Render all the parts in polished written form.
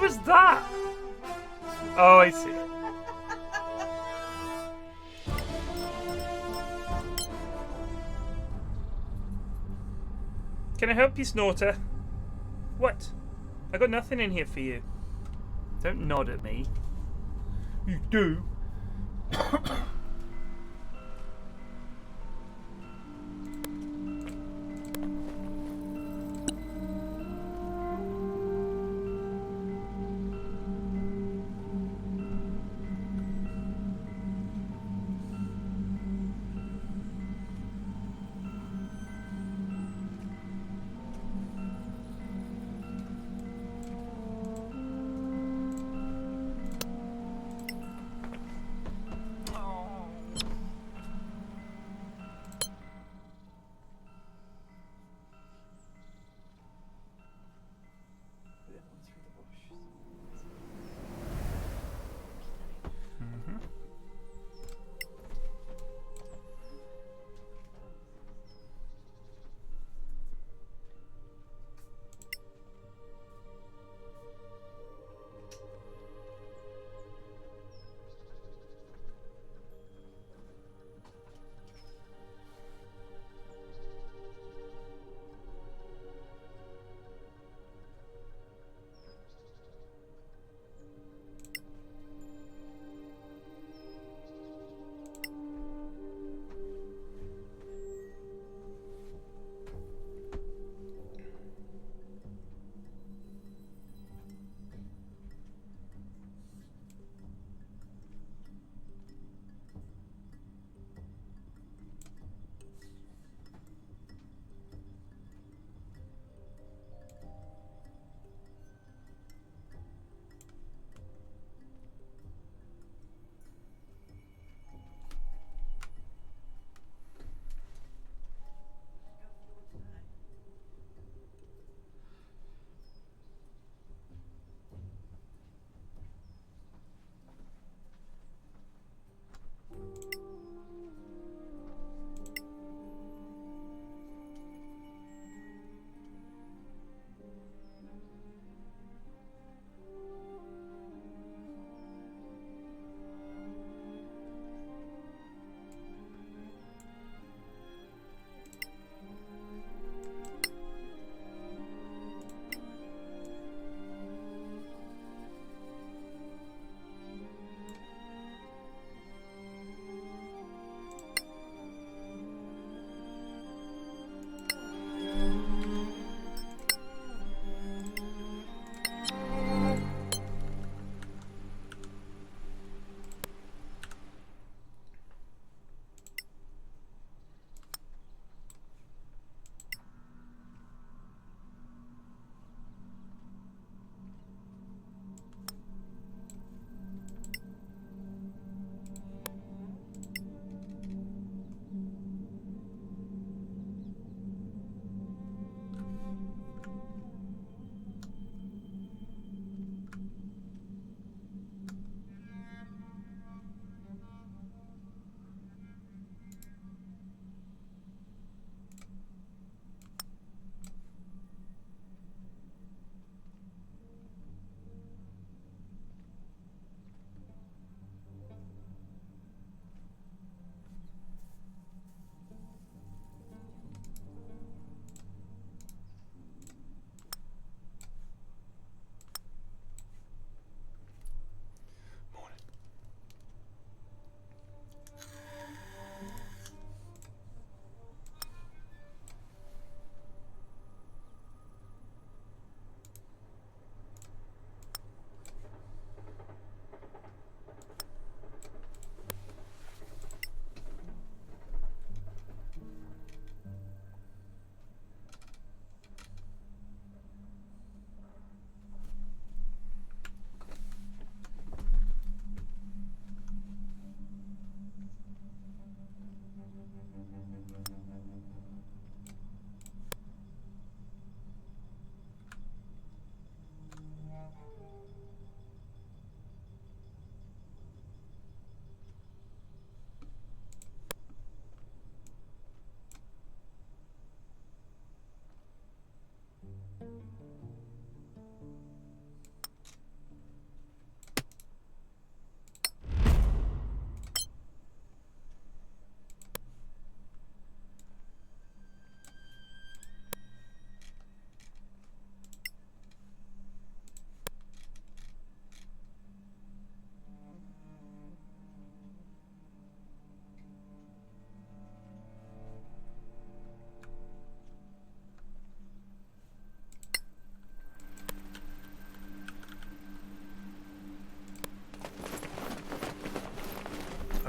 was that? Oh, I see. Can I help you, Snorter? What? I got nothing in here for you. Don't nod at me. You do.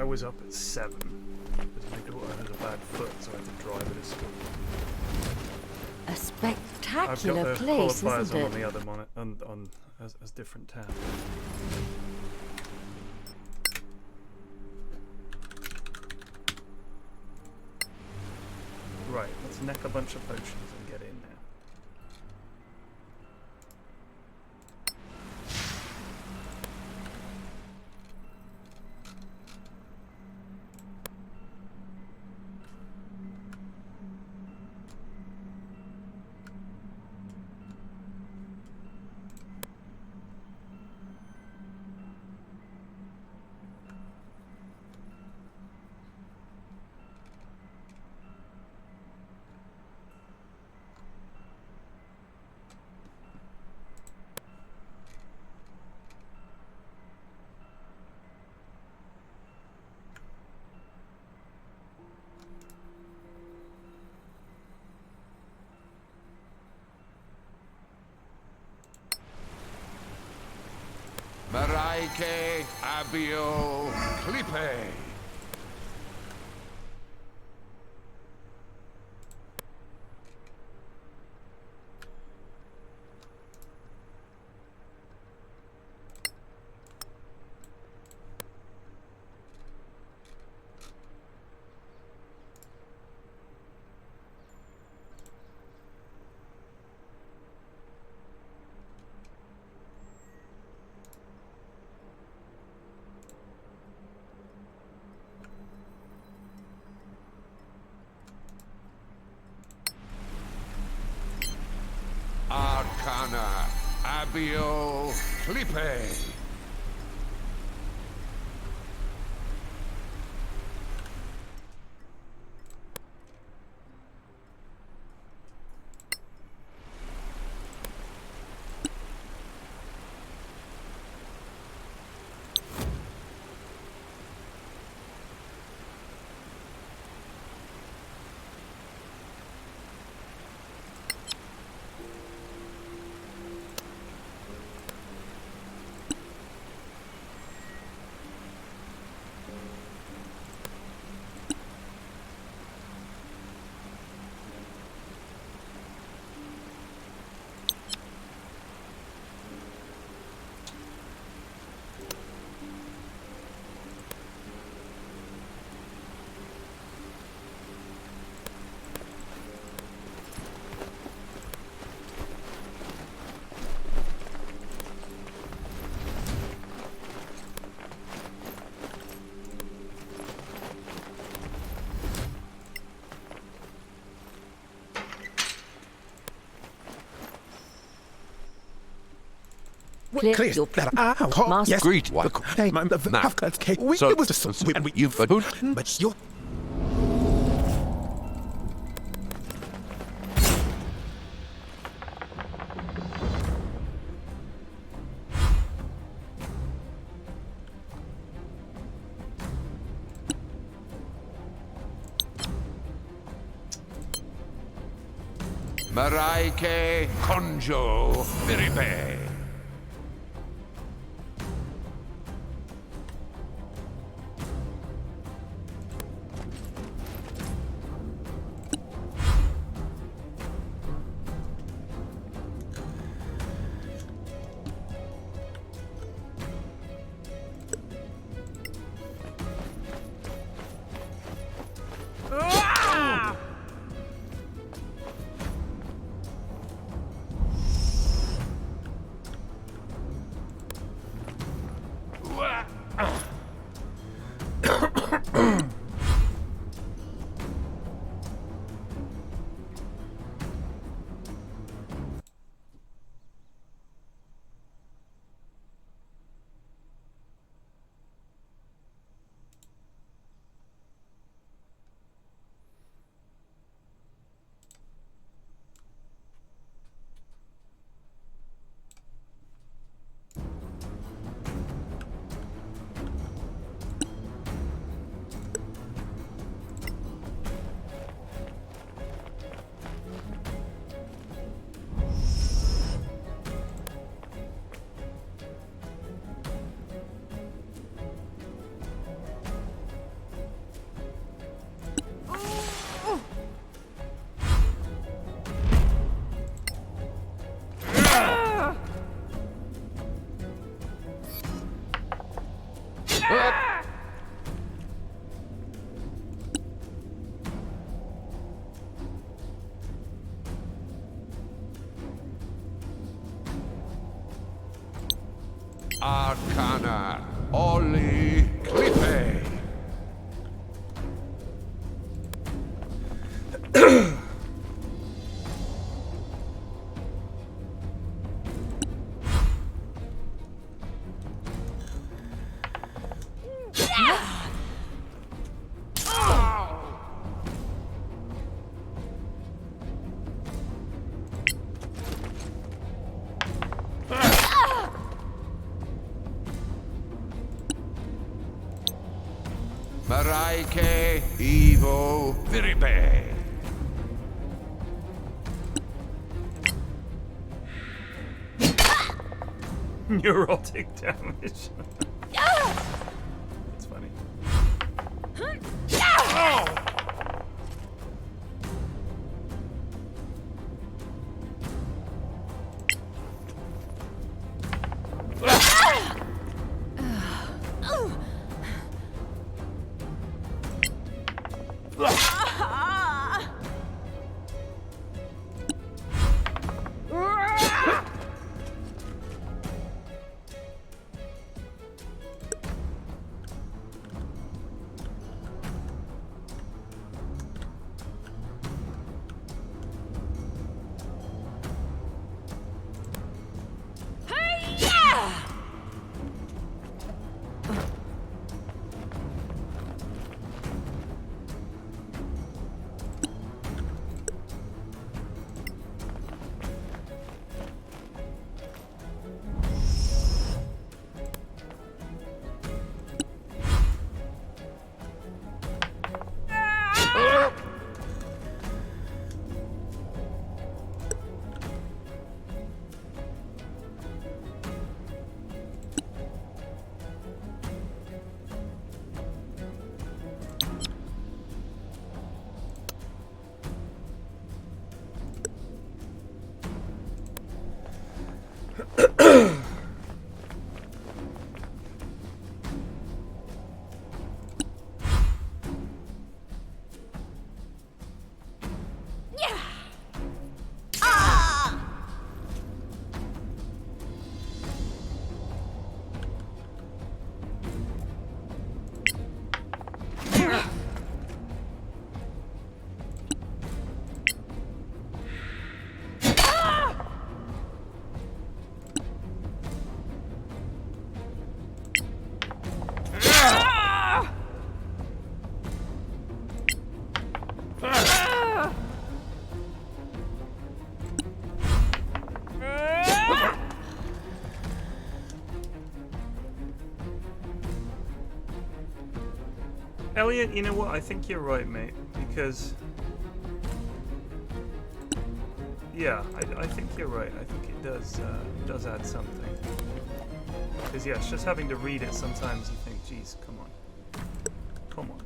I was up at 7 because my daughter has a bad foot, so I had to drive her to school. A spectacular I've got the place, qualifiers isn't it? on the other monitor, as different tabs. Right, let's neck a bunch of potions and get in now. Maraike abio clipe. Arcana abio clipe. Clear your master. Yes, great. What? Now, so, It was just and you've but you. Maraike conjo viribe. Arcana. Oli Clipe. Maraike Evo Viribe. Neurotic damage. That's funny. Oh! Elliot, you know what? I think you're right, mate. Because, yeah, I think you're right. I think it does add something. Because yeah, it's just having to read it. Sometimes you think, geez, come on, come on.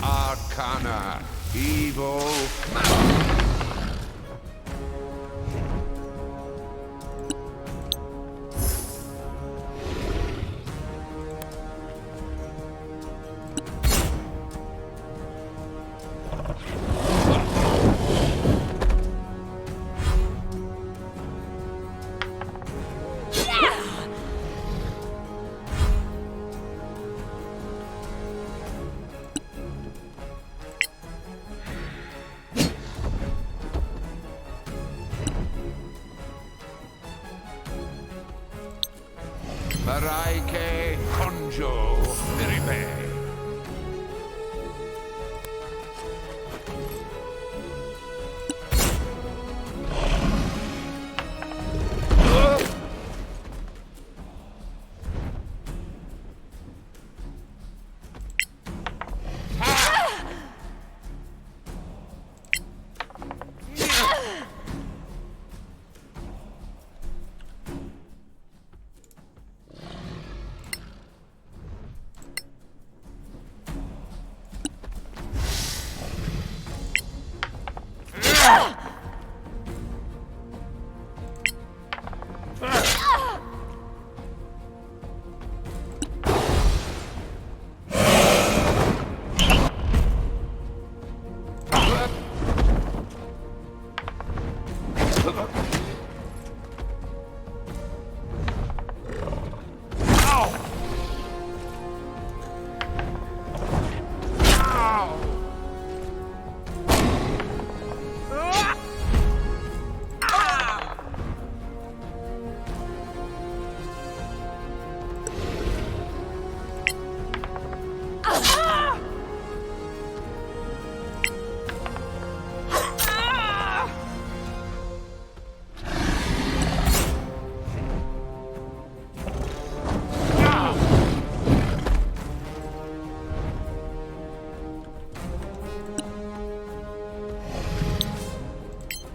Arcana Evo. Maraike Conjo Viribe.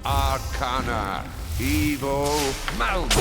Arcana, evil, malus.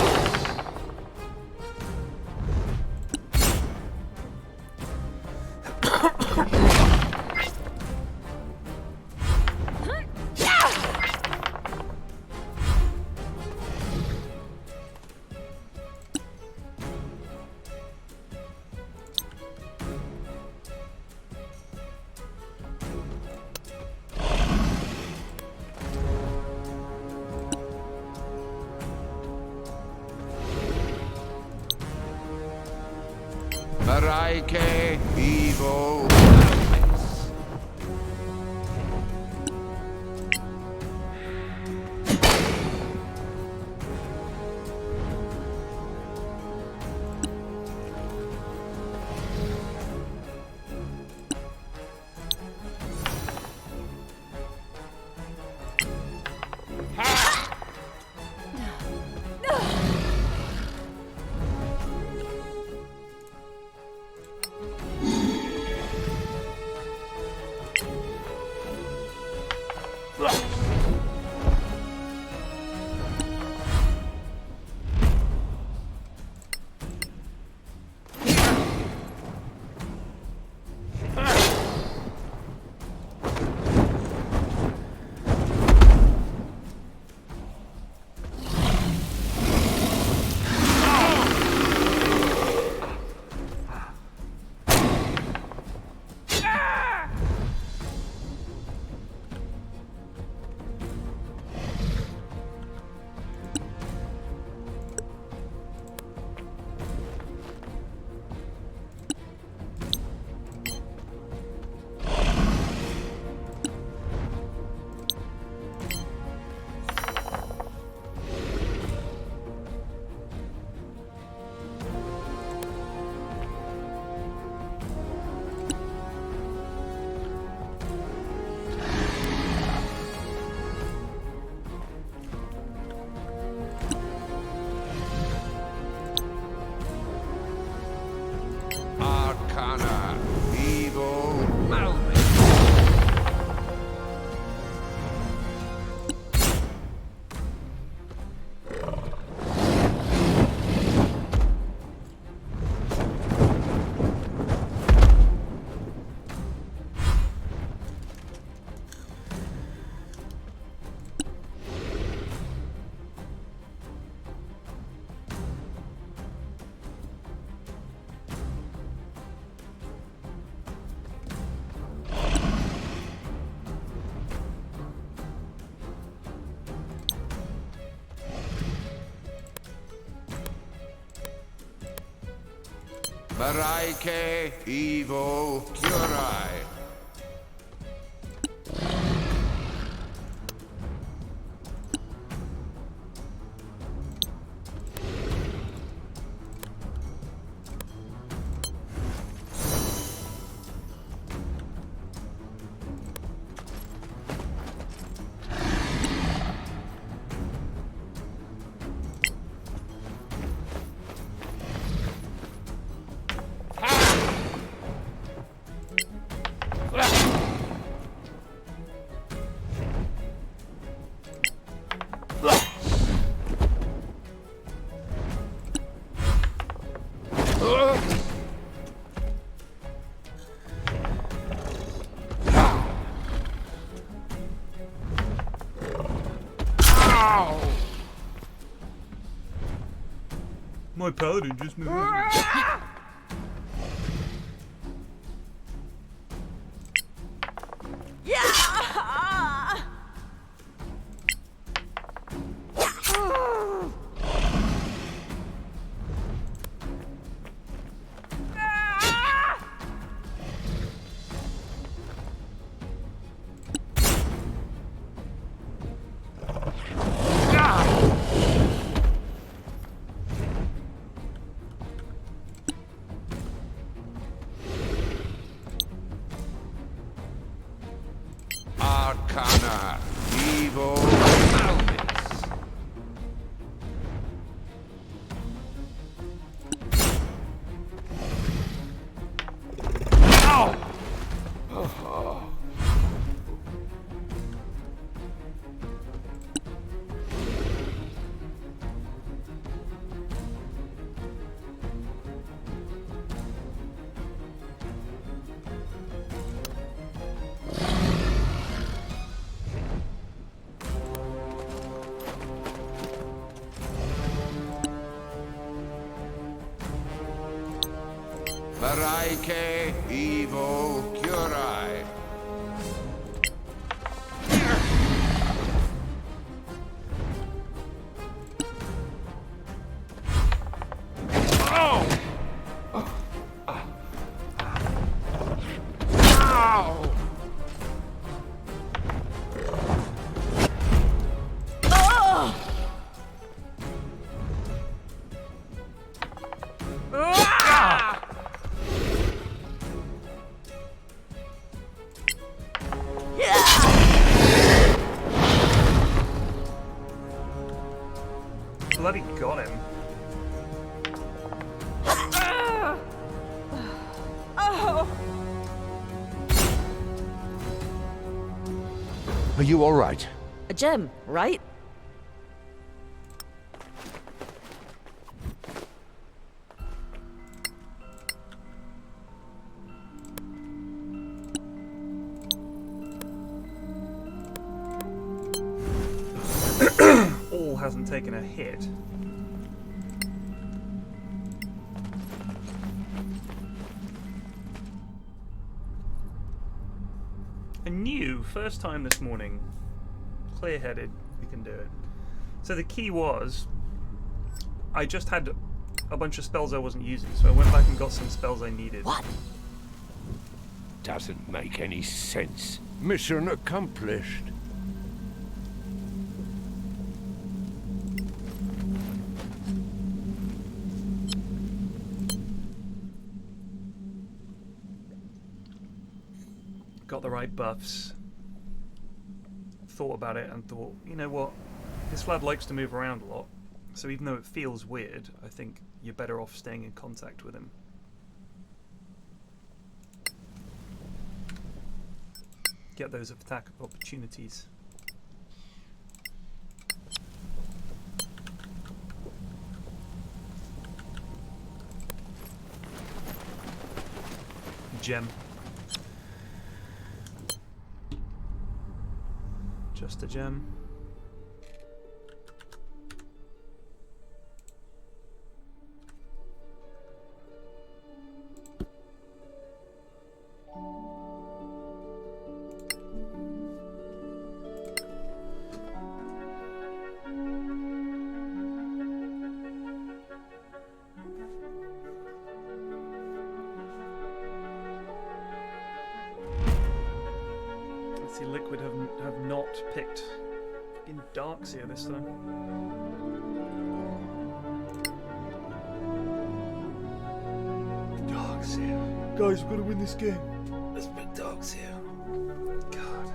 Maraike, evil, malus. Arcana, evil, malus. Maraike, evil, curai. My paladin just moved. Arcana, evil, malice. Baraike, evil, curai. Bloody got him. Are you all right? A gem, right? All hasn't taken a hit. A new, first time this morning. Clear-headed, we can do it. So the key was, I just had a bunch of spells I wasn't using, so I went back and got some spells I needed. What? Doesn't make any sense. Mission accomplished. Got the right buffs. Thought about it and thought, you know what? This lad likes to move around a lot, so even though it feels weird, I think you're better off staying in contact with him. Get those attack opportunities. Gem. Just a gem. Let's see, Liquid have not picked in Darks here this time. Darks here. Guys, we've got to win this game. Let's put Darks here. God.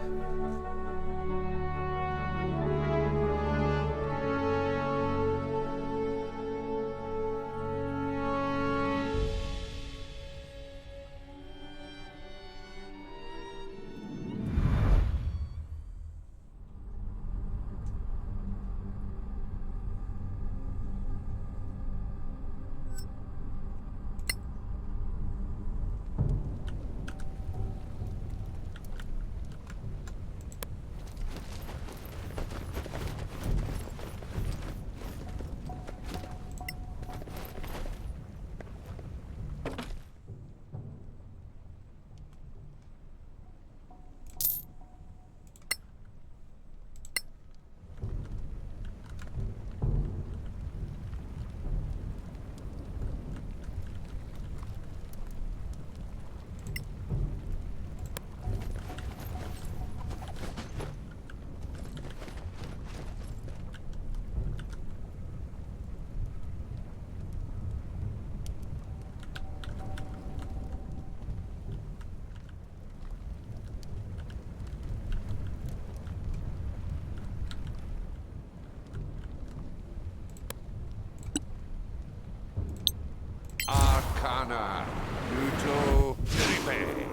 Arcana, Nuto Tripe.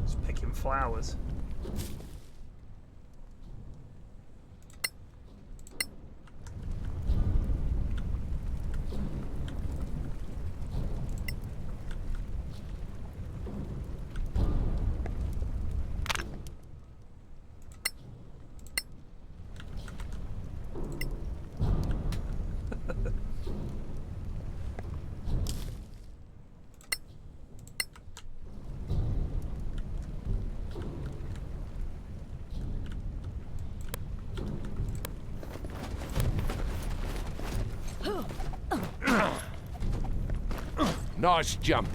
Just picking flowers. Nice jump.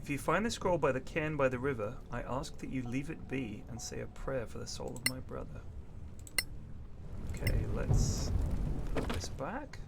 If you find the scroll by the cairn by the river, I ask that you leave it be and say a prayer for the soul of my brother. Okay, let's put this back.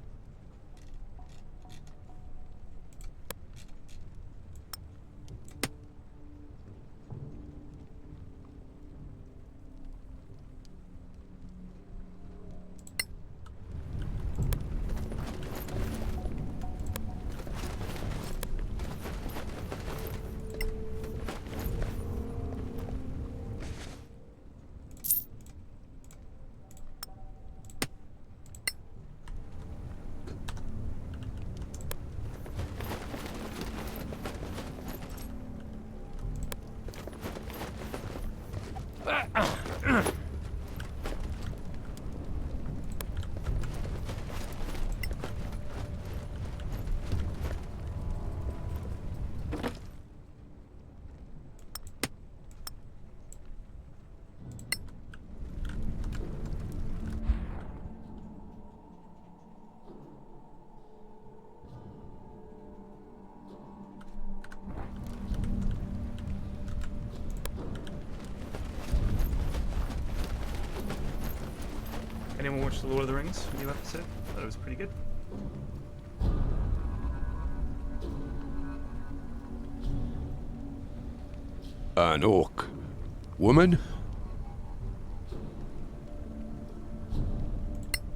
Anyone watch The Lord of the Rings new episode? Thought it was pretty good. An orc. Woman?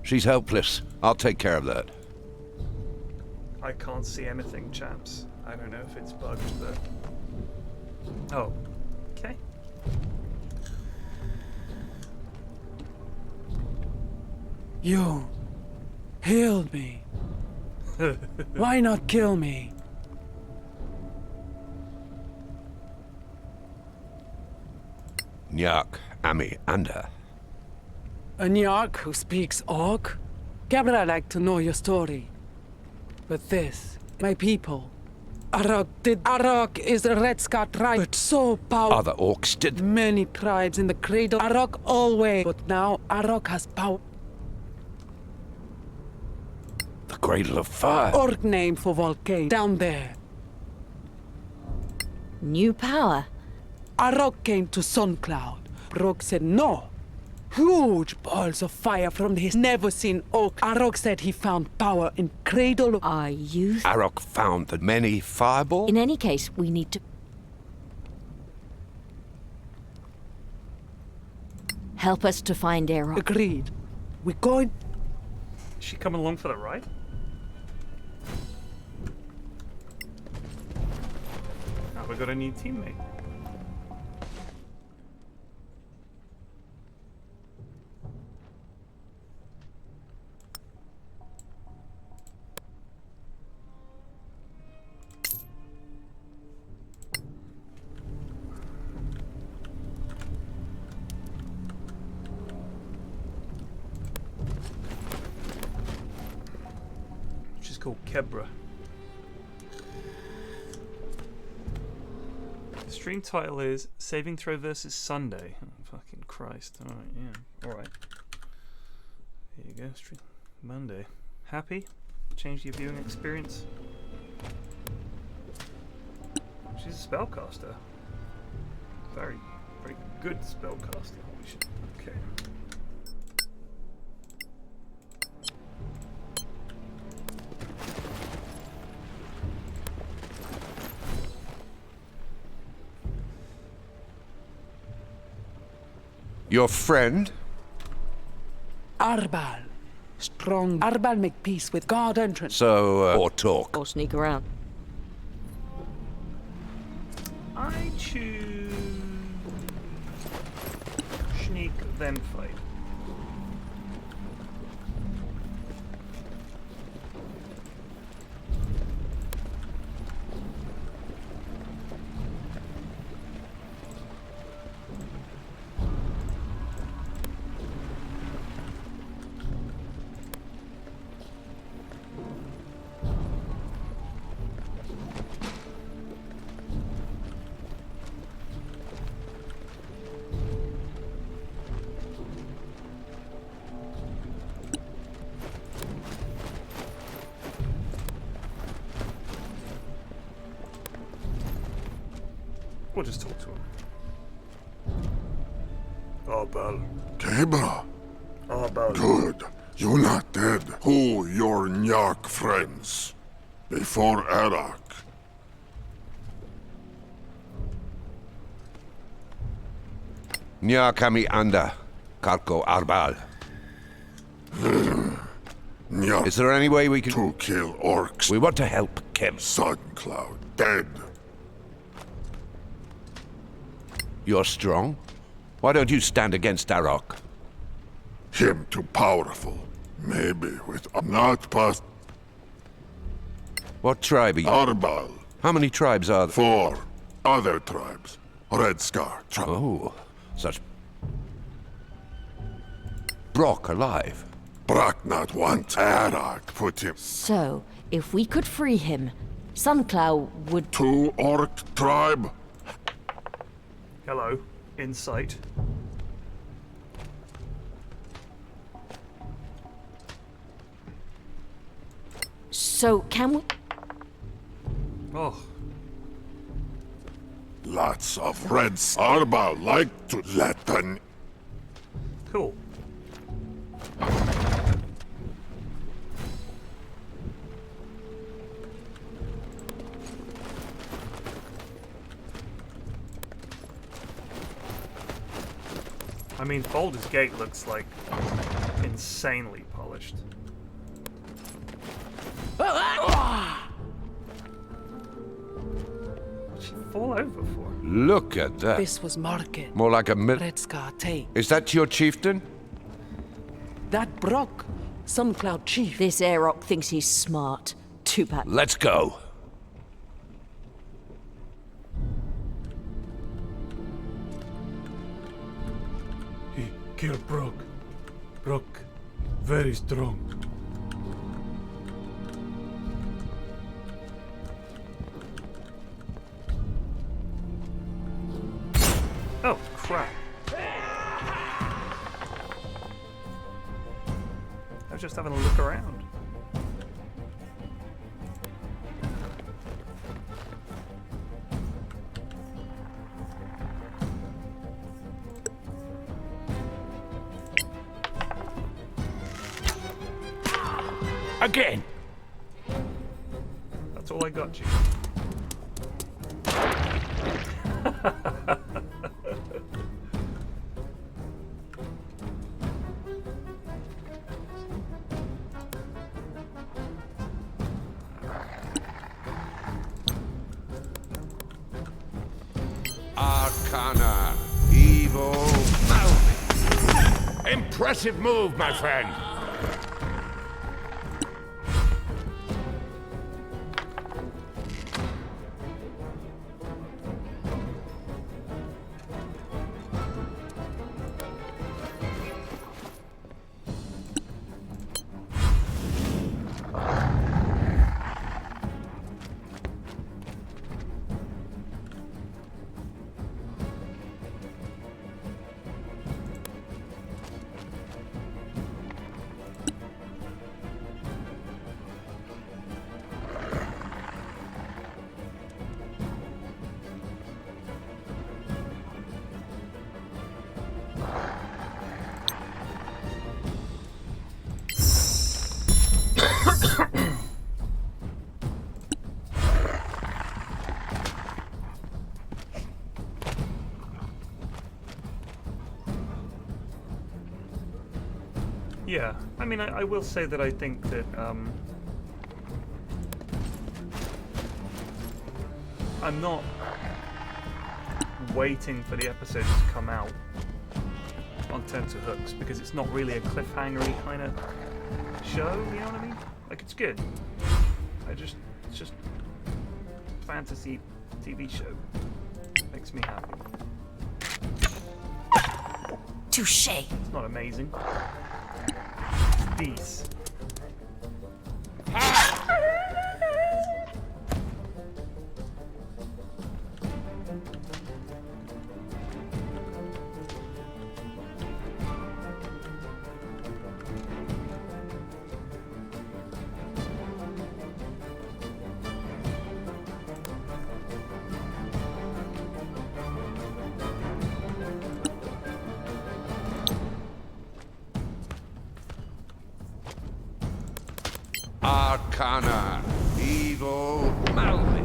She's helpless. I'll take care of that. I can't see anything, chaps. I don't know if it's bugged, but... Oh. Okay. You healed me. Why not kill me? Nyak, Ami, Anda. A Nyark who speaks Orc? Gabriel, I'd like to know your story. But this, my people. Arok is a Red Scar tribe, but so powerful. Other orcs did. Many tribes in the cradle. Arok always. But now Arok has power. The Cradle of Fire. Orc name for volcano. Down there. New power. Arok came to Suncloud. Arok said no. Huge balls of fire from his never-seen oak. Arok said he found power in Cradle. Are you... Arok found the many fireballs. In any case, we need to... help us to find Arok. Agreed. We're going... Is she coming along for the ride? Now we got a new teammate. Called Kebra. The stream title is Saving Throw versus Sunday. Oh, fucking Christ. Alright, yeah. Alright. Here you go. Stream Monday. Happy? Change your viewing experience? She's a spellcaster. Very, very good spellcaster. Holy shit. Okay. Your friend? Arbal. Strong. Arbal make peace with God entrance. So, or talk. Or sneak around. I choose sneak then fight. We'll just talk to him. Arbal. Kebra, Arbal. good. You're not dead. Who your Nyak friends? Before Arak. Nya kami anda. Karko Arbal. Nyak Is there any way we can... to kill orcs. We want to help Kim. Suncloud dead. You're strong. Why don't you stand against Arok? Him too powerful. Maybe with not past What tribe are you? Arbal. How many tribes are there? 4 other tribes. Red Scar tribe. Oh, such... Brock alive. Brock not want Arak put him. So, if we could free him, Suncloud would... 2 orc tribe. Hello. Insight. So, can we... Oh, Lots of Reds. Arbal like to let an cool. I mean, Baldur's Gate looks like insanely polished. What'd she fall over for? Look at that. This was market. More like a Red Scar take. Is that your chieftain? That Brock. Suncloud chief. This Aerok thinks he's smart. Too bad. Let's go. He killed Brock. Brock, very strong. Oh, crap. I was just having a look around. Again. That's all I got you. Arcana. Evil. Malfi. Impressive move, my friend. Yeah, I mean, I will say that I think that I'm not waiting for the episodes to come out on Tenterhooks because it's not really a cliffhangery kind of show, you know what I mean? Like, it's good. It's just fantasy TV show. Makes me happy. Touche. It's not amazing. These. Arcana. Evil. Malfi.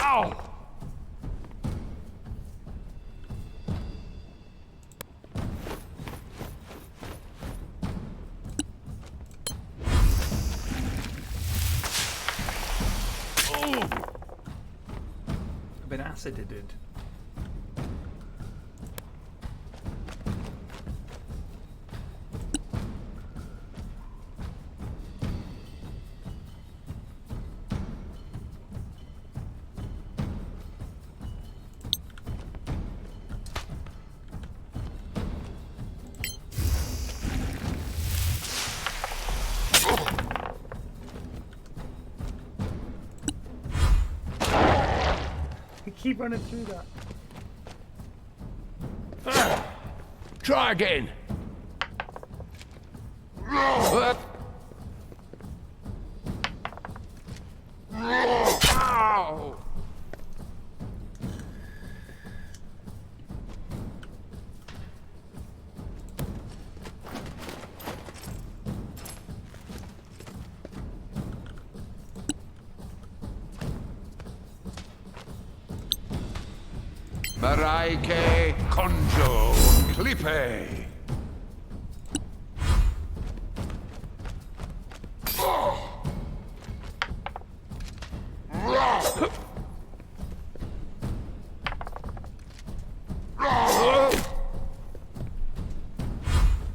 Ow! I've been acided. Keep running through that. Try again. Ow! Maraike Conjo Clipe.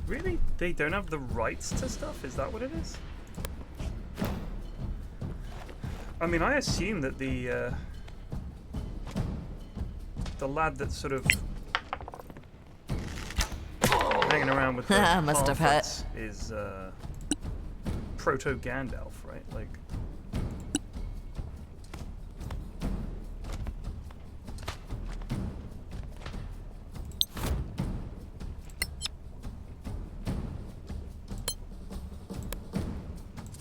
Really? They don't have the rights to stuff? Is that what it is? I mean, I assume that the lad that's sort of hanging around with the Must have hurt. Harfords is proto Gandalf, right? Like,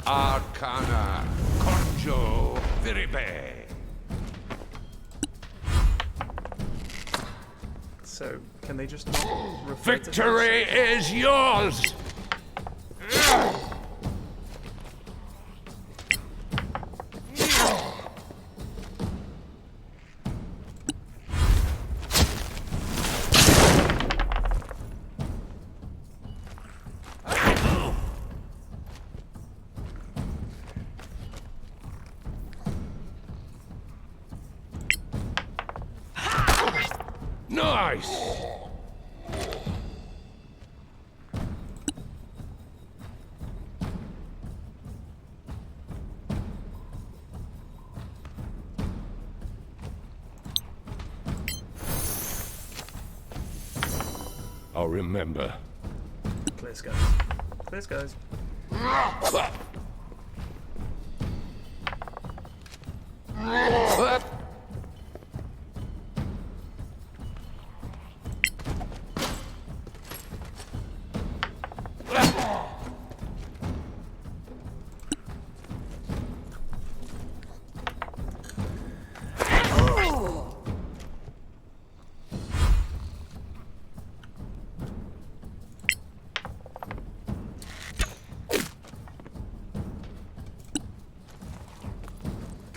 Arcana Conjo Viribe. so can they just not refer to Victory is yours! Nice! I'll remember. Clear skies. Clear skies.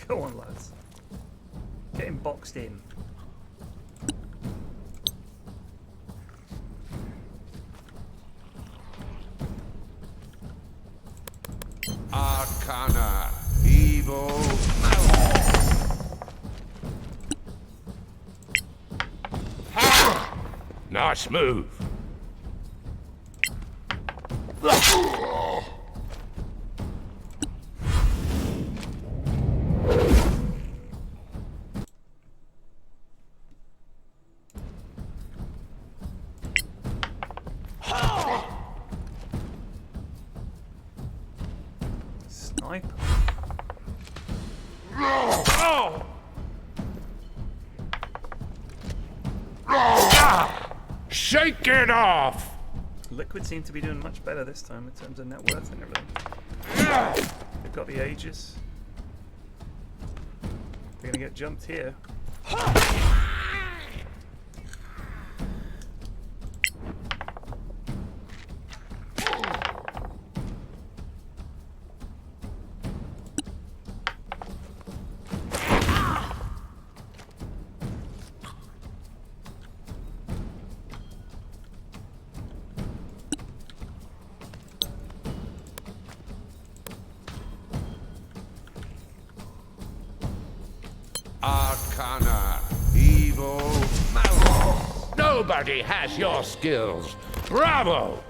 Go on, lads. Getting boxed in. Arcana. Evil. Nice move. Sniper. Shake it off! Liquid seem to be doing much better this time in terms of net worth and everything. They've got the Aegis. They're gonna get jumped here. Arcana. Evil. Malice. Nobody has your skills. Bravo!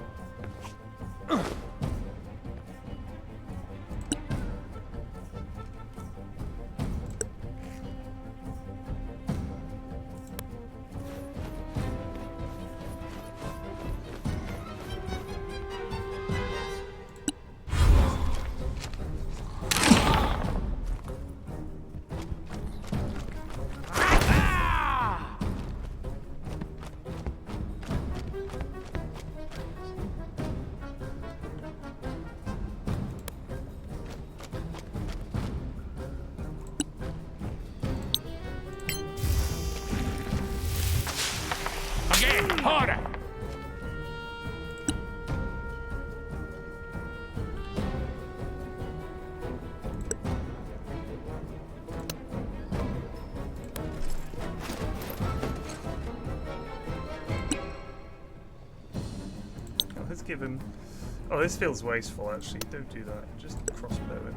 Again, harder! Oh, let's give him. Oh, this feels wasteful actually. Don't do that. Just crossbow him.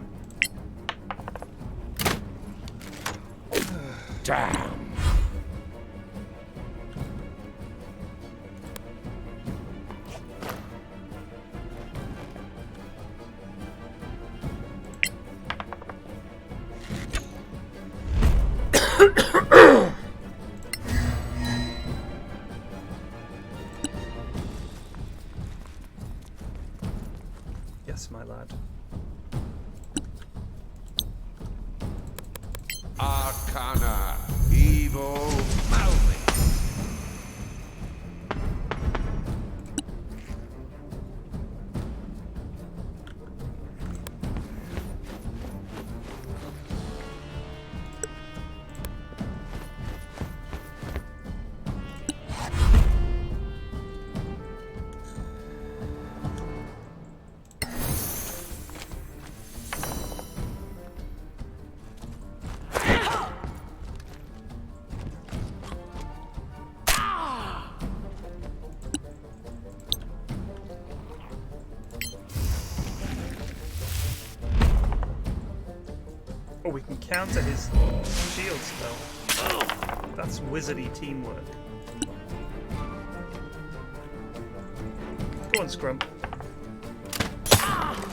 Damn! Yes, my lad. Arcana. Evil. Malice. Oh, we can counter his shield spell. That's wizardy teamwork. Go on, Scrump.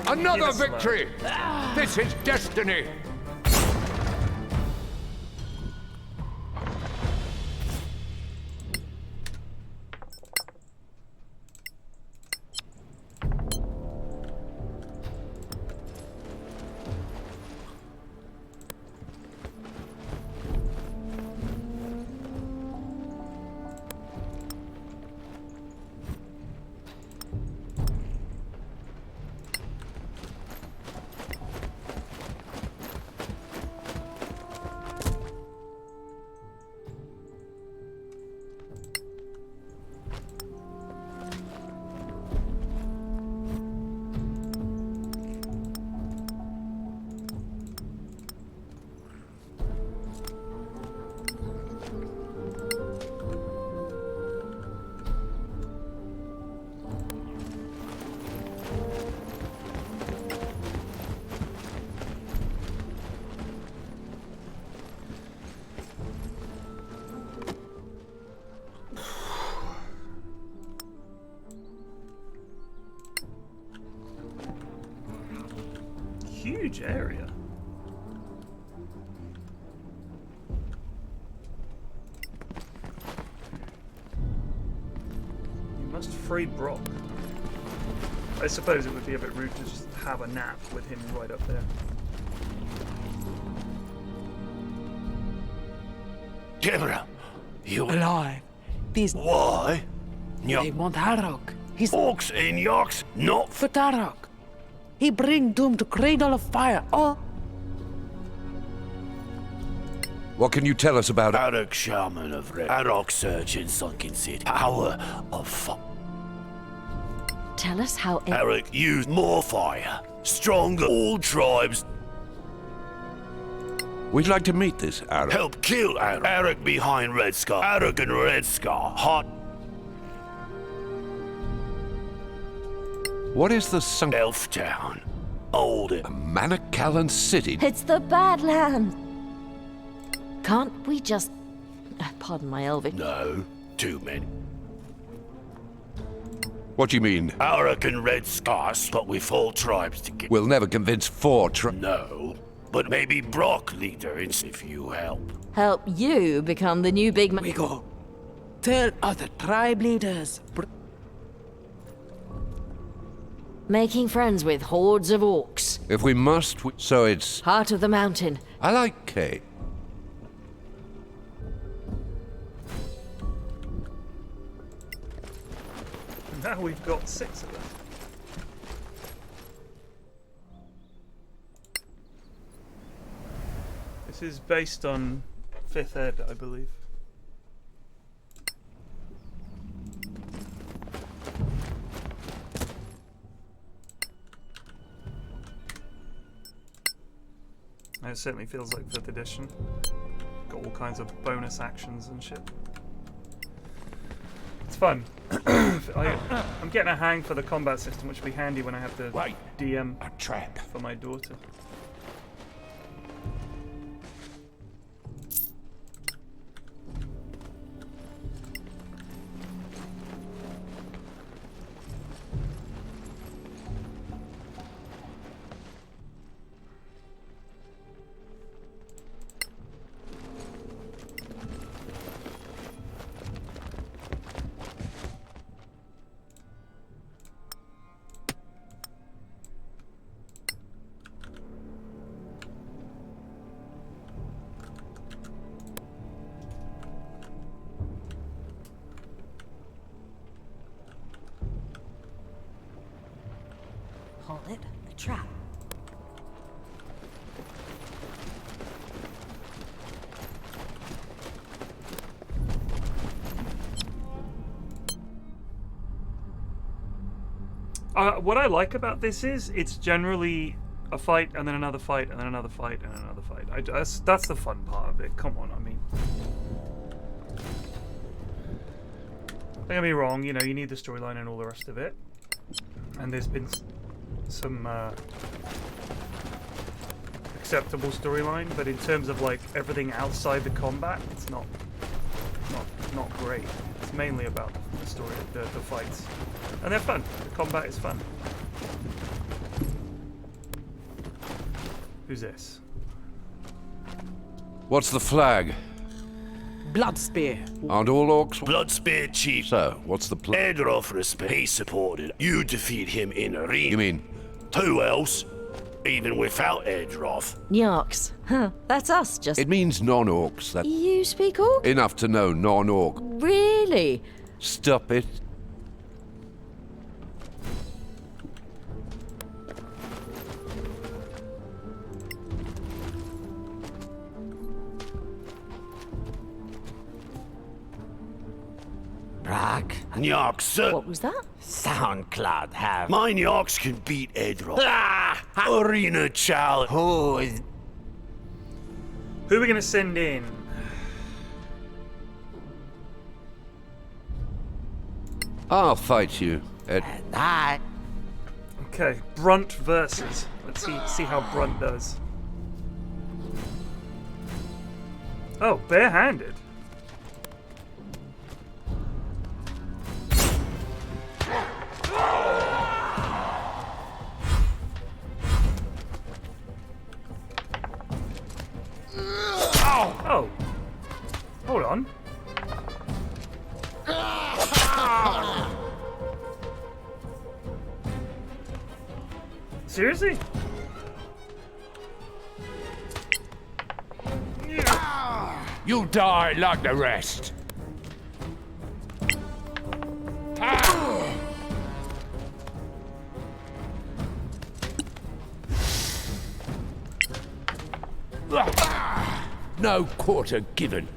Another Give us victory! This is destiny! Huge area. You must free Brock. I suppose it would be a bit rude to just have a nap with him right up there. Deborah, you Alive. These why? they want Harok. He's Orcs and Yorks, not for Tarok. He bring doom to cradle of fire. Oh, What can you tell us about Arok Shaman of Red. Arok search in Sunken City. Hour of fire. Tell us how it... Arok used more fire. Stronger. All tribes We'd like to meet this Arab. help kill Arok. Arok behind Red Scar. Arok and Red Scar. Hot What is the sunk... elf town. Old it. Manacallan City? It's the Badland. Can't we just... Pardon my Elvish. No, too many. What do you mean? Arok and Red Scar spot with all tribes together. We'll never convince four No, but maybe Brock leader if you help. Help you become the new big man. we go. Tell other tribe leaders. Making friends with hordes of orcs. If we must, so it's... Heart of the mountain. I like Kate. Now we've got 6 of them. This is based on 5th Ed, I believe. And it certainly feels like 5th edition. Got all kinds of bonus actions and shit. It's fun. I'm getting a hang for the combat system, which will be handy when I have to Wait. DM A trap. for my daughter. Call it a trap. What I like about this is it's generally a fight and then another fight and then another fight and another fight. That's the fun part of it. Come on, I mean. Don't get me wrong, you know, you need the storyline and all the rest of it. And there's been some acceptable storyline, but in terms of like everything outside the combat, it's not great. It's mainly about the story, the fights. And they're fun. The combat is fun. Who's this? What's the flag? Blood spear. Aren't all orcs? Bloodspear Chief. So, what's the plan? Edroth respect. He supported. You defeat him in a ring. You mean? Who else? Even without Edroth. Nyarks. Huh, that's us, just... It means non-orcs. That You speak Orc? enough to know non-orc. Really? Stop it. Brock, Nyark, sir. What was that? SoundCloud have... My Nyarks can beat Edroth. Arena challenge. Who is... Who are we going to send in? I'll fight you, Ed. I... Okay, Brunt versus. Let's see how Brunt does. Oh, barehanded. Oh. Hold on. Seriously? You'll die like the rest. No quarter given.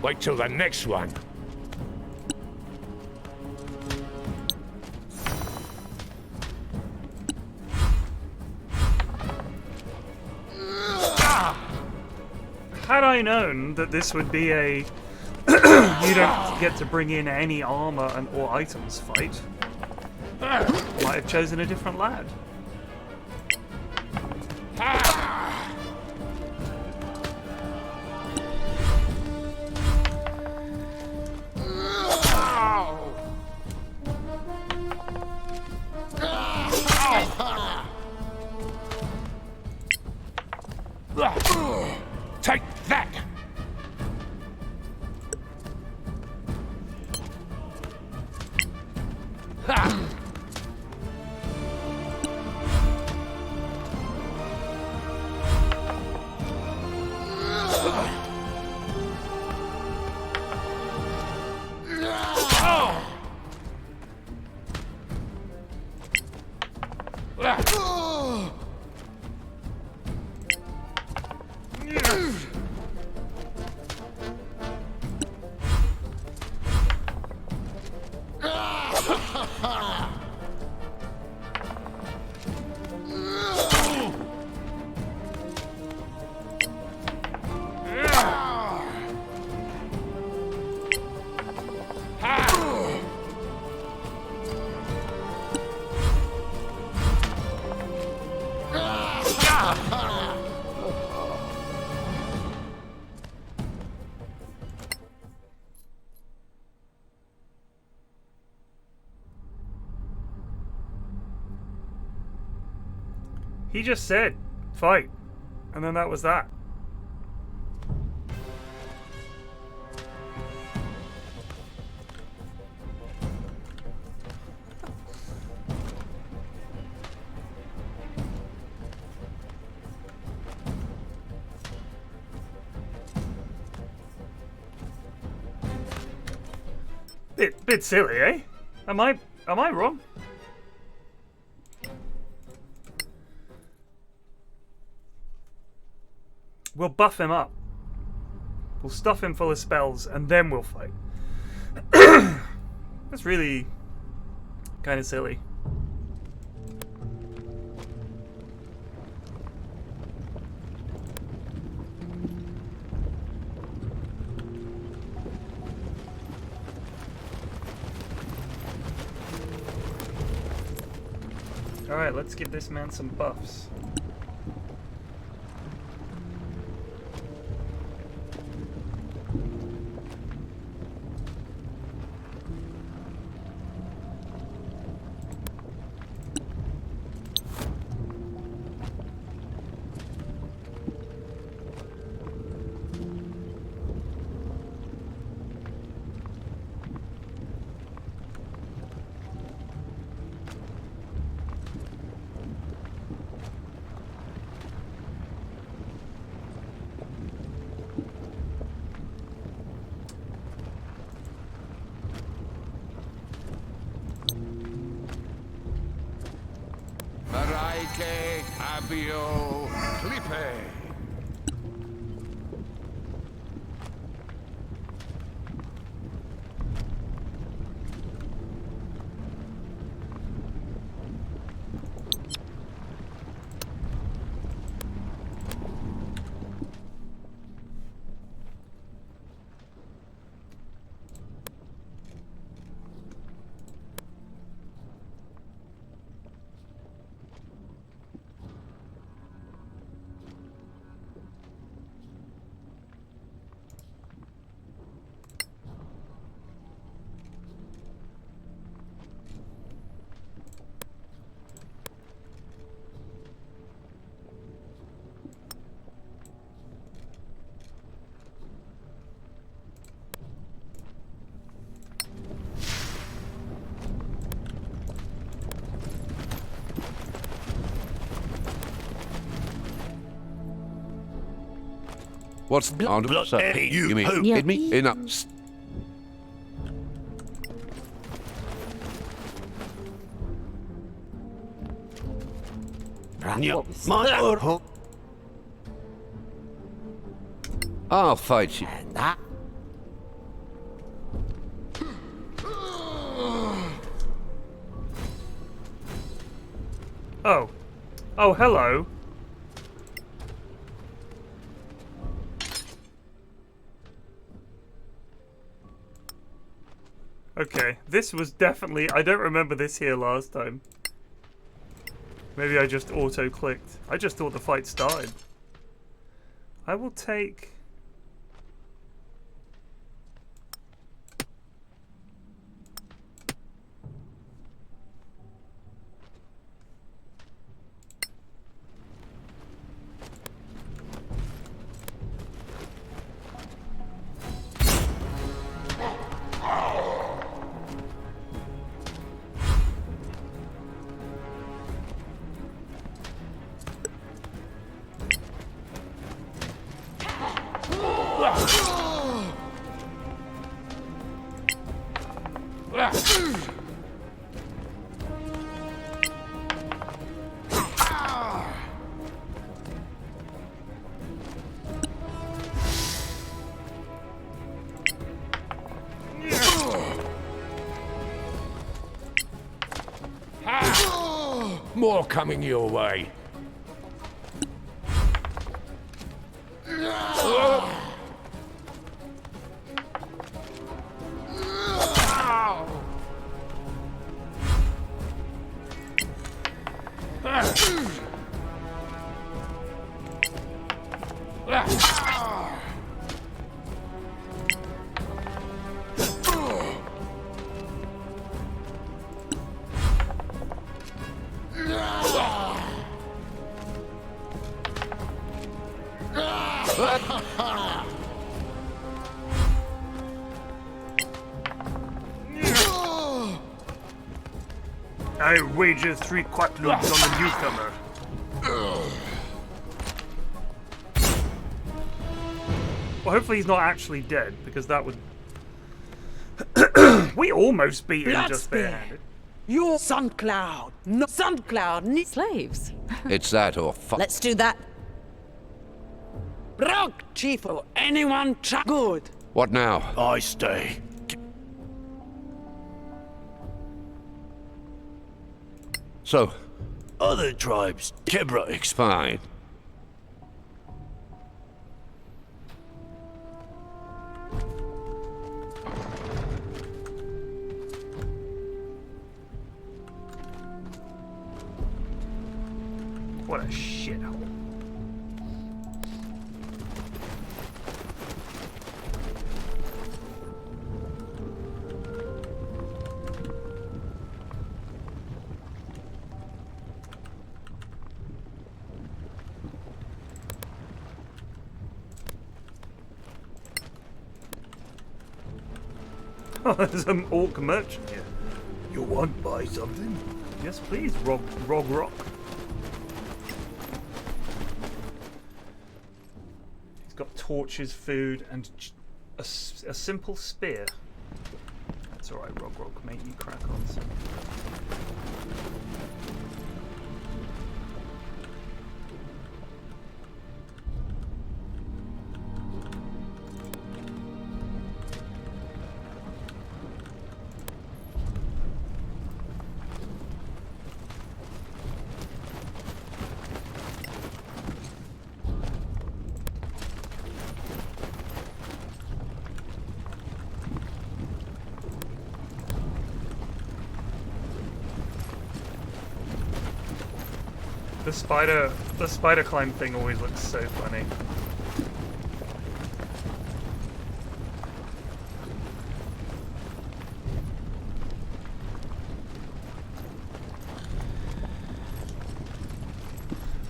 Wait till the next one. Had I known that this would be a you don't get to bring in any armor and or items fight, I might have chosen a different lad. Take that! He just said, fight. And then that was that. Bit silly, eh? Am I wrong? We'll buff him up. We'll stuff him full of spells, and then we'll fight. That's really kind of silly. Alright, let's give this man some buffs. Maraike Abio Clippe. What's on? Blood, So, you mean who? hit me? Enough. I'll fight you. Oh. Oh, hello. Okay, this was definitely... I don't remember this here last time. Maybe I just auto-clicked. I just thought the fight started. I will take... More coming your way. I wager 3 quatloons on the newcomer. Well, hopefully he's not actually dead, because that would... We almost beat him just barehanded. You Suncloud. No Suncloud. Slaves. It's that or fuck. Let's do that. Rock, Chiefo. Anyone good? What now? I stay. So, Other tribes, Kebra fine. a shithole. Oh, there's an orc merchant here. You want to buy something? Yes, please, Rog Rock. He's got torches, food, and a simple spear. That's alright, Rog, mate, you crack on, son. The spider climb thing always looks so funny.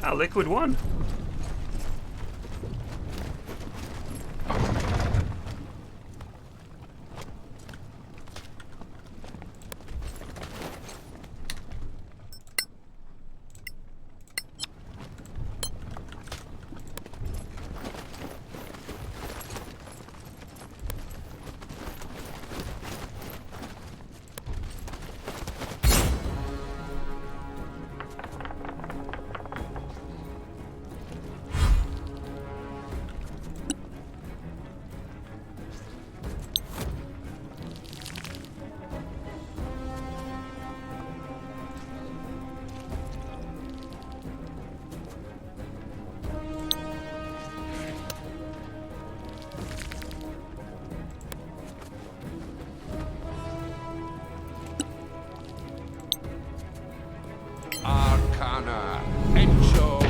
Ah, liquid one. Arcana. Encho.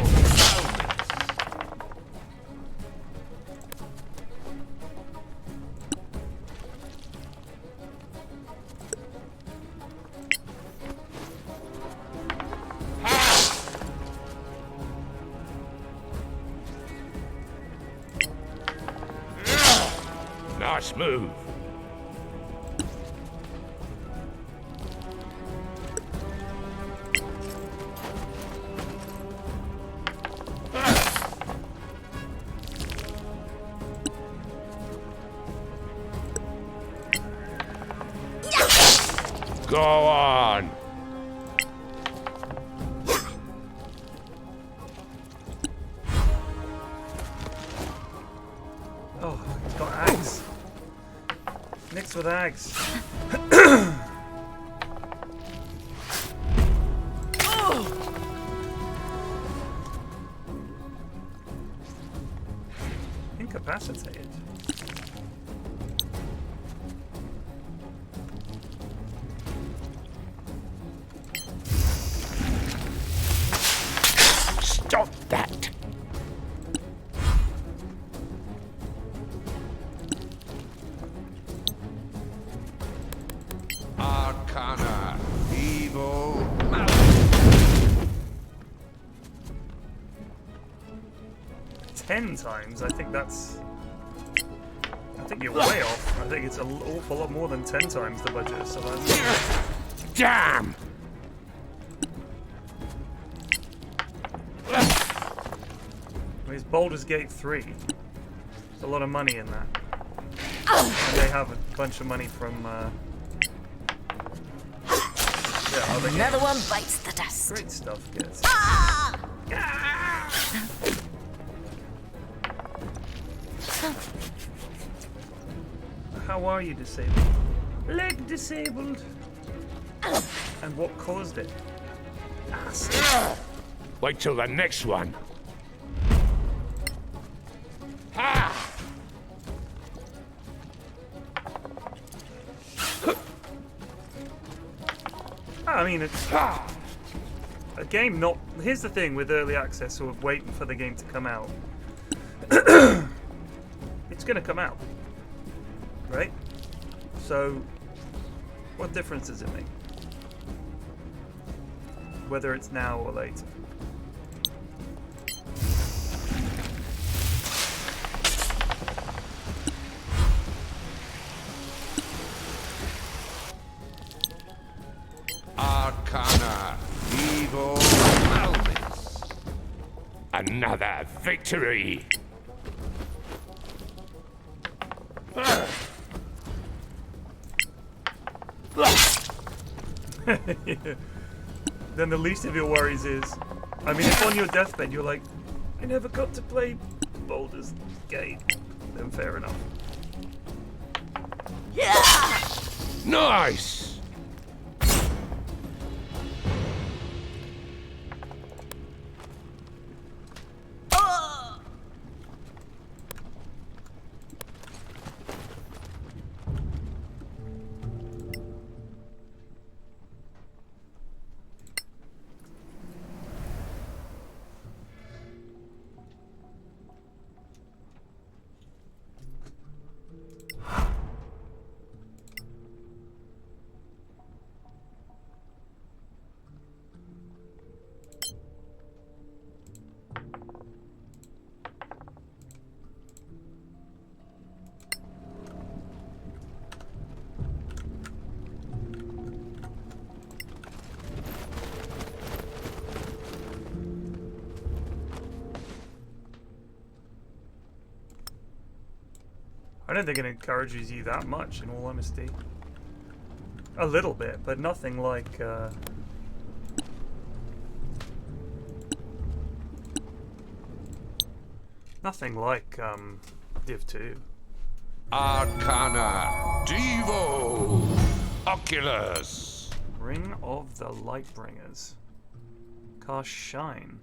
Nice move. Go on. Oh, it's got ags. Mixed with ags. Incapacitated. Stop that. Arcana. Evil. 10 times? I think that's... I think you're way off. I think it's an awful lot more than 10 times the budget of Solasta. Damn. I mean, it's Baldur's Gate 3. There's a lot of money in that. And they have a bunch of money from... yeah, other Another games. one bites the dust. Great stuff, kids. How are you disabled? Leg disabled. And what caused it? Acid. Wait till the next one. I mean, it's... game not... Here's the thing with early access or waiting for the game to come out. It's going to come out. Right? So, what difference does it make? Whether it's now or later. Arcana, evil, Malvis. Another victory. Then the least of your worries is, I mean, if on your deathbed you're like, I never got to play Baldur's Gate, then fair enough. Nice. I don't think it encourages you that much, in all honesty. A little bit, but nothing like, nothing like, Div 2. Arcana, Devo, Oculus. Ring of the Lightbringers. Cast Shine.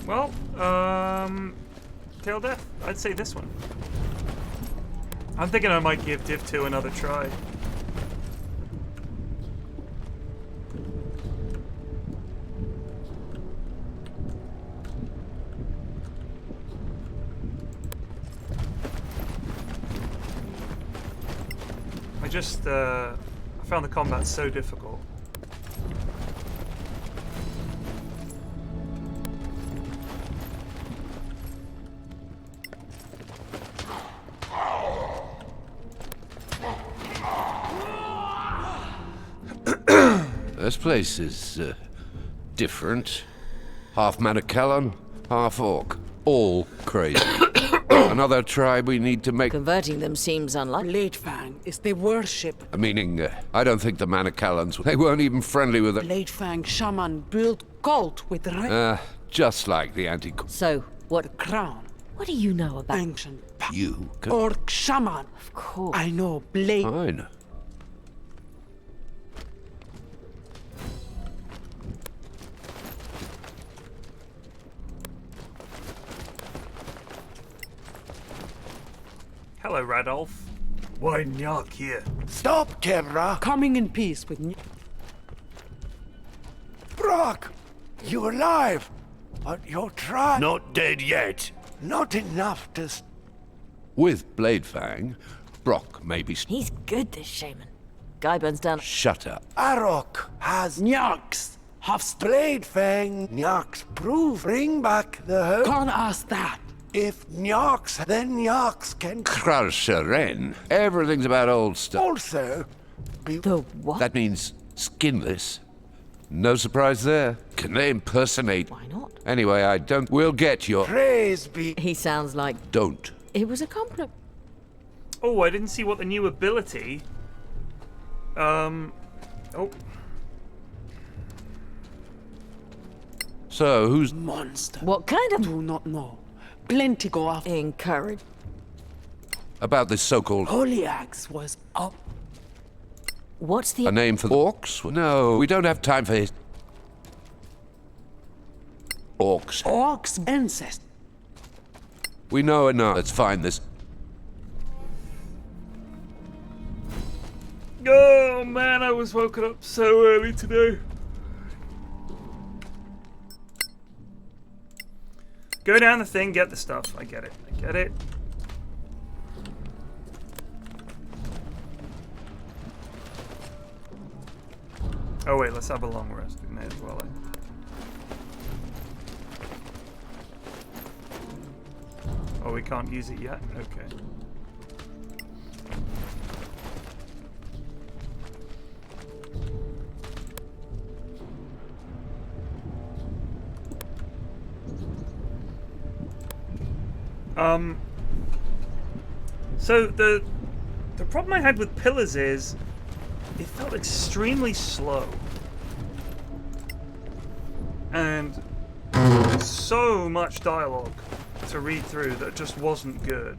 Well, Tail Death, I'd say this one. I'm thinking I might give Div 2 another try. I found the combat so difficult. This place is different. Half Manicalan, half Orc. All crazy. Another tribe we need to make. Converting them seems unlikely. Bladefang is the worship. Meaning, I don't think the Manicalans, they weren't even friendly with it. Bladefang shaman built cult with red Just like the anti... So, what crown. do you know about... Ancient power. You can... Orc shaman. Of course. I know Blade. Fine. Hello, Radolf. Why Nyark here? Stop, Kebra! Coming in peace with Brock! You alive! But you're trying... Not dead yet. Not enough to... With Bladefang, Brock may be... He's good, this shaman. Guy burns down... Shut up. Arok has... Nyarks. Bladefang, Nyarks prove. Bring back the herd. Can't ask that. If Nyarks, then Nyarks can... Krarsharen. Everything's about old stuff. Also... Be... The what? That means skinless. No surprise there. Can they impersonate? Why not? Anyway, I don't... We'll get your... Praise be... He sounds like... Don't. It was a compliment. Oh, I didn't see what the new ability... Oh. So, who's... Monster. What kind of Do not know. Plenty go off. encourage? about this so-called... Holy Axe was up. What's the A name for the orcs? No, we don't have time for his... Orcs. Orcs ancestor. We know enough. Let's find this... Oh man, I was woken up so early today. Go down the thing, get the stuff. I get it. I get it. Oh wait, let's have a long rest. We may as well. Oh, we can't use it yet? Okay. So the problem I had with Pillars is it felt extremely slow. And so much dialogue to read through that just wasn't good.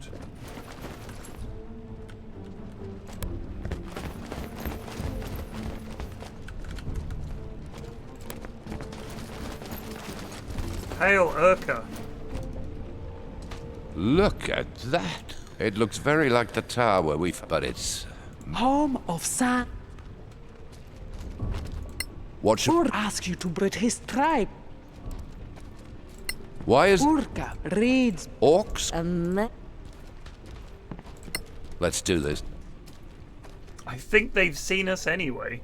Hail Urka. Look at that. It looks very like the tower we've... But it's... Home of San. What should... Or ask you to bring his tribe. Why is... Urka reads. Orcs? Um, Let's do this. I think they've seen us anyway.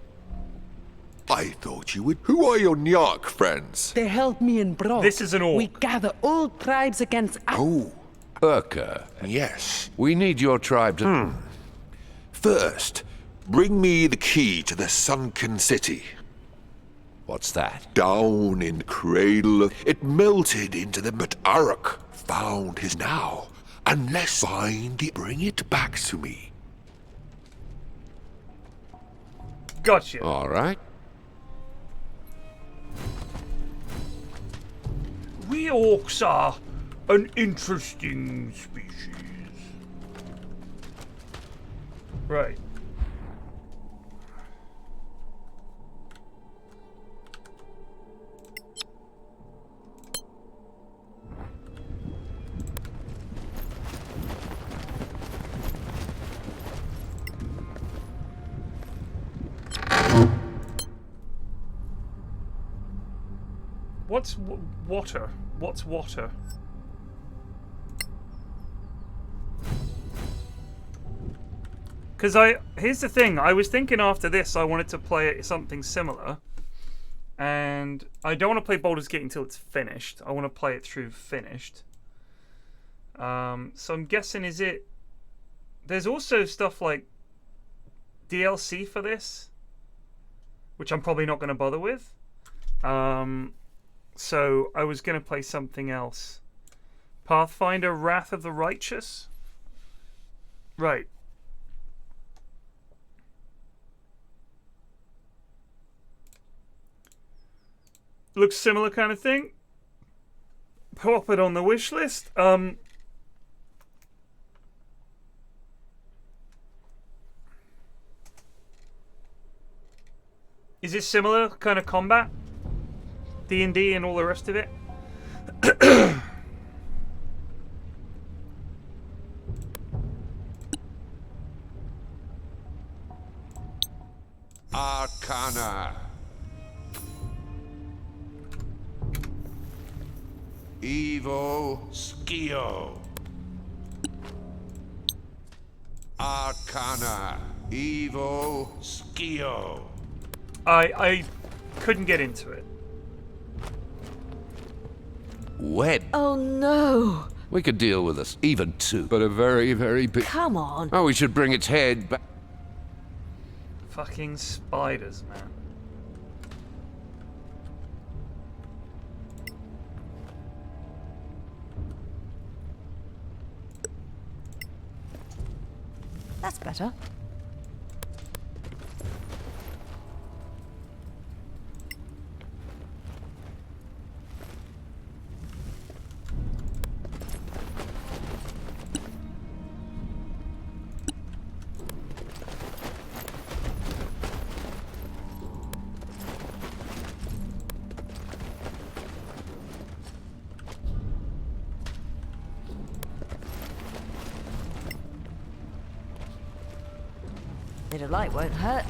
I thought you would. Who are your Nyark friends? They help me in Brok. This is an orc. We gather all tribes against. Oh, Urka, yes. we need your tribe to... First, bring me the key to the sunken city. What's that? Down in the cradle of... It melted into the... But Arak found his now. Unless find the... Bring it back to me. Gotcha. All right. We orcs are an interesting species. Right. What's water? What's water? Because here's the thing, I was thinking after this I wanted to play something similar. And I don't want to play Baldur's Gate until it's finished. I want to play it through finished. So I'm guessing there's also stuff like DLC for this, which I'm probably not going to bother with. So I was going to play something else. Pathfinder Wrath of the Righteous? Right. Looks similar kind of thing. Pop it on the wish list. Is it similar kind of combat? D&D and all the rest of it? Arcana. Evo Skio. Arcana. Evo Skio. I couldn't get into it. Wed. oh no! We could deal with this, even two. But a very, very big... Come on. Oh, we should bring its head back. Fucking spiders, man. That's better. Bit of light won't hurt.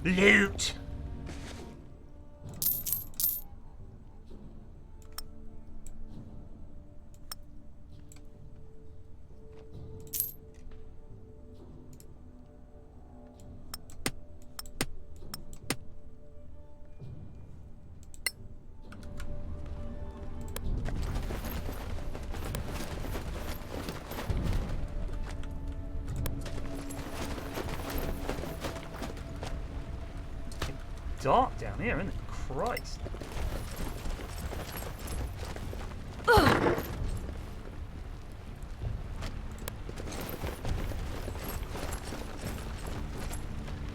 Loot! Dark down here, isn't it? Christ.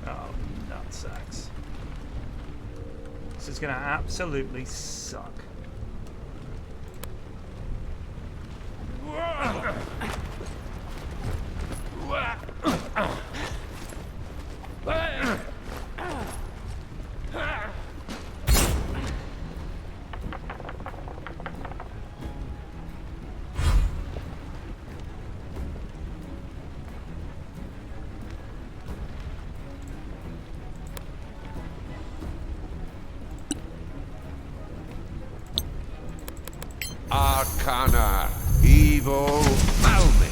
Oh, nutsacks. This is gonna absolutely suck. Arcana, evil, malmix.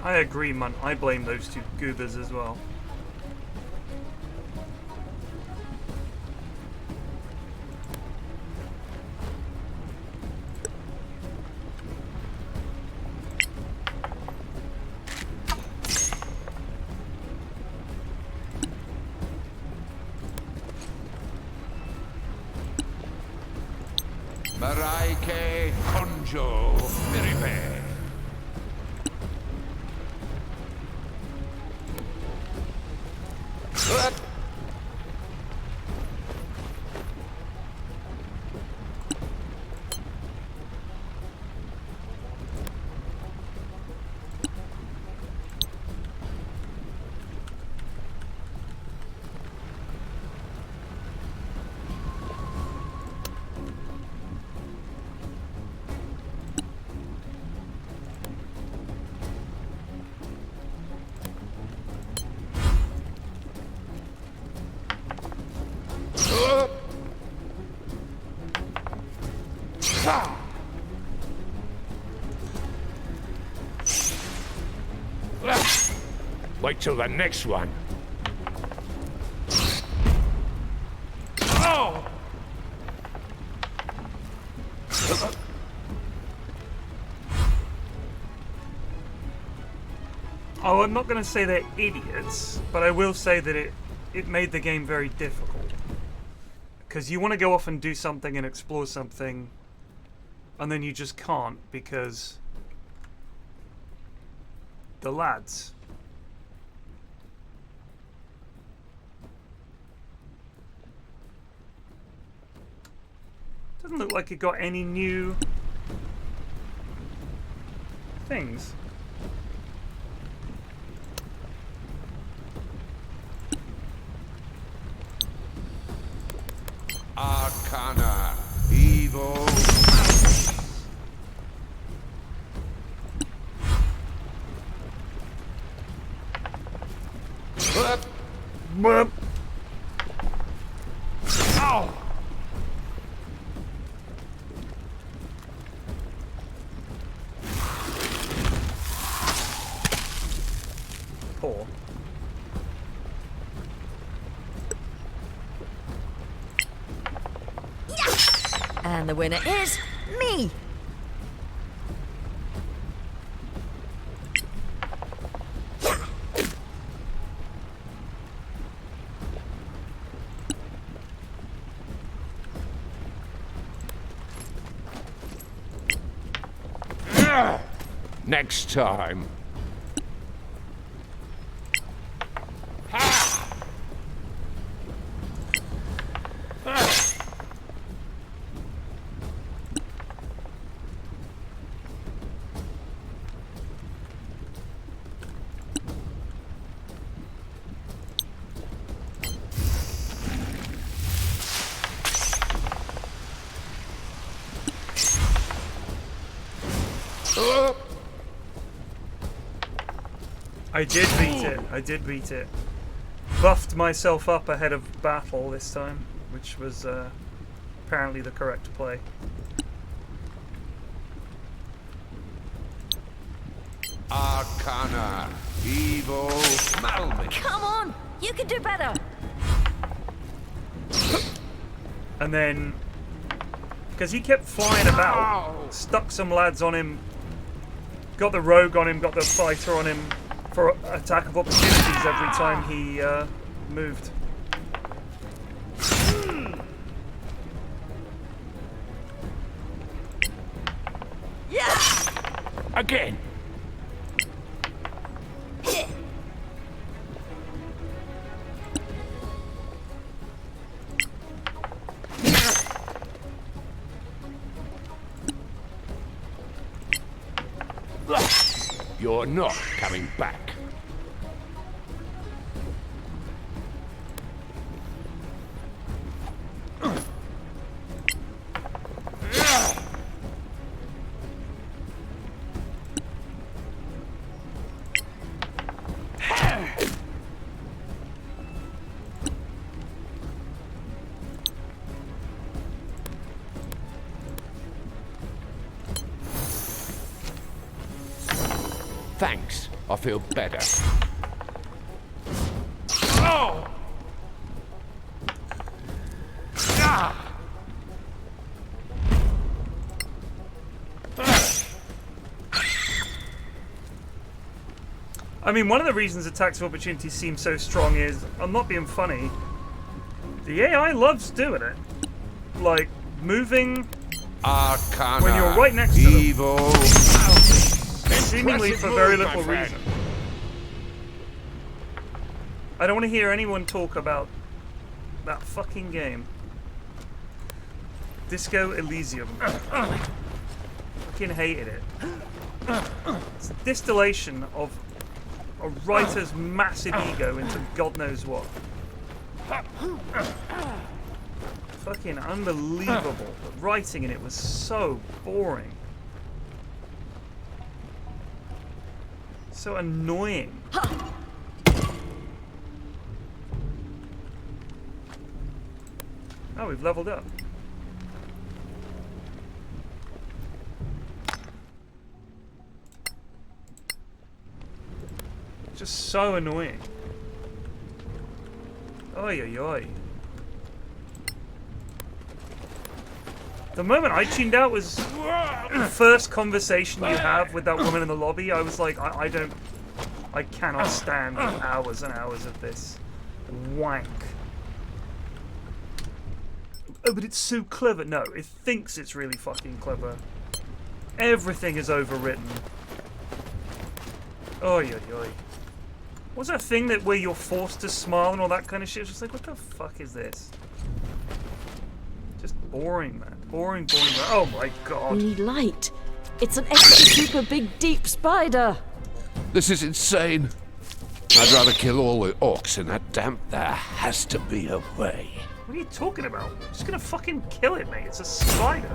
I agree, man. I blame those two goobers as well. Maraike Conjo Miribe. Wait till the next one. Oh, I'm not going to say they're idiots, but I will say that it made the game very difficult. Because you want to go off and do something and explore something, and then you just can't because the lads. Doesn't look like it got any new things. Arcana, evil. Ow! Poor. And the winner is me. Next time. I did beat it. I did beat it. Buffed myself up ahead of battle this time, which was apparently the correct play. Arcana, evil, Malmix. Come on! You can do better! And then, because he kept flying about, stuck some lads on him, got the rogue on him, got the fighter on him for attack of opportunities every time he moved. Again. You're not coming back. Thanks. I feel better. Oh! Ah! I mean, one of the reasons attacks of opportunity seem so strong is, I'm not being funny, the AI loves doing it. Like, moving Arcana, when you're right next to them. evil, Seemingly for very little reason. I don't want to hear anyone talk about that fucking game. Disco Elysium. Fucking hated it. It's a distillation of a writer's massive ego into God knows what. Fucking unbelievable. But writing in it was so boring. So annoying. Oh, we've leveled up. Just so annoying. Oi, oi, oi. The moment I tuned out was the first conversation you have with that woman in the lobby. I was like, I cannot stand hours and hours of this wank. Oh, but it's so clever. No, it thinks it's really fucking clever. Everything is overwritten. Oi, oi, oi. What's that thing that where you're forced to smile and all that kind of shit? It's just like, what the fuck is this? Just boring, man. Boring, boring. Oh my god. We need light. It's an extra super big deep spider. This is insane. I'd rather kill all the orcs in that damp. There has to be a way. What are you talking about? I'm just gonna fucking kill it, mate. It's a spider.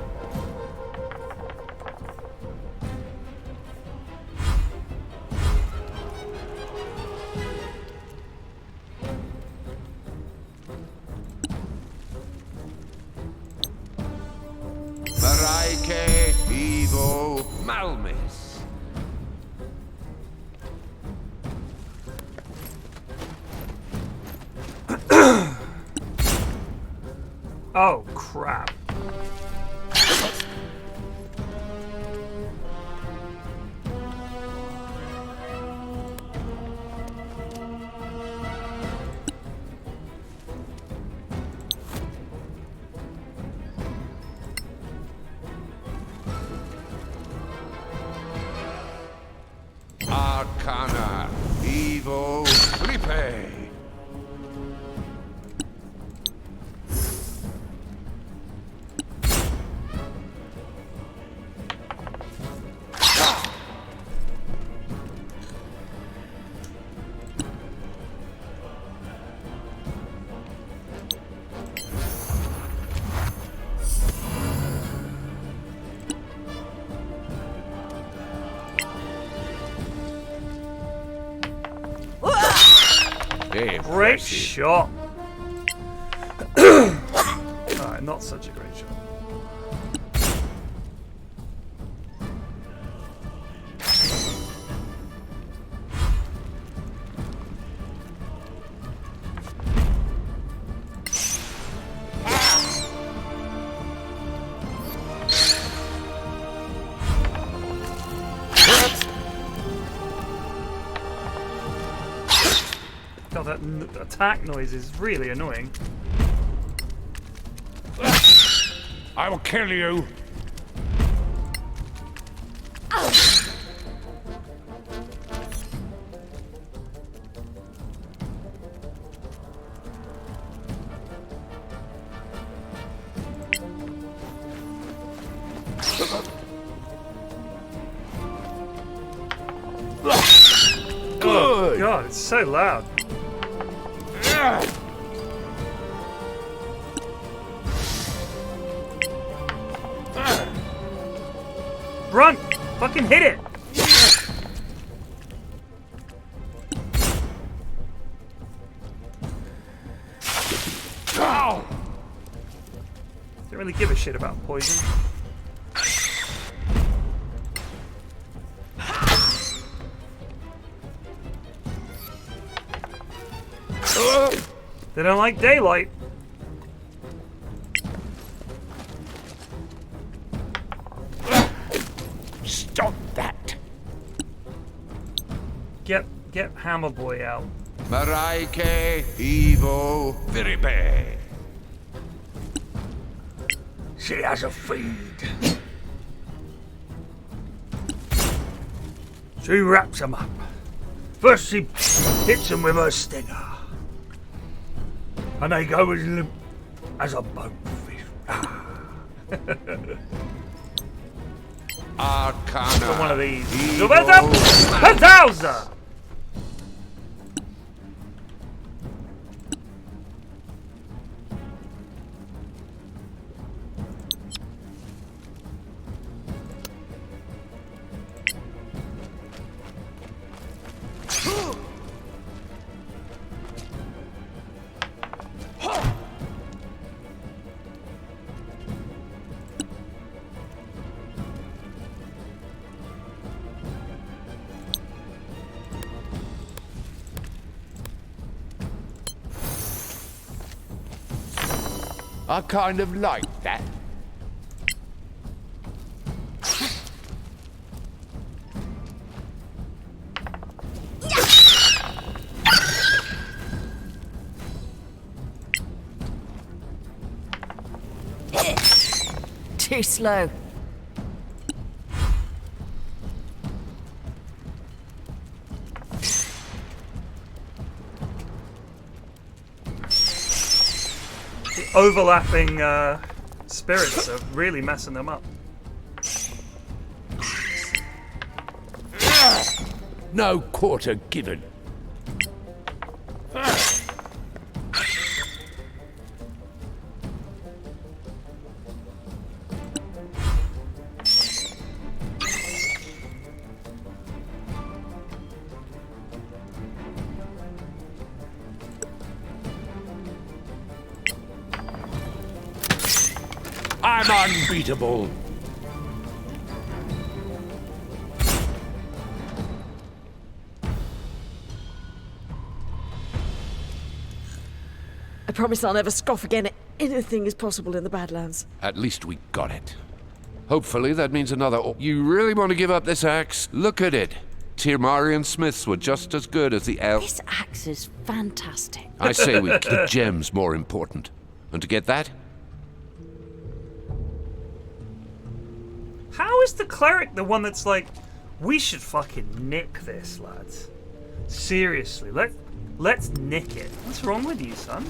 Maraike, evil, Malmis. Oh, crap. Arcana, evil, Flippe. Great Impressive. shot. Alright, not such a great shot. God, that attack noise is really annoying. I will kill you. Oh God, it's so loud. Run! Fucking hit it! Ow! Don't really give a shit about poison. They don't like daylight. Stop that. Get Hammer Boy out. Maraike Evo Viripe. She has a feed. She wraps him up. First she hits him with her stinger. And they go as limp as a bonefish. Arcana. Got one of these. Evo Patauza! I kind of like that. Too slow. The overlapping spirits are really messing them up. No quarter given. I'm unbeatable. I promise I'll never scoff again. Anything is possible in the Badlands. At least we got it. Hopefully that means another. You really want to give up this axe? Look at it. Tirmarian smiths were just as good as the elf. This axe is fantastic. I say we keep the gems more important. And to get that, How is the cleric the one that's like, we should fucking nick this, lads? Seriously, let's nick it. What's wrong with you, son?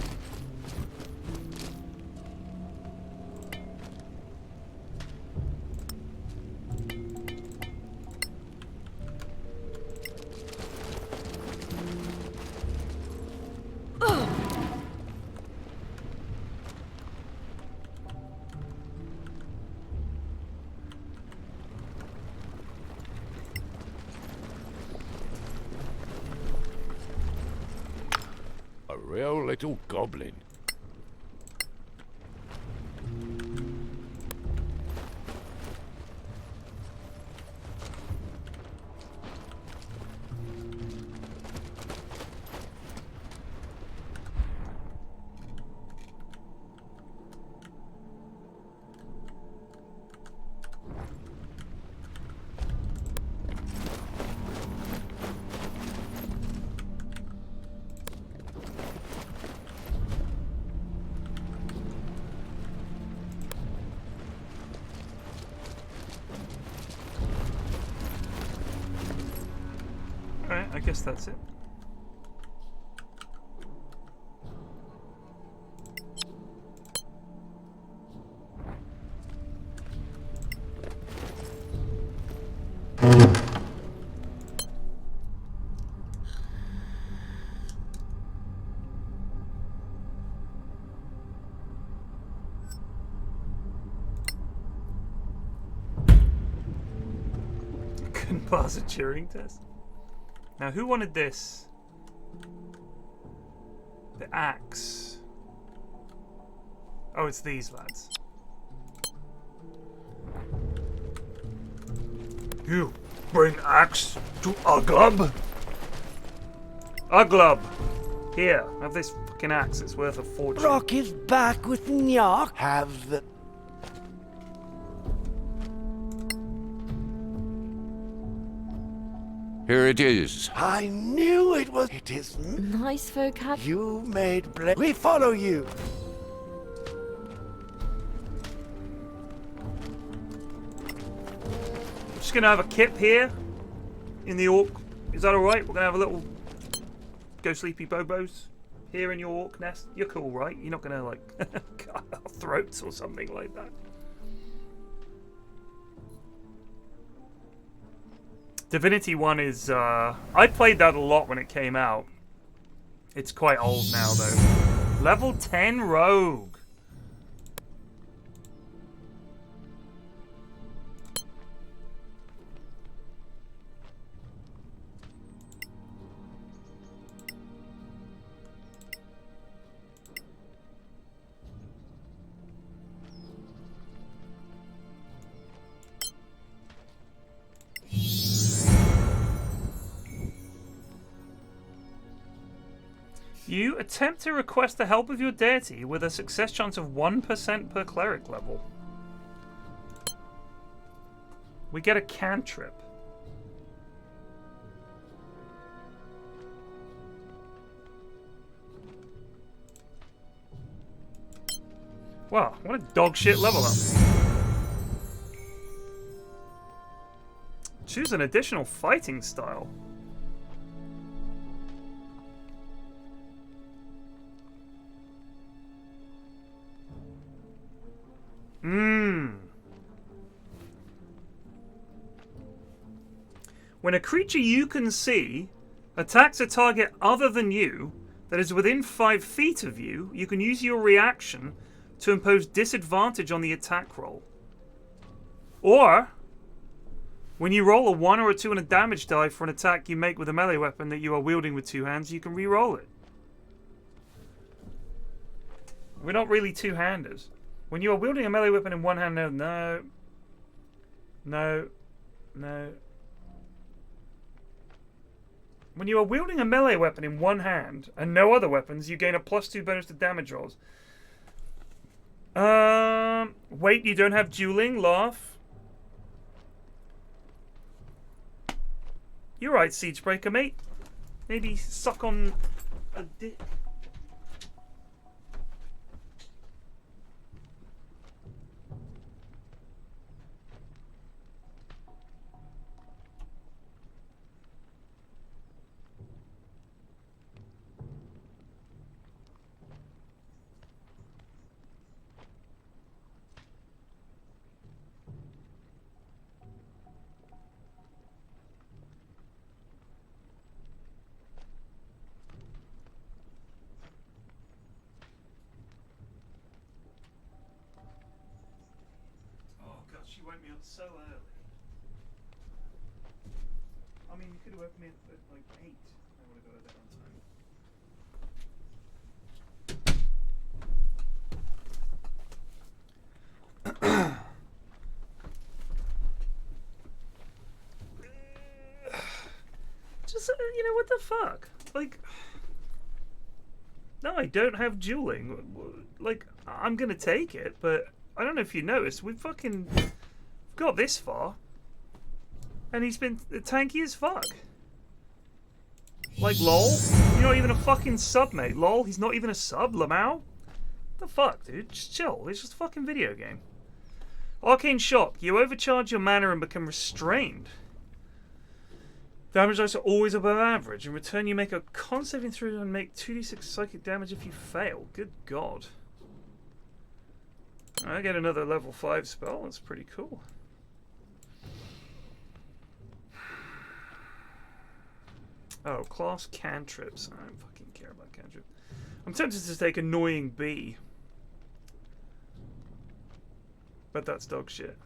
Real little goblin. Alright, I guess that's it. Couldn't pass a Turing test. Now, who wanted this? The axe. Oh, it's these lads. You bring axe to Uglub? Uglub! Here, have this fucking axe. It's worth a fortune. Rock is back with Nyok. Have the... Here it is. I knew it was... It is... Nice vocab. You made... We follow you. Just gonna have a kip here in the orc. Is that alright? We're gonna have a little go sleepy bobos here in your orc nest. You're cool, right? You're not gonna like cut our throats or something like that. Divinity 1 is I played that a lot when it came out. It's quite old now though. Level 10 rogue. You attempt to request the help of your deity with a success chance of 1% per cleric level. We get a cantrip. Wow, what a dog shit level up. Choose an additional fighting style. When a creature you can see attacks a target other than you that is within 5 feet of you, you can use your reaction to impose disadvantage on the attack roll. Or, when you roll a 1 or a 2 on a damage die for an attack you make with a melee weapon that you are wielding with 2 hands, you can re-roll it. We're not really two-handers. When you are wielding a melee weapon in one hand, no. When you are wielding a melee weapon in one hand and no other weapons, you gain a +2 bonus to damage rolls. Wait, you don't have dueling? Laugh. You're right, Siegebreaker, mate. Maybe suck on a dick. She woke me up so early. I mean, you could have woken me up at like 8. I would have got to bed on time. Just, you know, what the fuck? Like, no, I don't have dueling. Like, I'm gonna take it, but I don't know if you noticed, we've got this far, and he's been tanky as fuck. Like, lol? You're not even a fucking sub, mate. Lol, he's not even a sub, Lamau? The fuck, dude? Just chill. It's just a fucking video game. Arcane Shock. You overcharge your mana and become restrained. Damage dice are always above average. In return, you make a con saving throw and make 2d6 psychic damage if you fail. Good god. I get another level 5 spell. That's pretty cool. Oh, class cantrips. I don't fucking care about cantrips. I'm tempted to take Annoying Bee. But that's dog shit.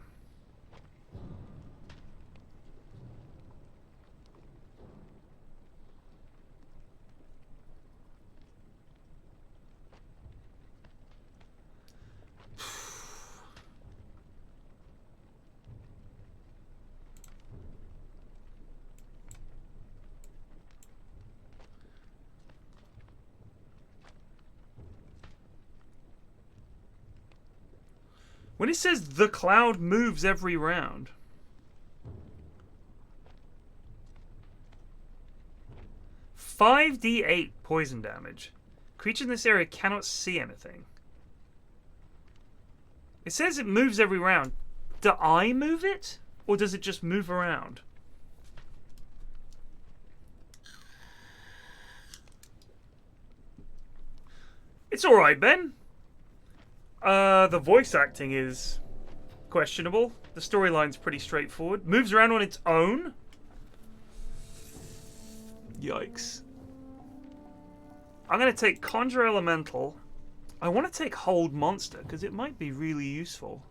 When it says the cloud moves every round. (5d8) poison damage. Creatures in this area cannot see anything. It says it moves every round. Do I move it? Or does it just move around? It's alright, Ben. The voice acting is questionable. The storyline's pretty straightforward. Moves around on its own? Yikes. I'm going to take Conjure Elemental. I want to take Hold Monster, because it might be really useful.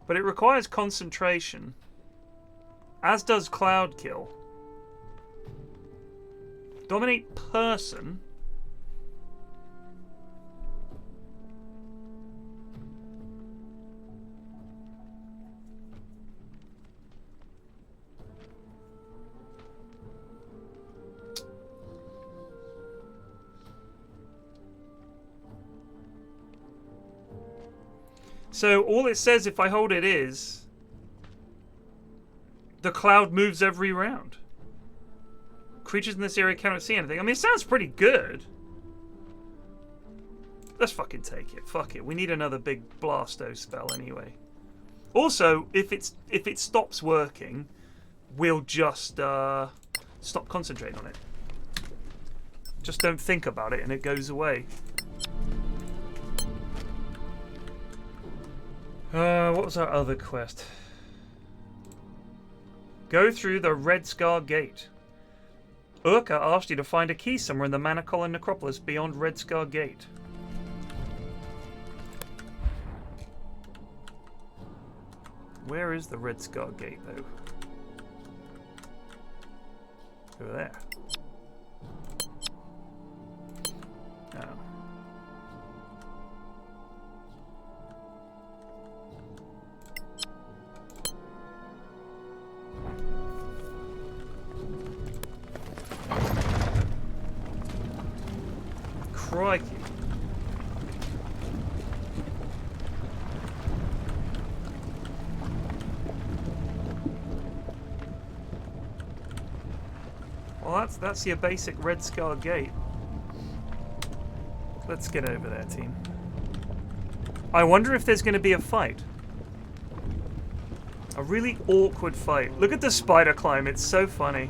But it requires concentration. As does Cloud Kill. Dominate Person. So all it says if I hold it is the cloud moves every round. Creatures in this area cannot see anything. I mean, it sounds pretty good. Let's fucking take it. Fuck it. We need another big blasto spell anyway. Also, if it stops working, we'll just stop concentrating on it. Just don't think about it and it goes away. What was our other quest? Go through the Red Scar Gate. Urka asked you to find a key somewhere in the Manicola Necropolis beyond Red Scar Gate. Where is the Red Scar Gate, though? Over there. Oh. Crikey. Well, that's your basic Red Scar Gate. Let's get over there, team. I wonder if there's going to be a fight. A really awkward fight. Look at the spider climb, it's so funny.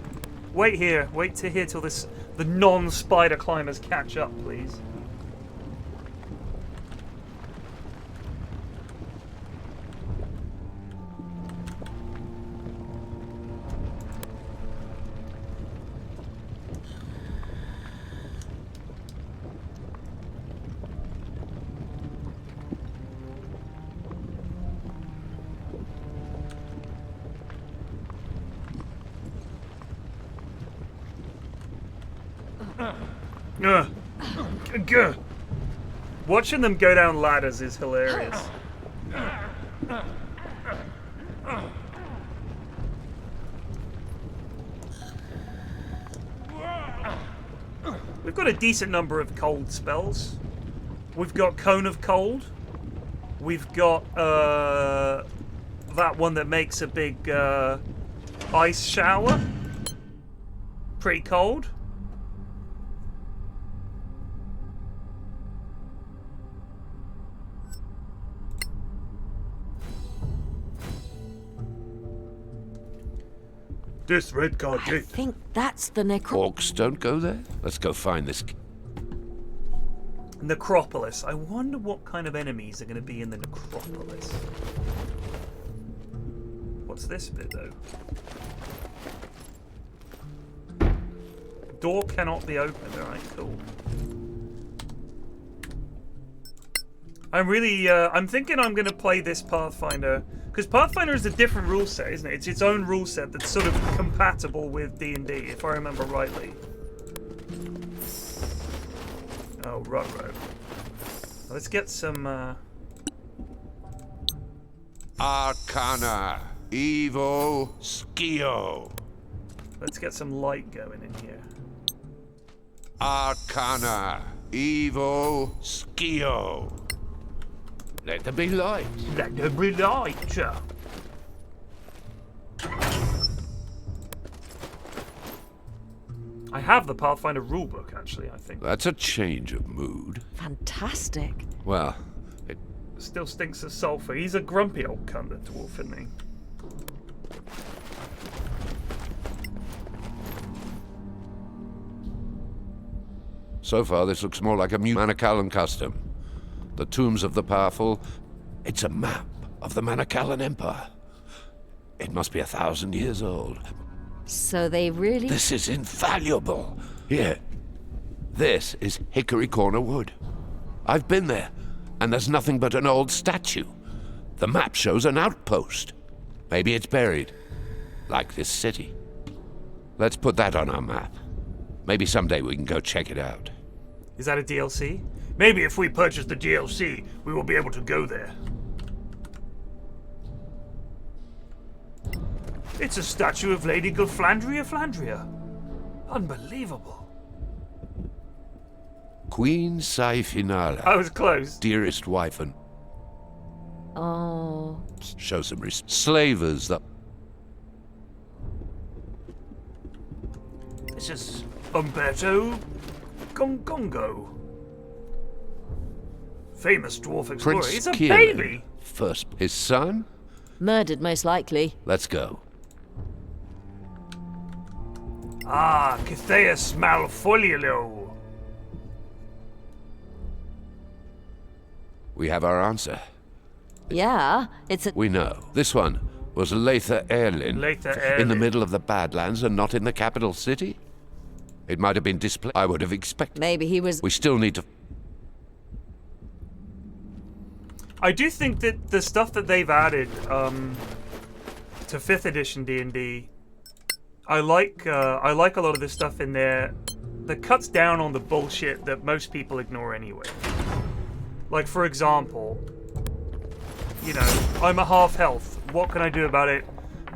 Wait here, wait to here till the non-spider climbers catch up, please. Watching them go down ladders is hilarious. We've got a decent number of cold spells. We've got Cone of Cold. We've got that one that makes a big ice shower. Pretty cold. This red card I gate. think that's the Orcs don't go there? Let's go find this. Necropolis. I wonder what kind of enemies are going to be in the Necropolis. What's this bit, though? Door cannot be opened. Alright, cool. I'm thinking I'm going to play this Pathfinder, because Pathfinder is a different rule set, isn't it? It's its own rule set that's sort of compatible with D&D, if I remember rightly. Oh, ruh-roh. Let's get some, Arcana. Evo. Skio. let's get some light going in here. Arcana. Evo. Skio. Let there be light. Let there be light. I have the Pathfinder rulebook, actually, I think. That's a change of mood. fantastic. Well, it Still stinks of sulfur. He's a grumpy old cunt, the dwarf, isn't he? so far this looks more like a Manacallan custom. The tombs of the powerful. It's a map of the Manacallan Empire. It must be 1,000 years old. So they really... This is invaluable. Here. This is Hickory Corner Wood. I've been there, and there's nothing but an old statue. The map shows an outpost. Maybe it's buried. Like this city. Let's put that on our map. Maybe someday we can go check it out. Is that a DLC? Maybe if we purchase the DLC, we will be able to go there. It's a statue of Lady Gulflandria Flandria. Unbelievable. Queen Saifinala. I was close. Dearest wife and Oh... show some slavers that This is Umberto Gongongo. Famous dwarf explorer. Prince He's a Kieran. baby. First, his son? Murdered, most likely. Let's go. Ah, Cytheus Malfolio. We have our answer. Yeah, it's a... We know. This one was Latha Erlin. Latha In the Erlin. middle of the Badlands and not in the capital city? It might have been displaced. I would have expected. Maybe he was... We still need to... I do think that the stuff that they've added to 5th edition D&D, I like a lot of the stuff in there that cuts down on the bullshit that most people ignore anyway. Like, for example, you know, I'm a half health. What can I do about it?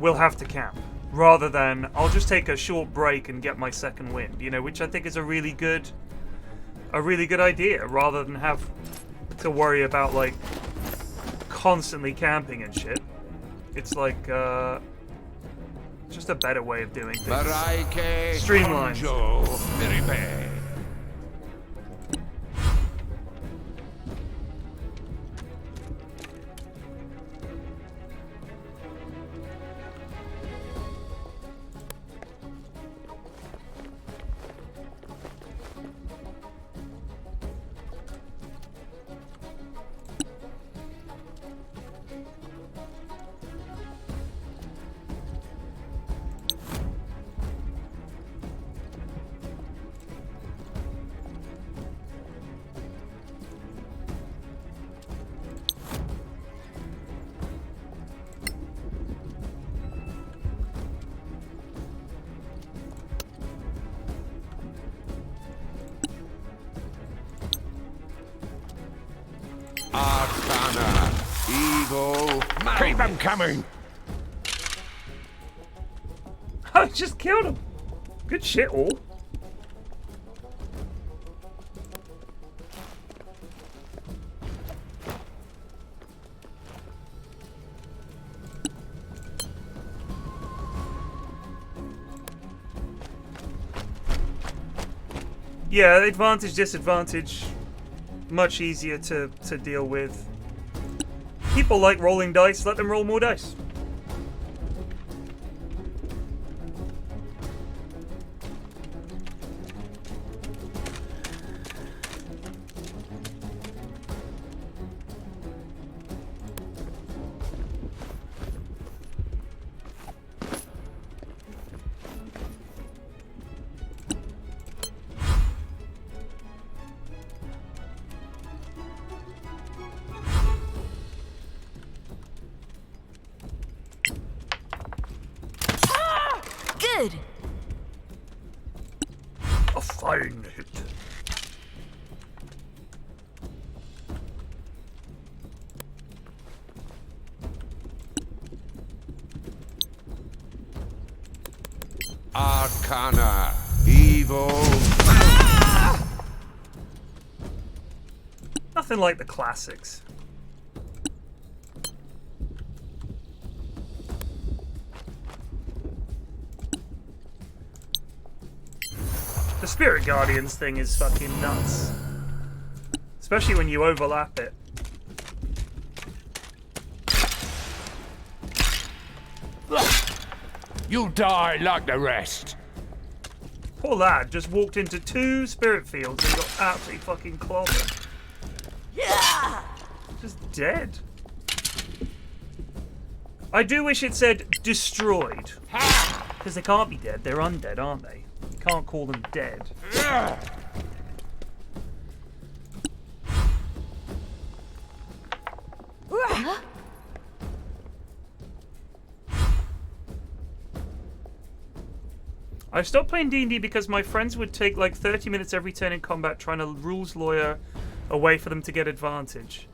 We'll have to camp. Rather than, I'll just take a short break and get my second wind, you know, which I think is a really good idea, rather than have to worry about, like, constantly camping and shit. It's like, just a better way of doing things. Streamlined. Arcana. Evil. Keep them coming! I just killed him. Good shit, all. Yeah, advantage, disadvantage, much easier to deal with. People like rolling dice, let them roll more dice. Good. A fine hit. Arcana. Evil. Nothing like the classics. The Spirit Guardians thing is fucking nuts. Especially when you overlap it. You'll die like the rest. Poor lad just walked into 2 spirit fields and got absolutely fucking clobbered. Yeah. Just dead. I do wish it said destroyed. Because they can't be dead, they're undead, aren't they? You can't call them dead. I stopped playing D&D because my friends would take like 30 minutes every turn in combat trying to rules lawyer a way for them to get advantage.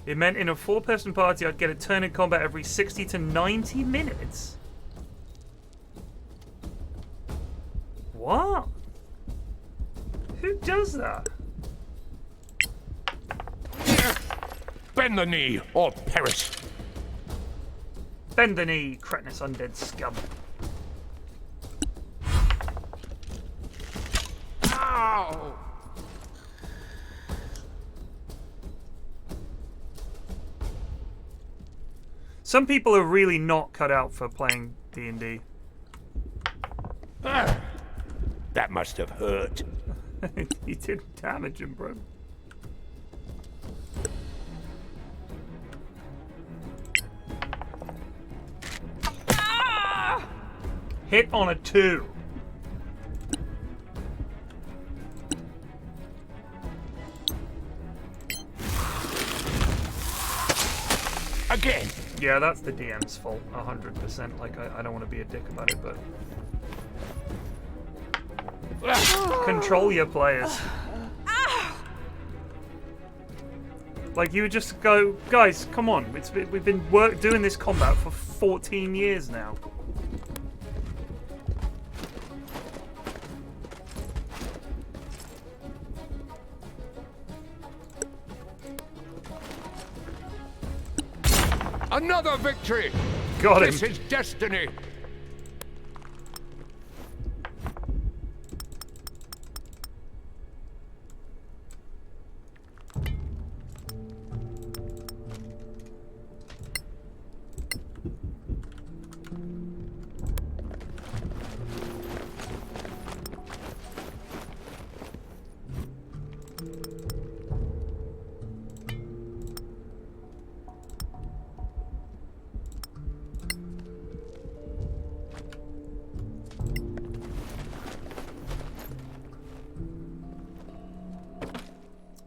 It meant in a 4-person party I'd get a turn in combat every 60 to 90 minutes. What? Who does that? Bend the knee or perish. Bend the knee, cretinous undead scum. Ow! Some people are really not cut out for playing D&D. That must have hurt. You did damage him, bro. Hit on a 2. Again. Yeah, that's the DM's fault, 100%. Like, I don't want to be a dick about it, but... Control your players. Like, you would just go, guys, come on. We've been doing this combat for 14 years now. Another victory. Got him. This is destiny.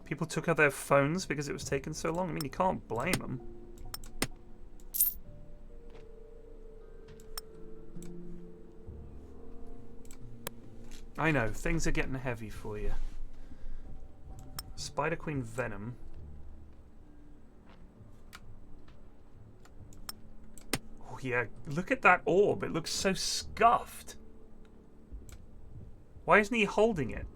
People took out their phones because it was taking so long. I mean, you can't blame them. I know, things are getting heavy for you. Spider Queen Venom. Oh yeah, look at that orb. It looks so scuffed. Why isn't he holding it?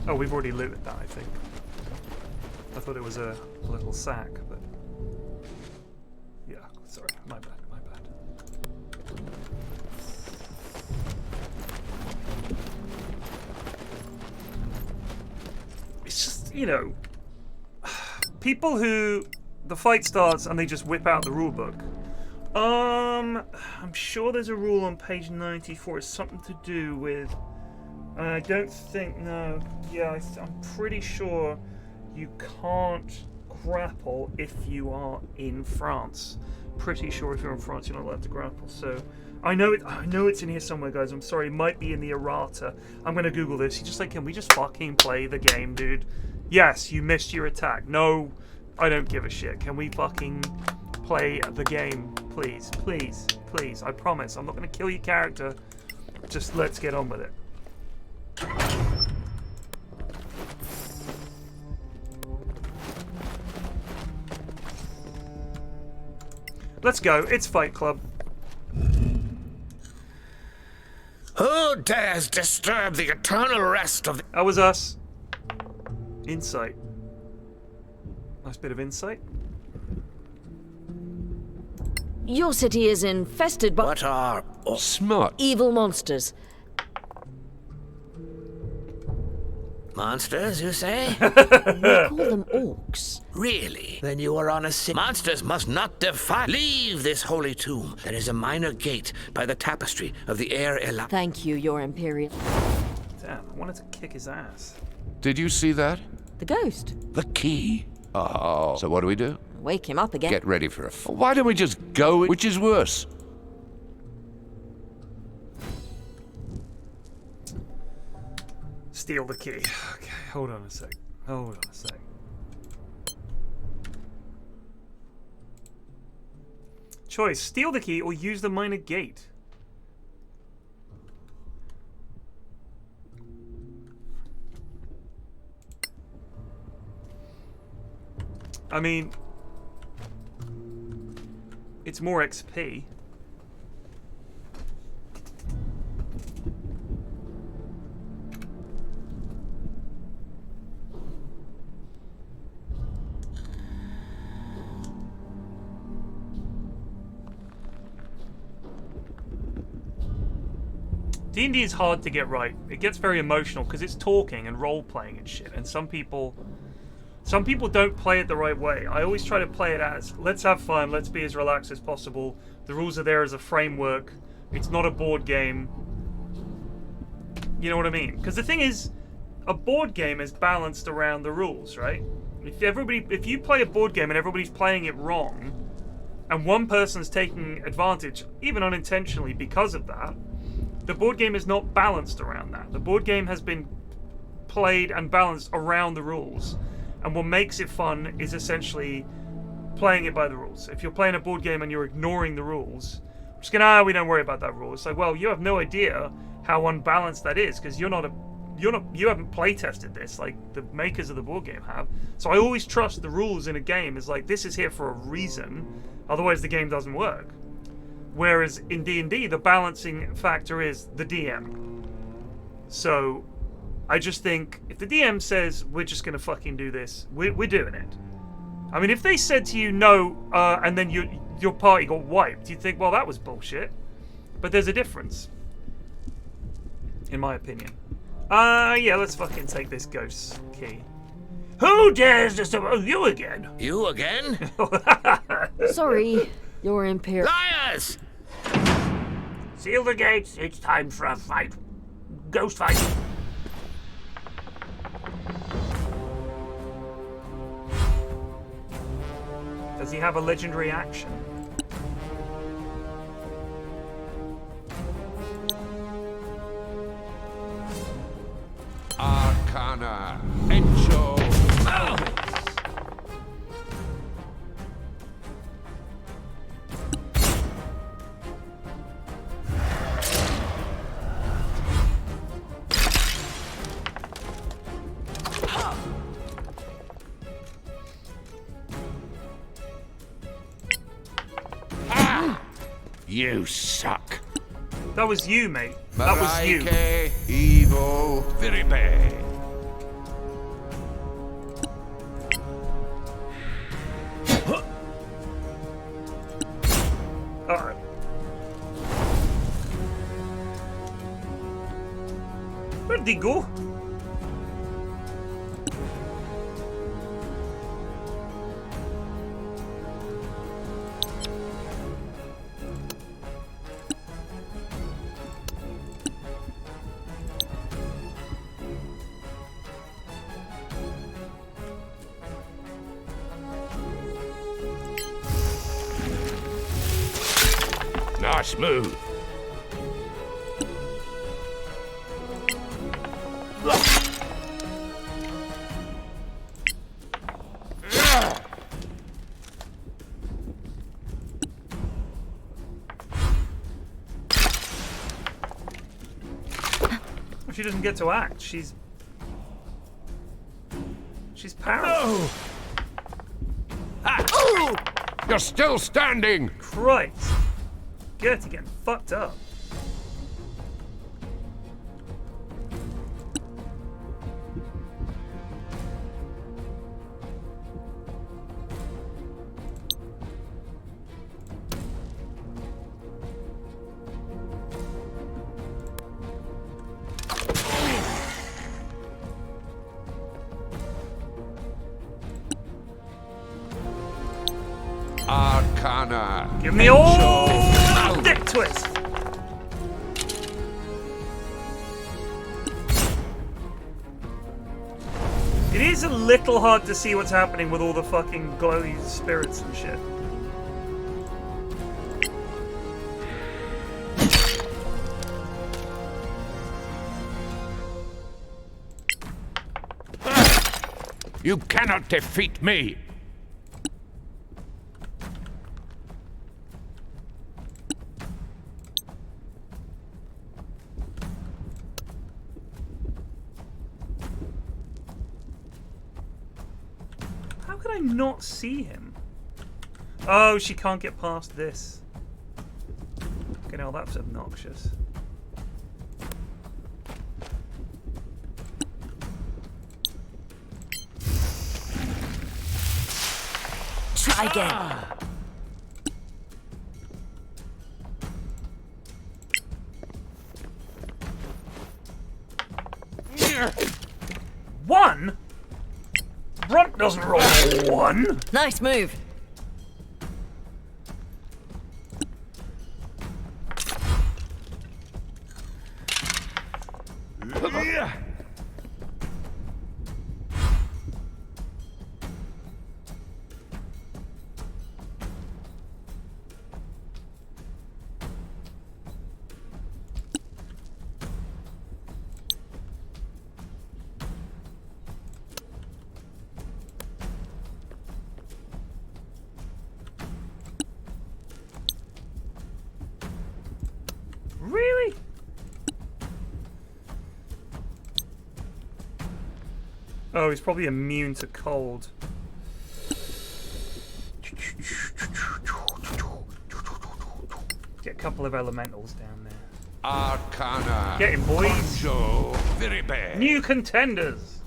Oh, we've already looted that, I think. I thought it was a little sack, but... Yeah, sorry, my bad. It's just, you know... People who... The fight starts and they just whip out the rulebook. I'm sure there's a rule on page 94. It's something to do with... I don't think... No. Yeah, I'm pretty sure you can't grapple if you are in France. Pretty sure if you're in France, you're not allowed to grapple. So I know it's in here somewhere, guys. I'm sorry. It might be in the errata. I'm going to Google this. You're just like, can we just fucking play the game, dude? Yes, you missed your attack. No, I don't give a shit. Can we fucking play the game? Please, please, please. I promise. I'm not going to kill your character. Just let's get on with it. Let's go. It's Fight Club. Who dares disturb the eternal rest of the... That was us. Insight. Nice bit of insight. Your city is infested by What are... Smart. evil monsters. Monsters, you say? We call them orcs. Really? Then you are on a sick... Monsters must not defile. Leave this holy tomb. There is a minor gate by the tapestry of the air Ela... Thank you, Your Imperial. Damn, I wanted to kick his ass. Did you see that? The ghost. The key. Oh. So what do we do? Wake him up again. Get ready for a... Why don't we just go? Which is worse? Steal the key. Okay, hold on a sec. Hold on a sec. Choice, steal the key or use the minor gate. I mean, it's more XP. D&D is hard to get right. It gets very emotional because it's talking and role-playing and shit. And some people don't play it the right way. I always try to play it as, let's have fun, let's be as relaxed as possible. The rules are there as a framework. It's not a board game. You know what I mean? Because the thing is, a board game is balanced around the rules, right? If you play a board game and everybody's playing it wrong, and one person's taking advantage, even unintentionally because of that, the board game is not balanced around that. The board game has been played and balanced around the rules. And what makes it fun is essentially playing it by the rules. If you're playing a board game and you're ignoring the rules, just going, we don't worry about that rule. It's like, well, you have no idea how unbalanced that is because you haven't play tested this like the makers of the board game have. So I always trust the rules in a game is like, this is here for a reason, otherwise the game doesn't work. Whereas in D&D, the balancing factor is the DM. So I just think if the DM says, we're just going to fucking do this, we're doing it. I mean, if they said to you, no, and then your party got wiped, you'd think, well, that was bullshit. But there's a difference. In my opinion. Yeah, let's fucking take this ghost key. Who dares to... Oh, you again? You again? Sorry, Your Imperial. Liars! Seal the gates. It's time for a fight. Ghost fight. Does he have a legendary action? Arcana. Encho. You suck. That was you, mate. That was you. Evo Viribe. Where'd he go? Nice move. She doesn't get to act. She's powerful. No! You're still standing. Christ. Gertie getting fucked up. Arcana. Give me all dick twist. It is a little hard to see what's happening with all the fucking glowy spirits and shit. You cannot defeat me. How could I not see him? Oh, she can't get past this. Okay, now that's obnoxious. Try again. One? Brunt doesn't roll one. Nice move. Really? Oh, he's probably immune to cold. Get a couple of elementals down there. Arcana. Get him, boys. Conjo. Very bad. New contenders.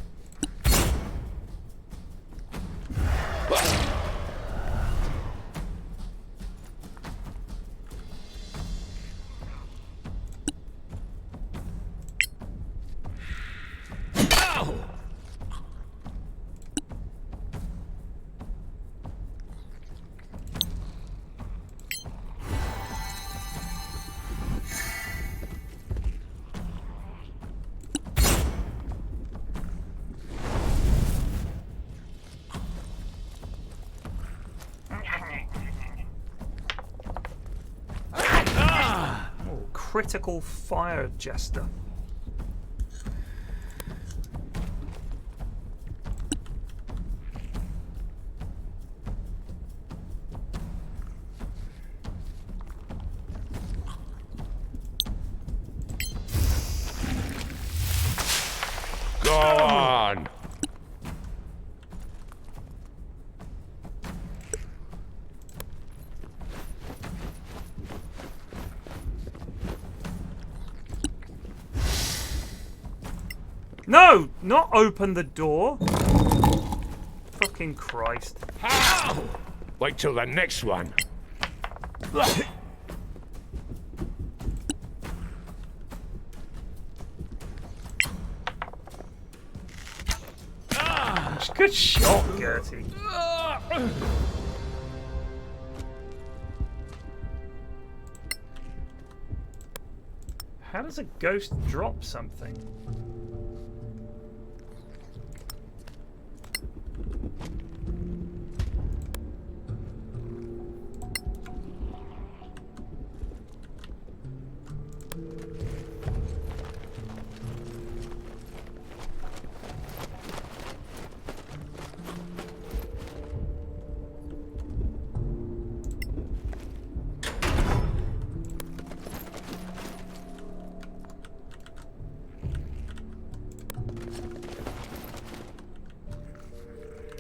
Critical fire jester. Go on. No! Not open the door! Fucking Christ. How? Wait till the next one. Good shot, Gertie. How does a ghost drop something?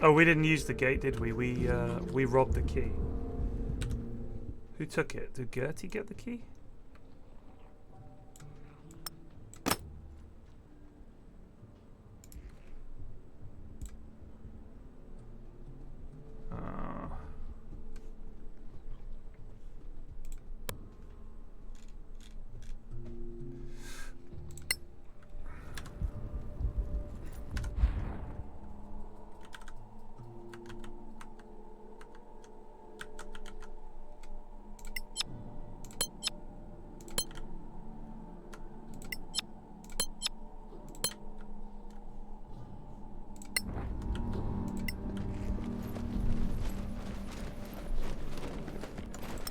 Oh, we didn't use the gate, did we? We robbed the key. Who took it? Did Gertie get the key?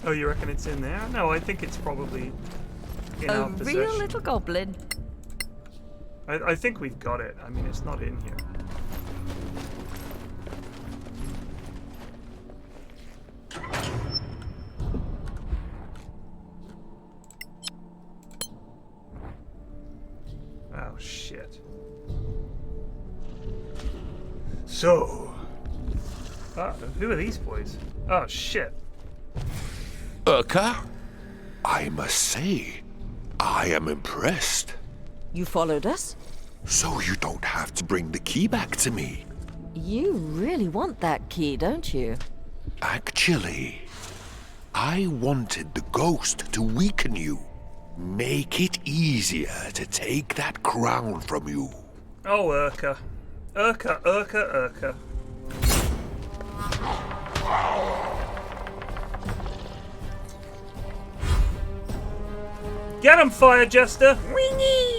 Oh, you reckon it's in there? No, I think it's probably in our possession. A real little goblin. I think we've got it. I mean, it's not in here. Oh, shit. So... who are these boys? Oh, shit. Urka? I must say, I am impressed. You followed us? So you don't have to bring the key back to me. You really want that key, don't you? Actually, I wanted the ghost to weaken you. Make it easier to take that crown from you. Oh, Urka. Urka, Urka, Urka. Get him, Fire Jester! Wingy!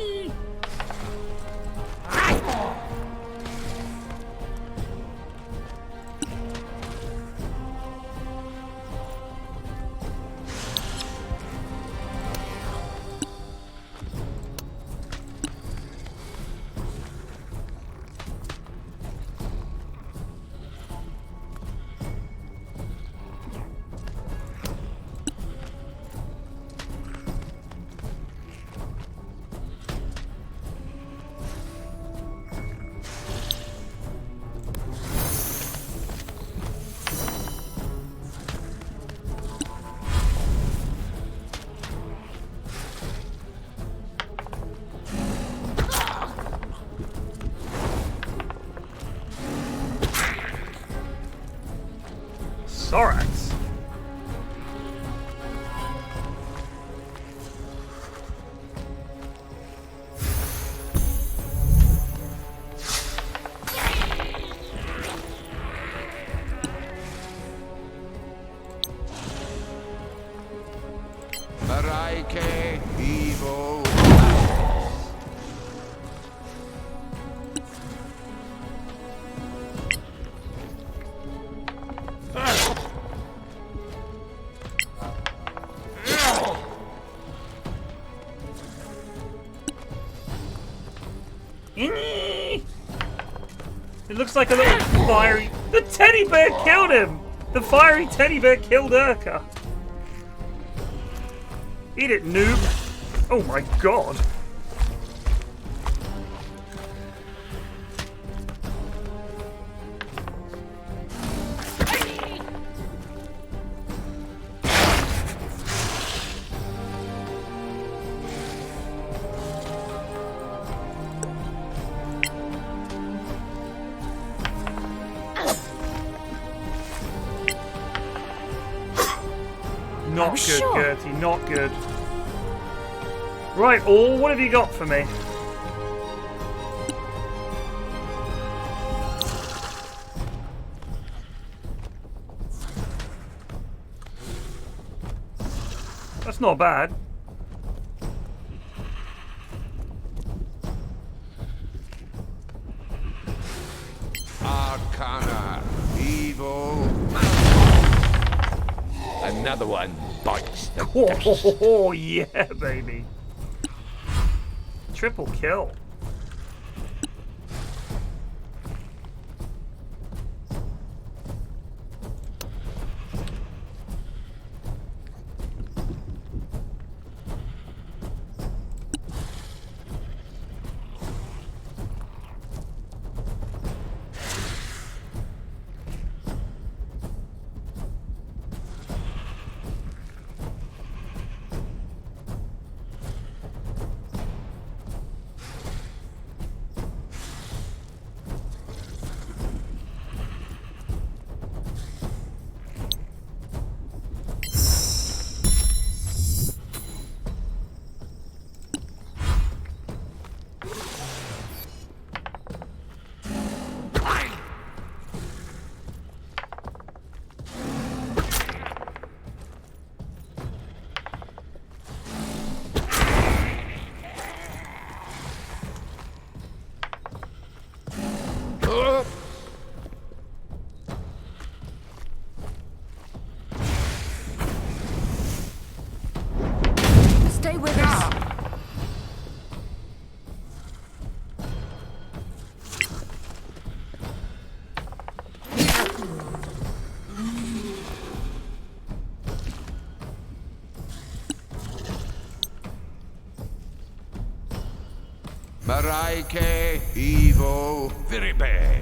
Thorax. Araike Evo. It looks like a little fiery... The teddy bear killed him! The fiery teddy bear killed Urka. Eat it, noob. Oh my god. Not good, sure. Gertie, not good. Right, all, what have you got for me? That's not bad. Arcana, evil. Another one bites the dust. Oh, yeah, baby. Triple kill. Stay with us. Maraike, evil, viribe.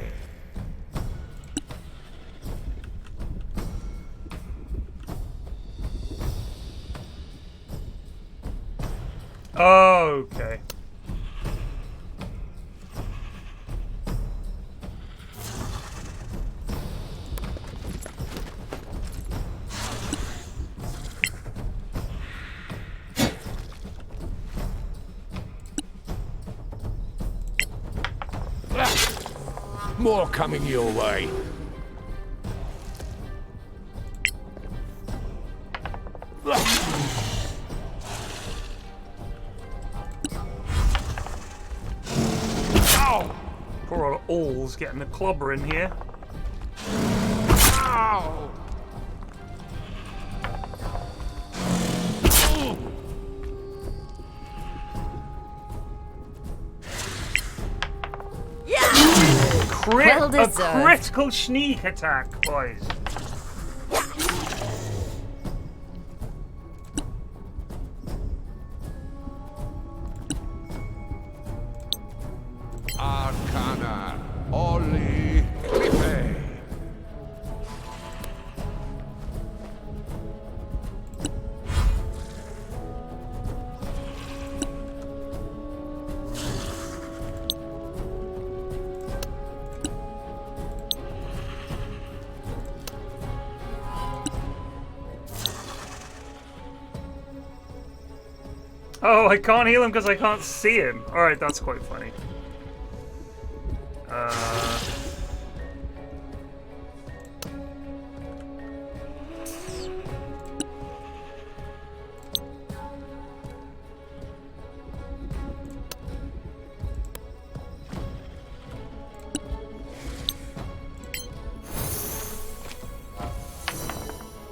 Okay. More coming your way. Poor old All's getting a clobber in here. Ow! A deserved. critical sneak attack, boys. Arcana, Oli, Clippe. Oh, I can't heal him because I can't see him. Alright, that's quite funny.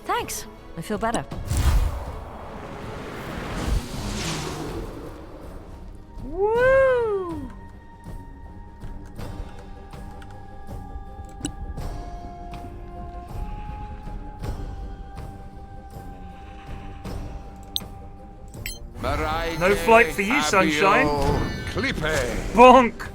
Thanks. I feel better. Woo! Maraike, No flight for you, Abio, sunshine. Clippe. Bonk!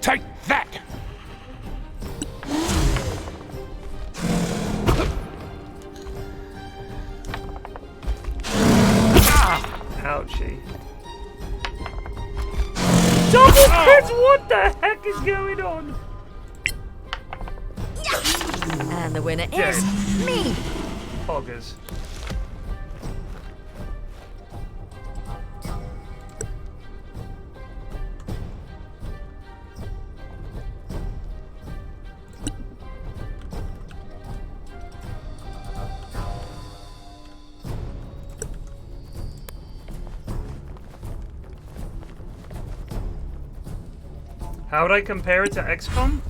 Take that! Ouchie. Double crits! What the heck is going on? And the winner Dead. is me. Poggers. How would I compare it to XCOM?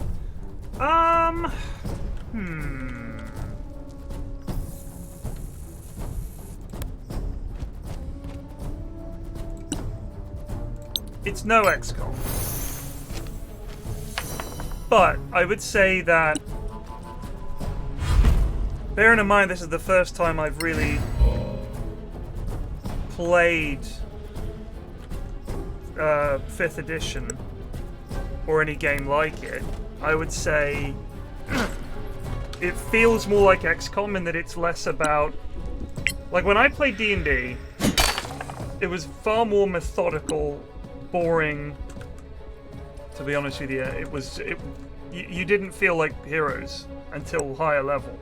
It's no XCOM. But I would say that, bearing in mind this is the first time I've really played 5th edition or any game like it, I would say it feels more like XCOM in that it's less about, like when I played D&D, it was far more methodical, boring. To be honest with you, you didn't feel like heroes until higher level.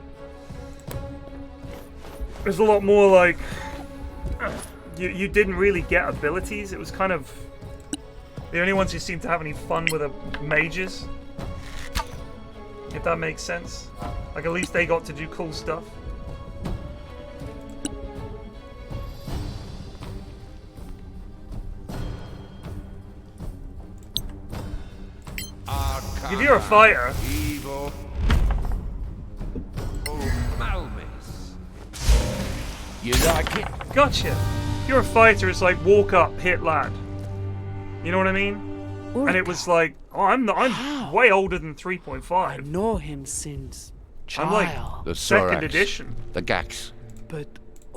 It was a lot more like you didn't really get abilities. It was kind of the only ones who seemed to have any fun were the mages, if that makes sense. Like at least they got to do cool stuff. If you're a fighter, Evil. Malmis. You like it? gotcha. If you're a fighter, it's like walk up, hit lad. You know what I mean? And it was like, oh, I'm way older than 3.5. I know him since I'm child. like The second Sorax. edition. The Gax. But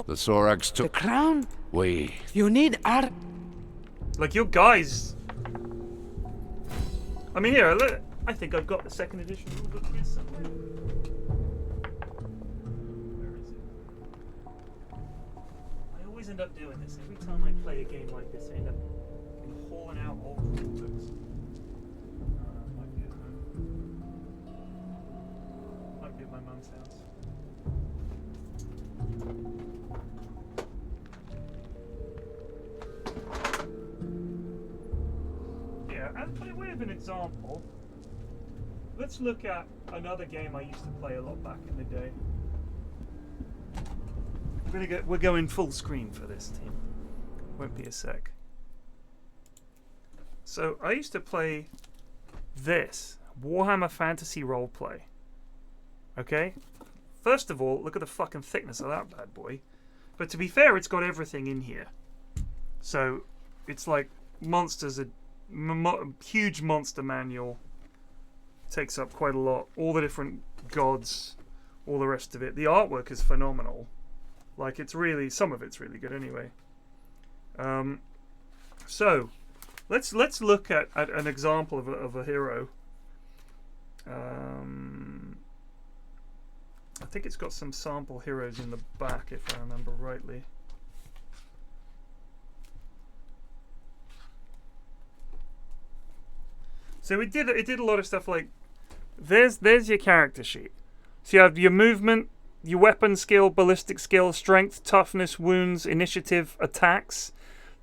The Sorax the took. crown, We. you need our... Like your guys. I mean, here, look. I think I've got the second edition rulebook here somewhere. Where is it? I always end up doing this. Every time I play a game like this, I end up hauling out old rulebooks. Might be at home. Might be at my mum's house. Yeah, and by way of an example, let's look at another game I used to play a lot back in the day. We're going full screen for this team. Won't be a sec. So I used to play this Warhammer Fantasy Roleplay. Okay? First of all, look at the fucking thickness of that bad boy. But to be fair, it's got everything in here. So it's like monsters, a huge monster manual. Takes up quite a lot. All the different gods, all the rest of it. The artwork is phenomenal. Like it's really, some of it's really good anyway. So let's look at an example of a hero. I think it's got some sample heroes in the back, if I remember rightly. So it did a lot of stuff like there's your character sheet. So you have your movement, your weapon skill, ballistic skill, strength, toughness, wounds, initiative, attacks,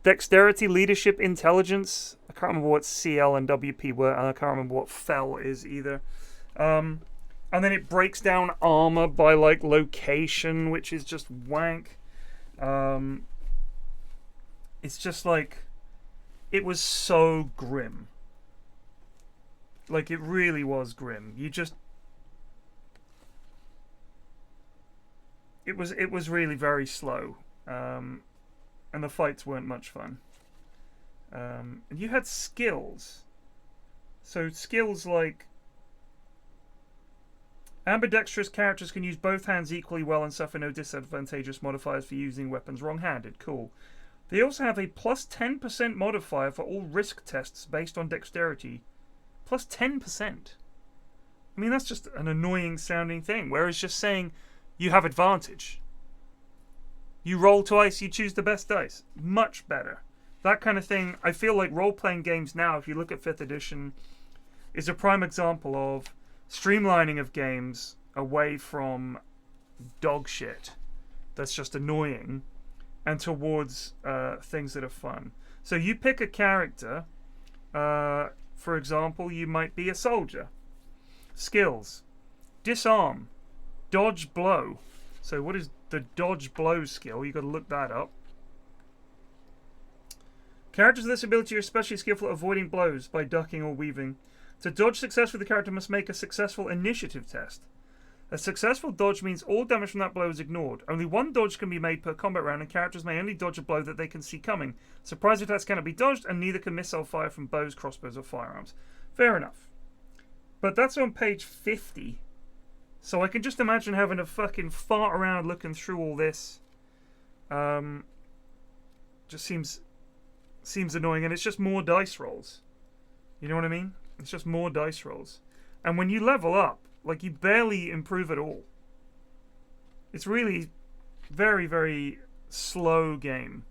dexterity, leadership, intelligence. I can't remember what CL and WP were, and I can't remember what FEL is either. And then it breaks down armor by like location, which is just wank. It's just like it was so grim. Like it really was grim. It was really very slow, and the fights weren't much fun. And you had skills. So skills like ambidextrous characters can use both hands equally well and suffer no disadvantageous modifiers for using weapons wrong-handed. Cool. They also have a plus 10% modifier for all risk tests based on dexterity. Plus 10%. I mean, that's just an annoying sounding thing. Whereas just saying you have advantage. You roll twice, you choose the best dice. Much better. That kind of thing. I feel like role-playing games now, if you look at 5th edition, is a prime example of streamlining of games away from dog shit that's just annoying and towards things that are fun. So you pick a character. For example, you might be a soldier. Skills. Disarm. Dodge blow. So what is the dodge blow skill? You've got to look that up. Characters with this ability are especially skillful at avoiding blows by ducking or weaving. To dodge successfully, the character must make a successful initiative test. A successful dodge means all damage from that blow is ignored. Only one dodge can be made per combat round, and characters may only dodge a blow that they can see coming. Surprise attacks cannot be dodged, and neither can missile fire from bows, crossbows, or firearms. Fair enough. But that's on page 50. So I can just imagine having to fucking fart around looking through all this. Just seems annoying, and it's just more dice rolls. You know what I mean? It's just more dice rolls. And when you level up, like, you barely improve at all. It's really very, very slow game.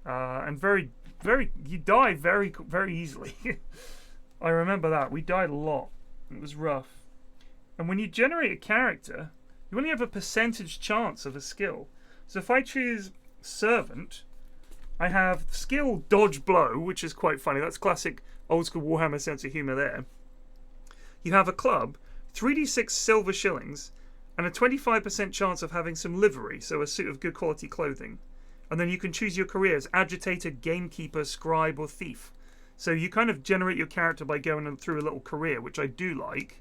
And very, very, you die very, very easily. I remember that. We died a lot. It was rough. And when you generate a character, you only have a percentage chance of a skill. So if I choose Servant, I have skill Dodge Blow, which is quite funny. That's classic old school Warhammer sense of humour there. You have a club, 3d6 silver shillings, and a 25% chance of having some livery, so a suit of good quality clothing. And then you can choose your careers: agitator, gamekeeper, scribe, or thief. So you kind of generate your character by going through a little career, which I do like.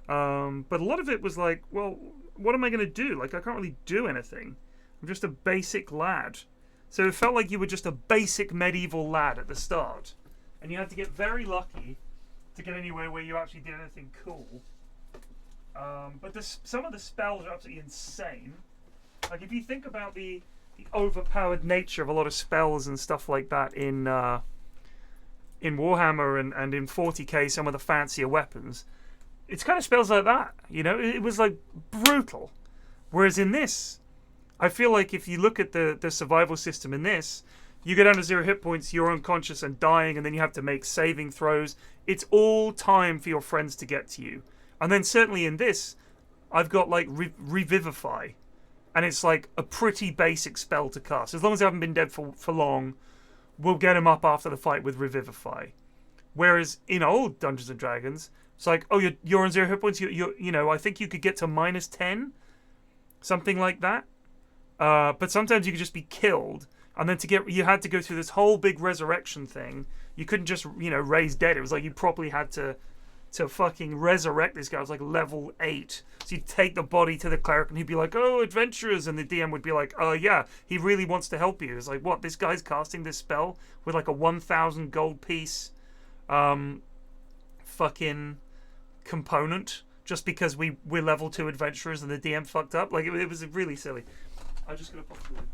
But a lot of it was like, well, what am I going to do? Like, I can't really do anything. I'm just a basic lad. So it felt like you were just a basic medieval lad at the start. And you had to get very lucky to get anywhere where you actually did anything cool. But some of the spells are absolutely insane. Like, if you think about the overpowered nature of a lot of spells and stuff like that in Warhammer and in 40k, some of the fancier weapons, it's kind of spells like that, you know? It was like brutal. Whereas in this, I feel like if you look at the survival system in this, you go down to 0 hit points, you're unconscious and dying, and then you have to make saving throws. It's all time for your friends to get to you. And then certainly in this, I've got like Revivify. And it's like a pretty basic spell to cast. As long as they haven't been dead for long, we'll get them up after the fight with Revivify. Whereas in old Dungeons and Dragons, it's like, oh, you're on 0 hit points. You know, I think you could get to -10, something like that. But sometimes you could just be killed, and then you had to go through this whole big resurrection thing. You couldn't just, you know, raise dead. It was like you probably had to fucking resurrect this guy. It was like level 8. So you'd take the body to the cleric, and he'd be like, oh, adventurers, and the DM would be like, oh yeah, he really wants to help you. It's like, what, this guy's casting this spell with like a 1,000 gold piece fucking component just because we're level 2 adventurers and the DM fucked up? Like, it was really silly. I'm just gonna pop the lid.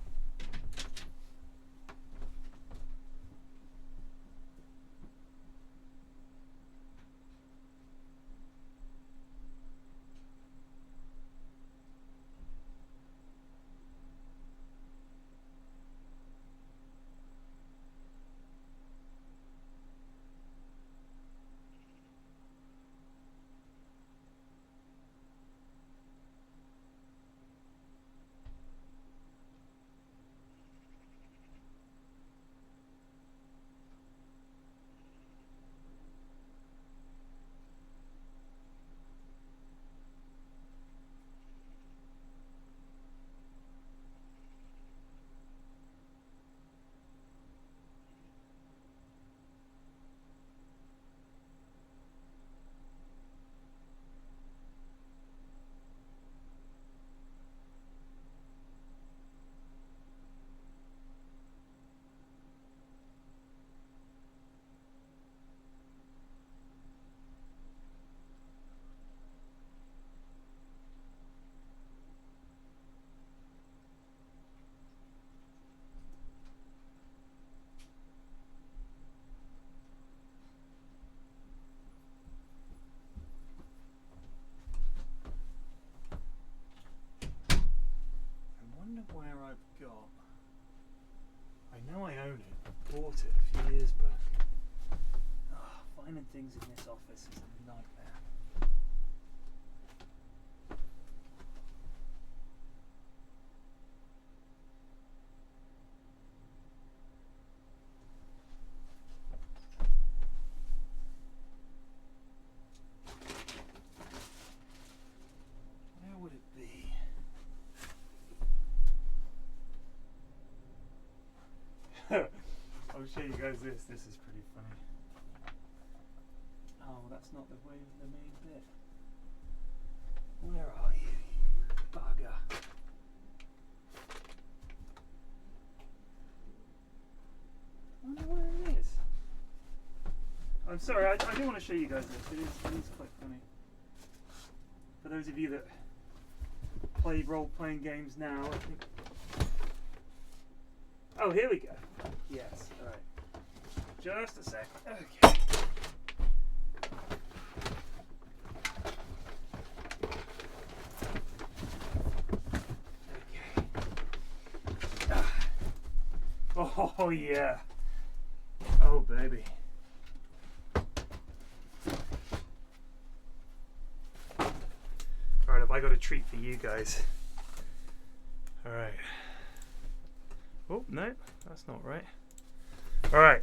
Where I've got, I know I own it. I bought it a few years back. Finding things in this office is a nightmare. Where would it be? I want to show you guys this. This is pretty funny. Oh, that's not the way the main bit. Where are you, you bugger? I wonder where it is. I'm sorry, I do want to show you guys this. It is quite funny. For those of you that play role-playing games now, I think... Oh, here we go. Yes, alright. Just a sec. Okay. Oh, yeah. Oh, baby. Alright, have I got a treat for you guys? Alright. Oh, no, that's not right. Alright.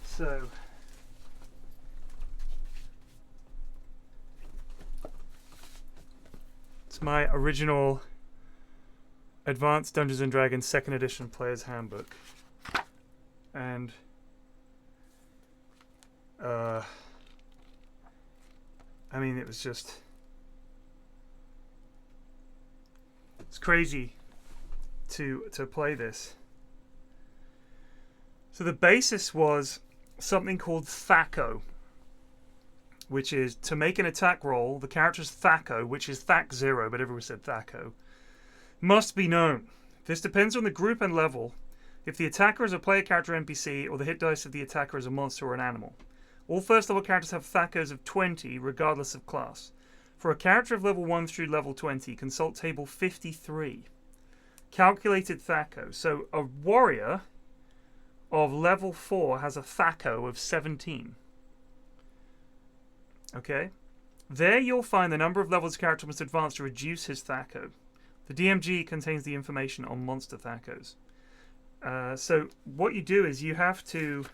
So. It's my original Advanced Dungeons & Dragons 2nd Edition Player's Handbook. And I mean, it was just... It's crazy to play this. So the basis was something called THAC0, which is to make an attack roll, the character's THAC0, which is THAC 0, but everyone said THAC0, must be known. This depends on the group and level. If the attacker is a player character NPC, or the hit dice of the attacker is a monster or an animal. All first level characters have THAC0s of 20, regardless of class. For a character of level 1 through level 20, consult table 53. Calculated THAC0. So a warrior of level 4 has a THAC0 of 17. Okay? There you'll find the number of levels a character must advance to reduce his THAC0. The DMG contains the information on monster THAC0s. So what you do is you have to...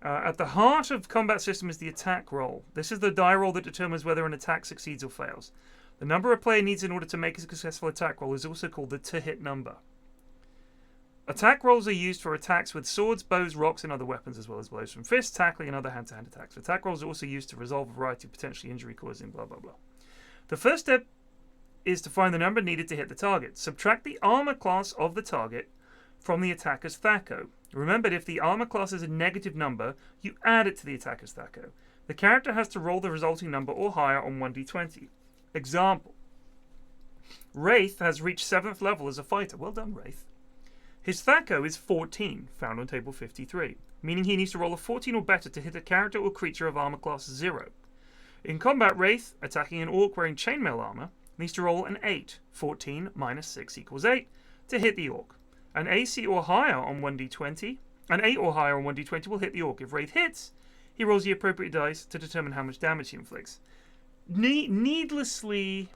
at the heart of combat system is the attack roll. This is the die roll that determines whether an attack succeeds or fails. The number a player needs in order to make a successful attack roll is also called the to-hit number. Attack rolls are used for attacks with swords, bows, rocks, and other weapons, as well as blows from fists, tackling, and other hand-to-hand attacks. Attack rolls are also used to resolve a variety of potentially injury-causing blah blah blah. The first step is to find the number needed to hit the target. Subtract the armor class of the target from the attacker's THAC0. Remember, if the armor class is a negative number, you add it to the attacker's THAC0. The character has to roll the resulting number or higher on 1d20. Example. Wraith has reached 7th level as a fighter. Well done, Wraith. His THAC0 is 14, found on table 53, meaning he needs to roll a 14 or better to hit a character or creature of armor class 0. In combat, Wraith, attacking an orc wearing chainmail armor, needs to roll an 8. 14 minus 6 equals 8 to hit the orc. An AC or higher on 1d20, an 8 or higher on 1d20 will hit the orc. If Wraith hits, he rolls the appropriate dice to determine how much damage he inflicts. Needlessly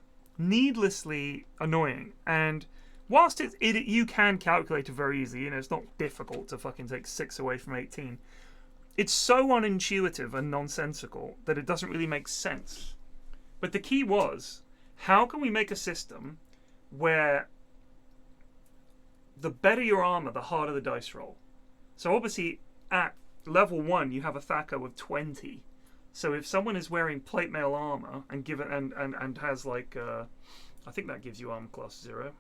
annoying. And whilst you can calculate it very easily, you know, it's not difficult to fucking take 6 away from 18, it's so unintuitive and nonsensical that it doesn't really make sense. But the key was, how can we make a system where the better your armor, the harder the dice roll? So obviously, at level 1, you have a THAC0 of 20. So if someone is wearing plate mail armor and has like, I think that gives you armor class 0.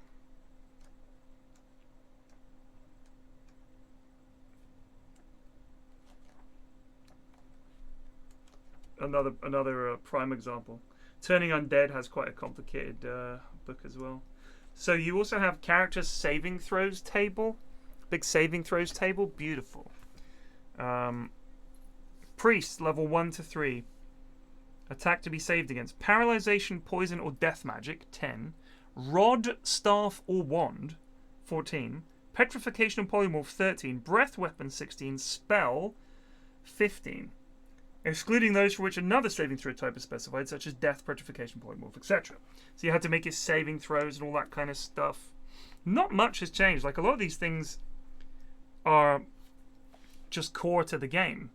Another prime example. Turning Undead has quite a complicated book as well. So you also have characters saving throws table. Big saving throws table. Beautiful. Priest, level 1 to 3. Attack to be saved against. Paralyzation, poison, or death magic, 10. Rod, staff, or wand, 14. Petrification and polymorph, 13. Breath weapon, 16. Spell, 15. Excluding those for which another saving throw type is specified, such as death, petrification, polymorph, etc. So you had to make your saving throws and all that kind of stuff. Not much has changed. Like, a lot of these things are just core to the game.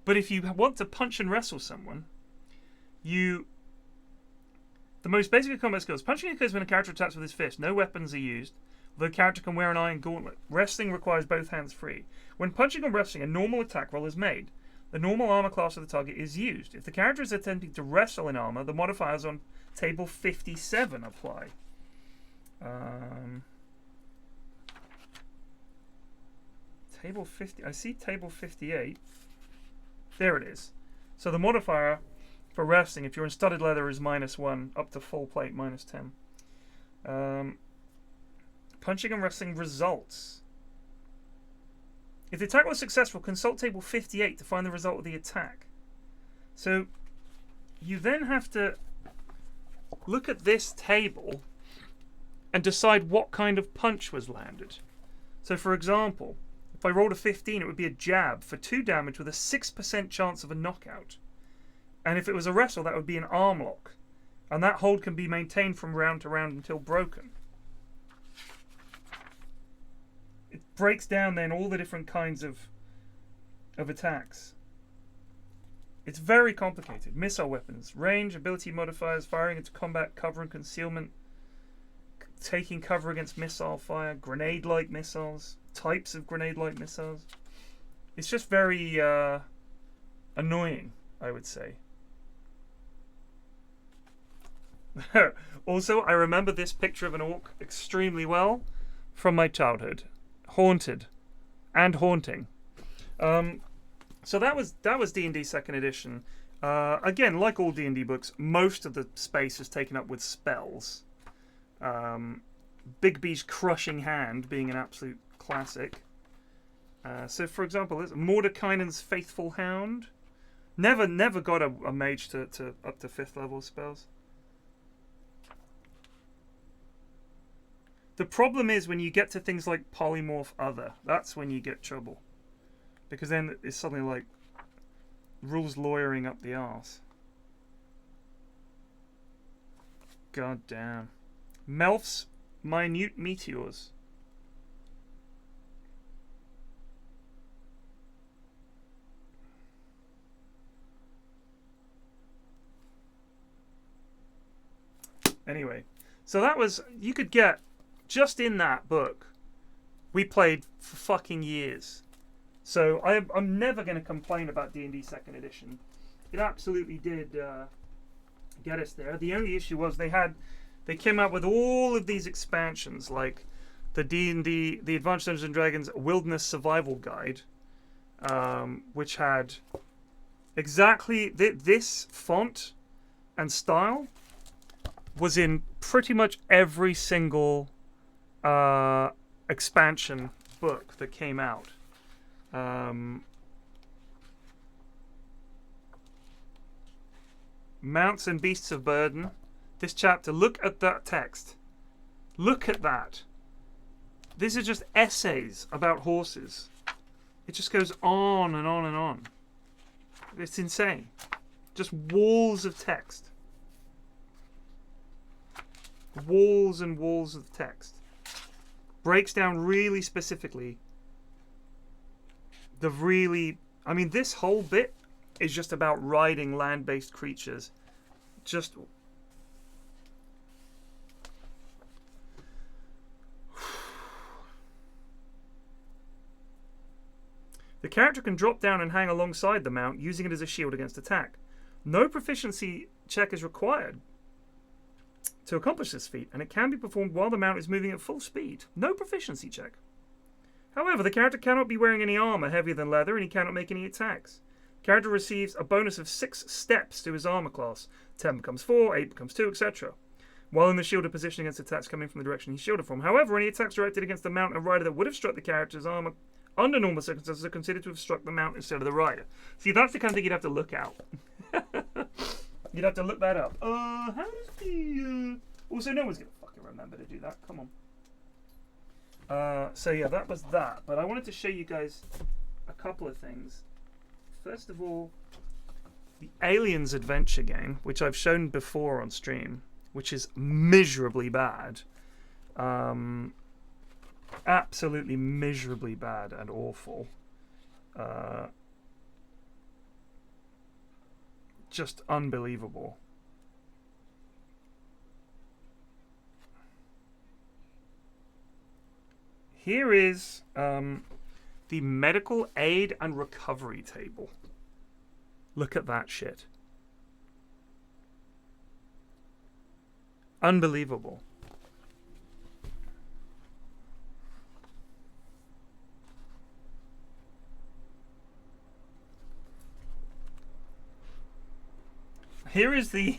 But if you want to punch and wrestle someone, the The most basic of combat skills. Punching occurs when a character attacks with his fist. No weapons are used. The character can wear an iron gauntlet. Wrestling requires both hands free. When punching or wrestling, a normal attack roll is made. The normal armor class of the target is used. If the character is attempting to wrestle in armor, the modifiers on table 57 apply. Table 50. I see table 58. There it is. So the modifier for wrestling, if you're in studded leather, is -1, up to full plate, -10. Punching and wrestling results. If the attack was successful, consult table 58 to find the result of the attack. So you then have to look at this table and decide what kind of punch was landed. So for example, if I rolled a 15, it would be a jab for 2 damage with a 6% chance of a knockout. And if it was a wrestle, that would be an arm lock. And that hold can be maintained from round to round until broken. It breaks down then all the different kinds of attacks. It's very complicated. Missile weapons, range, ability modifiers, firing into combat, cover and concealment, taking cover against missile fire, grenade-like missiles, types of grenade-like missiles. It's just very annoying, I would say. Also, I remember this picture of an orc extremely well from my childhood. Haunted and haunting. So that was D&D 2nd edition. Again, like all D&D books, most of the space is taken up with spells. Bigby's Crushing Hand being an absolute classic. So, for example, Mordekainen's Faithful Hound. Never got a mage to up to 5th level spells. The problem is when you get to things like Polymorph Other. That's when you get trouble. Because then it's suddenly like rules lawyering up the arse. God damn. Melf's Minute Meteors. Anyway, so that was, you could get, just in that book, we played for fucking years. So I'm never going to complain about D&D 2nd edition. It absolutely did get us there. The only issue was they came out with all of these expansions, like the D&D, the Advanced Dungeons and Dragons Wilderness Survival Guide, which had exactly this font and style was in pretty much every single expansion book that came out. Mounts and Beasts of Burden. This chapter, look at that text. Look at that. These are just essays about horses. It just goes on and on and on. It's insane. Just walls of text. Walls and walls of text. Breaks down really specifically I mean, this whole bit is just about riding land-based creatures. Just... The character can drop down and hang alongside the mount, using it as a shield against attack. No proficiency check is required to accomplish this feat, and it can be performed while the mount is moving at full speed. No proficiency check. However, the character cannot be wearing any armor heavier than leather, and he cannot make any attacks. The character receives a bonus of 6 steps to his armor class. 10 becomes 4, 8 becomes 2, etc. While in the shielded position against attacks coming from the direction he's shielded from. However, any attacks directed against the mount and rider that would have struck the character's armor under normal circumstances are considered to have struck the mount instead of the rider. See, that's the kind of thing you'd have to look out. You'd have to look that up. How does the... Also, no one's going to fucking remember to do that. Come on. So yeah, that was that. But I wanted to show you guys a couple of things. First of all, the Aliens adventure game, which I've shown before on stream, which is miserably bad. Absolutely miserably bad and awful. Just unbelievable. Here is the medical aid and recovery table. Look at that shit. Unbelievable. Here is the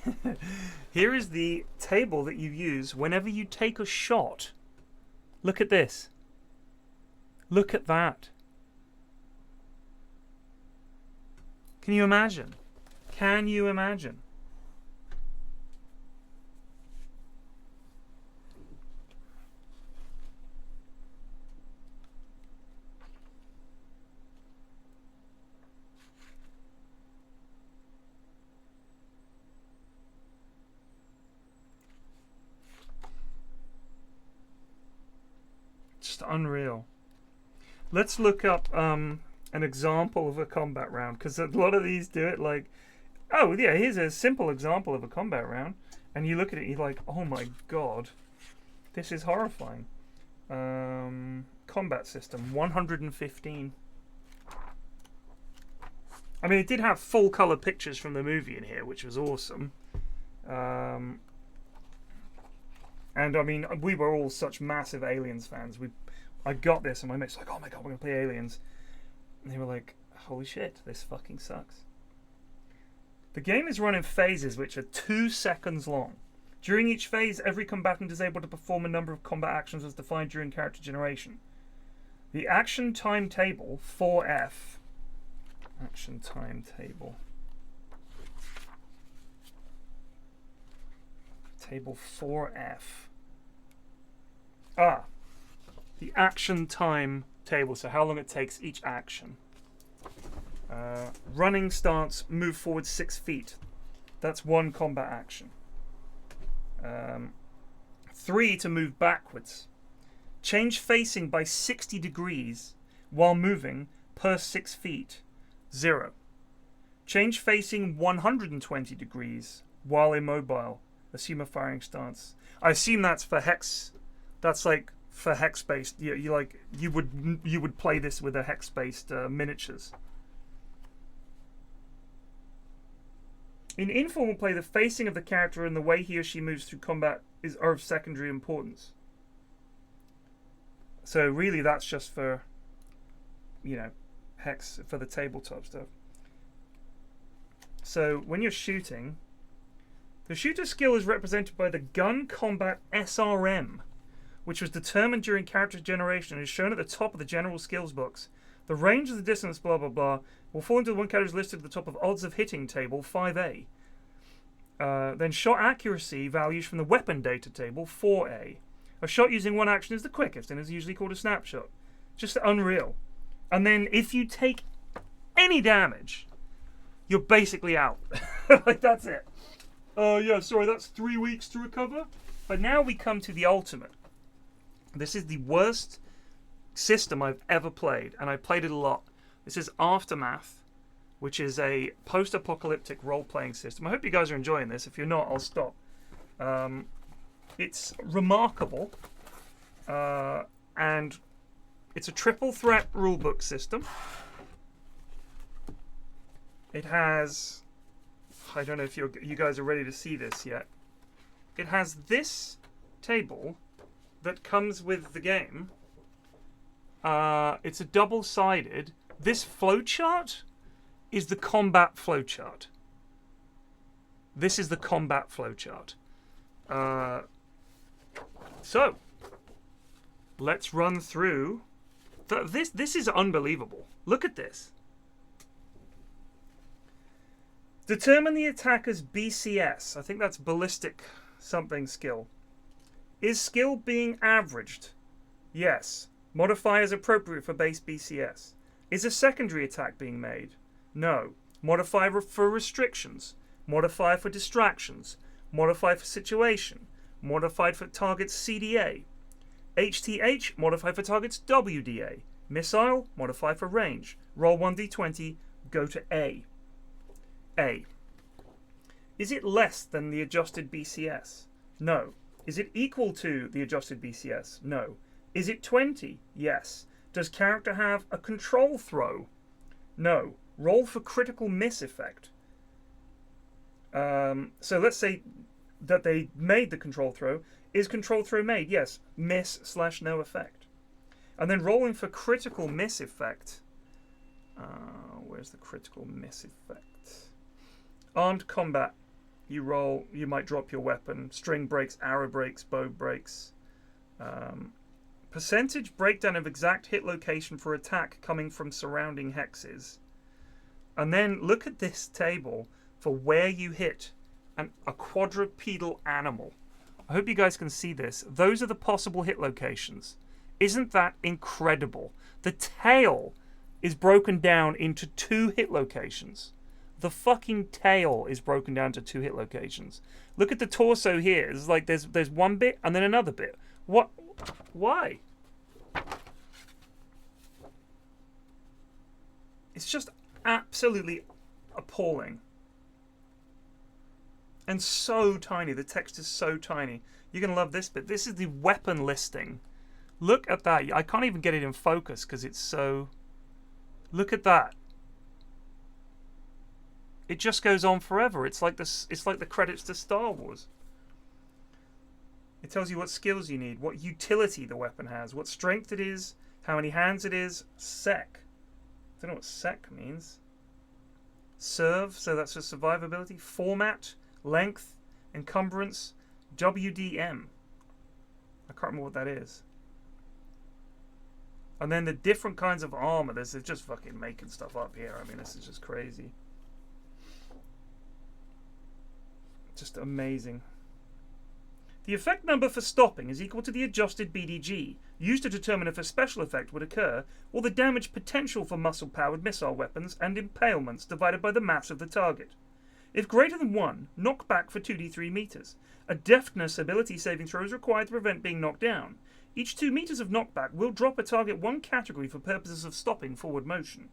here is the table that you use whenever you take a shot. Look at this. Look at that. Can you imagine? Can you imagine? Just unreal. Let's look up an example of a combat round, because a lot of these do it like, oh yeah, here's a simple example of a combat round, and you look at it, you're like, oh my god, this is horrifying. Combat system 115. I mean, it did have full color pictures from the movie in here, which was awesome. And I mean, we were all such massive Aliens fans. I got this, and my mates were like, oh my god, we're gonna play Aliens. And they were like, holy shit, this fucking sucks. The game is run in phases which are 2 seconds long. During each phase, every combatant is able to perform a number of combat actions as defined during character generation. The action timetable, 4F. Action timetable. Table 4F. The action time table, so how long it takes each action. Running stance, move forward 6 feet. That's 1 combat action. 3 to move backwards. Change facing by 60 degrees while moving per 6 feet. 0. Change facing 120 degrees while immobile. Assume a firing stance. I assume that's for hex. That's like for hex-based. You would play this with a hex-based miniatures. In informal play, the facing of the character and the way he or she moves through combat are of secondary importance. So really, that's just for, hex for the tabletop stuff. So when you're shooting, the shooter skill is represented by the gun combat SRM, which was determined during character generation and is shown at the top of the general skills box. The range of the distance, blah blah blah, will fall into the one character listed at the top of odds of hitting table 5A. Then shot accuracy values from the weapon data table 4A. A shot using one action is the quickest and is usually called a snapshot. Just unreal. And then if you take any damage, you're basically out. Like, that's it. Yeah, sorry, that's 3 weeks to recover. But now we come to the ultimate. This is the worst system I've ever played, and I played it a lot. This is Aftermath, which is a post-apocalyptic role-playing system. I hope you guys are enjoying this. If you're not, I'll stop. It's remarkable, and it's a triple threat rulebook system. It has, I don't know if you guys are ready to see this yet. It has this table that comes with the game. It's a double-sided. This flowchart is the combat flowchart. This is the combat flowchart. So, let's run through. This is unbelievable. Look at this. Determine the attacker's BCS. I think that's ballistic something skill. Is skill being averaged? Yes. Modify is appropriate for base BCS. Is a secondary attack being made? No. Modify for restrictions. Modify for distractions. Modify for situation. Modified for target's CDA. HTH, modify for target's WDA. Missile, modify for range. Roll 1d20, go to A. A. Is it less than the adjusted BCS? No. Is it equal to the adjusted BCS? No. Is it 20? Yes. Does character have a control throw? No. Roll for critical miss effect. So let's say that they made the control throw. Is control throw made? Yes. Miss/no effect. And then rolling for critical miss effect. Where's the critical miss effect? Armed combat. You roll, you might drop your weapon. String breaks, arrow breaks, bow breaks. Percentage breakdown of exact hit location for attack coming from surrounding hexes. And then look at this table for where you hit a quadrupedal animal. I hope you guys can see this. Those are the possible hit locations. Isn't that incredible? The tail is broken down into 2 hit locations. The fucking tail is broken down to 2 hit locations. Look at the torso here. It's like there's one bit and then another bit. What? Why? It's just absolutely appalling. And so tiny. The text is so tiny. You're going to love this bit. This is the weapon listing. Look at that. I can't even get it in focus because it's so... Look at that. It just goes on forever. It's like this. It's like the credits to Star Wars. It tells you what skills you need, what utility the weapon has, what strength it is, how many hands it is. Sec. I don't know what sec means. Serve, so that's for survivability. Format, length, encumbrance, WDM. I can't remember what that is. And then the different kinds of armor. This is just fucking making stuff up here. I mean, this is just crazy. Just amazing. The effect number for stopping is equal to the adjusted BDG, used to determine if a special effect would occur, or the damage potential for muscle-powered missile weapons and impalements divided by the mass of the target. If greater than 1, knock back for 2d3 meters. A deftness ability saving throw is required to prevent being knocked down. Each 2 meters of knockback will drop a target 1 category for purposes of stopping forward motion.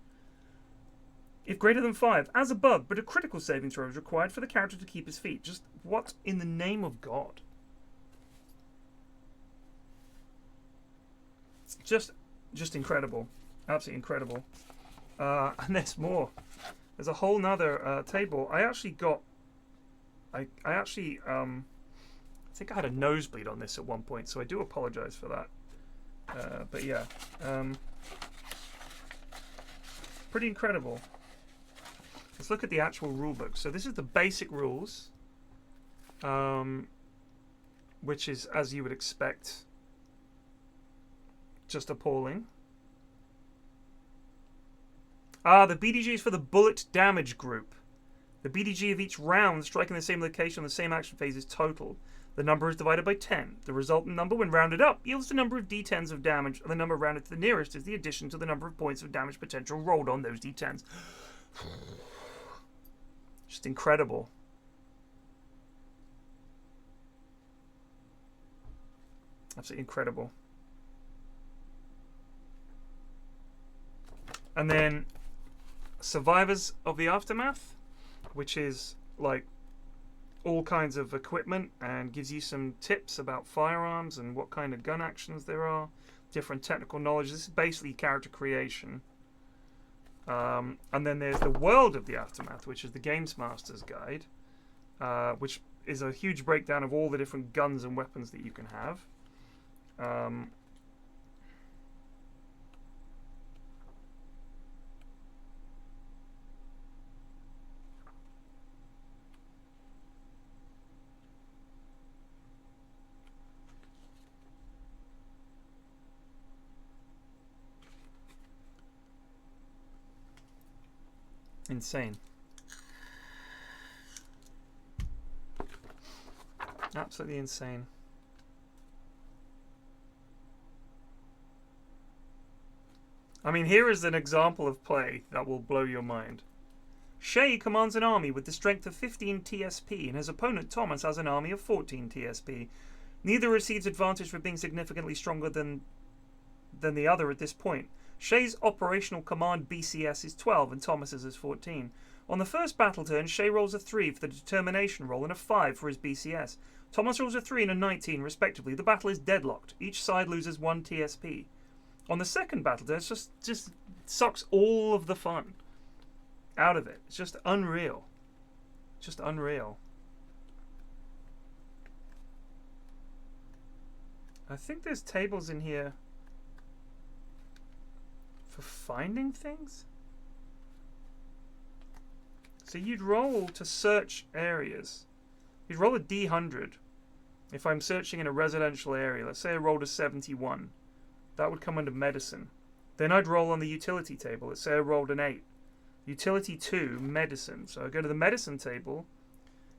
If greater than 5, as above, but a critical saving throw is required for the character to keep his feet. Just what in the name of God? Just incredible. Absolutely incredible. And there's more. There's a whole nother table. I actually got... I think I had a nosebleed on this at one point, so I do apologize for that. But yeah. Pretty incredible. Let's look at the actual rulebook. So this is the basic rules, which is, as you would expect, just appalling. The BDG is for the bullet damage group. The BDG of each round striking the same location on the same action phase is total. The number is divided by 10. The resultant number, when rounded up, yields the number of d10s of damage, and the number rounded to the nearest is the addition to the number of points of damage potential rolled on those d10s. Just incredible. Absolutely incredible. And then Survivors of the Aftermath, which is like all kinds of equipment and gives you some tips about firearms and what kind of gun actions there are, different technical knowledge. This is basically character creation. And then there's the World of the Aftermath, which is the Games Master's Guide, which is a huge breakdown of all the different guns and weapons that you can have. Insane. Absolutely insane. I mean, here is an example of play that will blow your mind. Shay commands an army with the strength of 15 TSP, and his opponent Thomas has an army of 14 TSP. Neither receives advantage for being significantly stronger than the other at this point. Shay's operational command BCS is 12 and Thomas's is 14. On the first battle turn, Shay rolls a 3 for the determination roll and a 5 for his BCS. Top monster rolls a 3 and a 19, respectively. The battle is deadlocked. Each side loses 1 TSP. On the second battle, it just sucks all of the fun out of it. It's just unreal. Just unreal. I think there's tables in here for finding things. So you'd roll to search areas. You'd roll a D100 if I'm searching in a residential area. Let's say I rolled a 71. That would come under medicine. Then I'd roll on the utility table. Let's say I rolled an 8. Utility 2, medicine. So I go to the medicine table.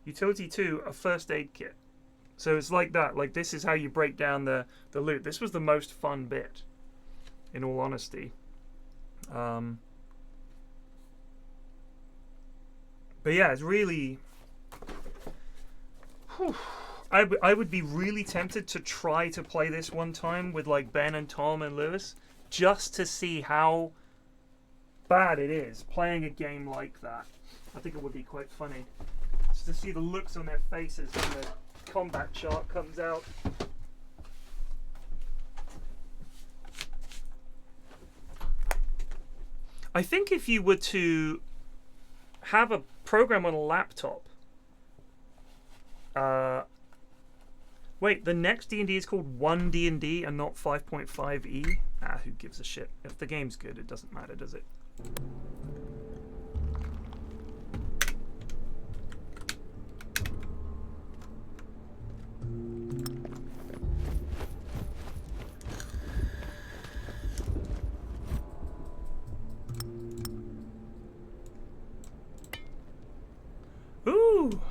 Utility 2, a first aid kit. So it's like that. Like, this is how you break down the loot. This was the most fun bit, in all honesty. But yeah, it's really... Whew. I would be really tempted to try to play this one time with like Ben and Tom and Lewis, just to see how bad it is playing a game like that. I think it would be quite funny just to see the looks on their faces when the combat chart comes out. I think if you were to have a program on a laptop, wait, the next D&D is called 1D&D and not 5.5e? Ah, who gives a shit? If the game's good, it doesn't matter, does it? Ooh!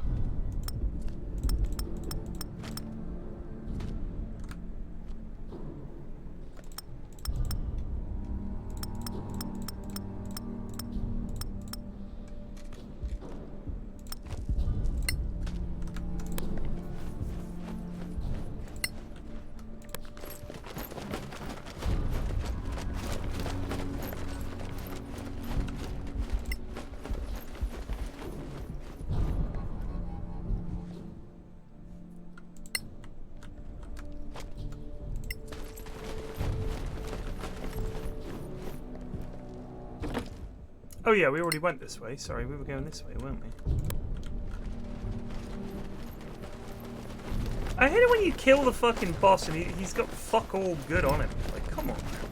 Oh yeah, we already went this way. Sorry, we were going this way, weren't we? I hate it when you kill the fucking boss and he's got fuck all good on him. Like, come on, man.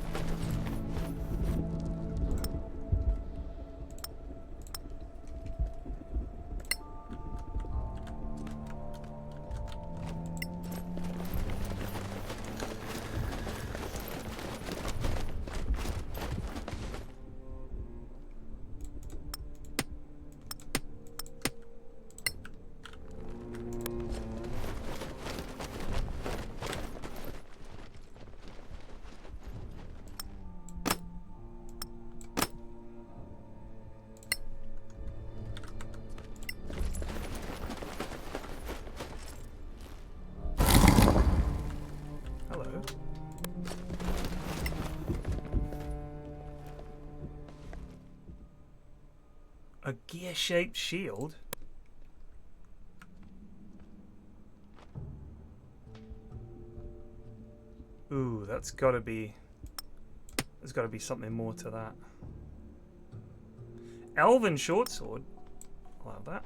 A gear-shaped shield? Ooh, that's gotta be... There's gotta be something more to that. Elven short sword? Allow that.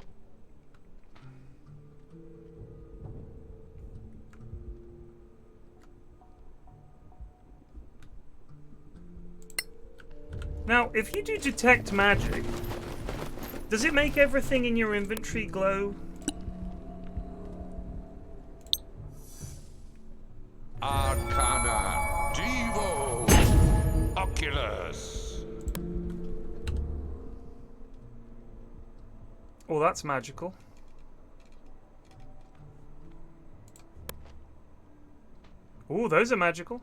Now, if you do detect magic, does it make everything in your inventory glow? Arcana, Devo, Oculus. Oh, that's magical. Oh, those are magical.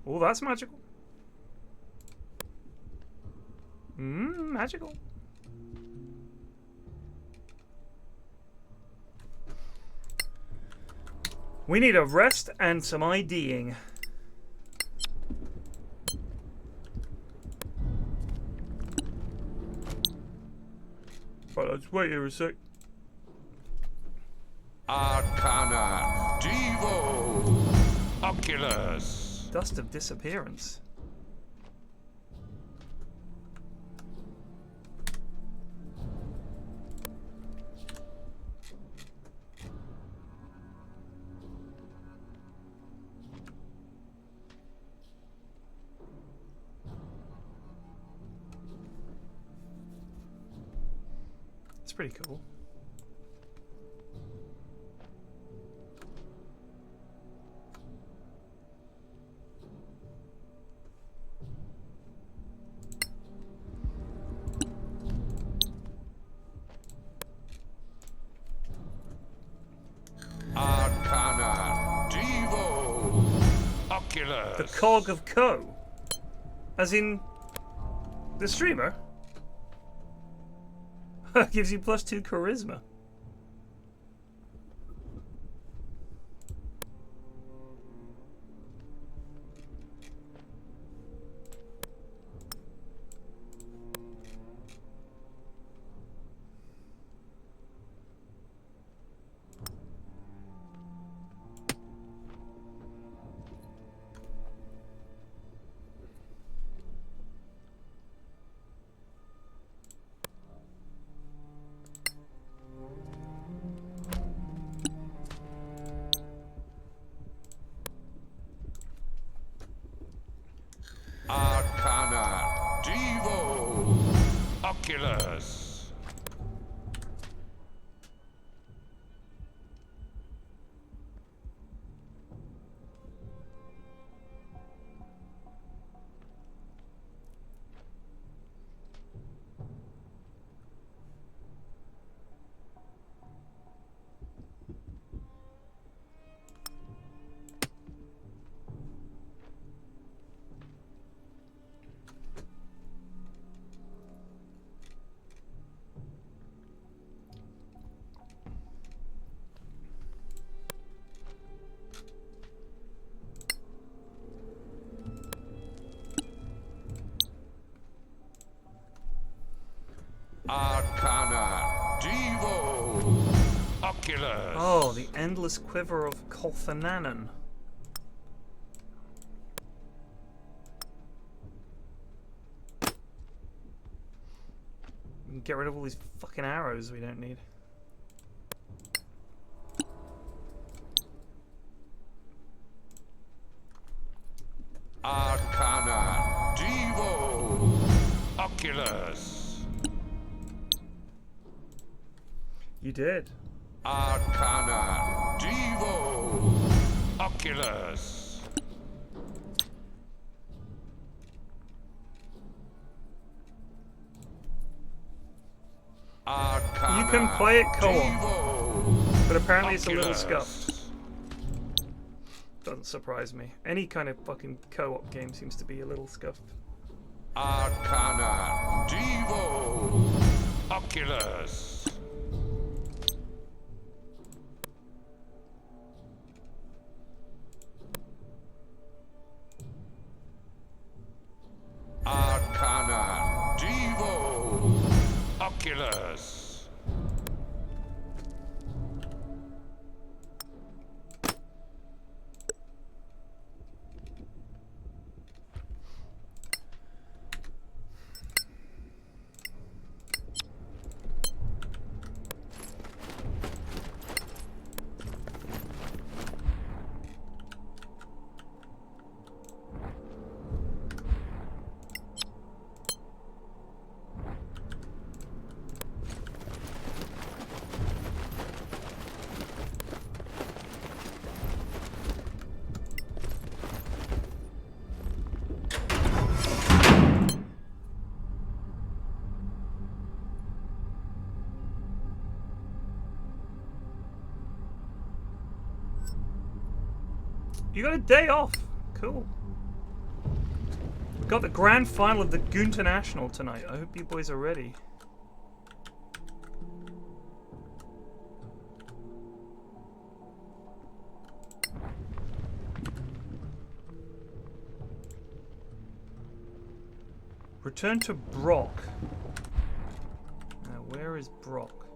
Oh, that's magical. Magical. We need a rest and some IDing. Right, I'll just wait here a sec. Arcana Devo Oculus. Dust of disappearance. It's pretty cool. Arcana Devo Oculus. The cog of Co. As in the streamer. Gives you +2 charisma. Arcana Devo Oculus. Arcana Devo Oculus. Oh, the endless quiver of Colthananan. We can get rid of all these fucking arrows we don't need. Arcana Devo Oculus. You did. Arcana Devo Oculus. Arcana You can play it co-op, Devo but apparently it's a little Oculus. scuffed. Doesn't surprise me. Any kind of fucking co-op game seems to be a little scuffed. Arcana Devo Oculus. Arcana Devo Oculus. You got a day off. Cool. We've got the grand final of the Goonternational tonight. I hope you boys are ready. Return to Brock. Now, where Where is Brock?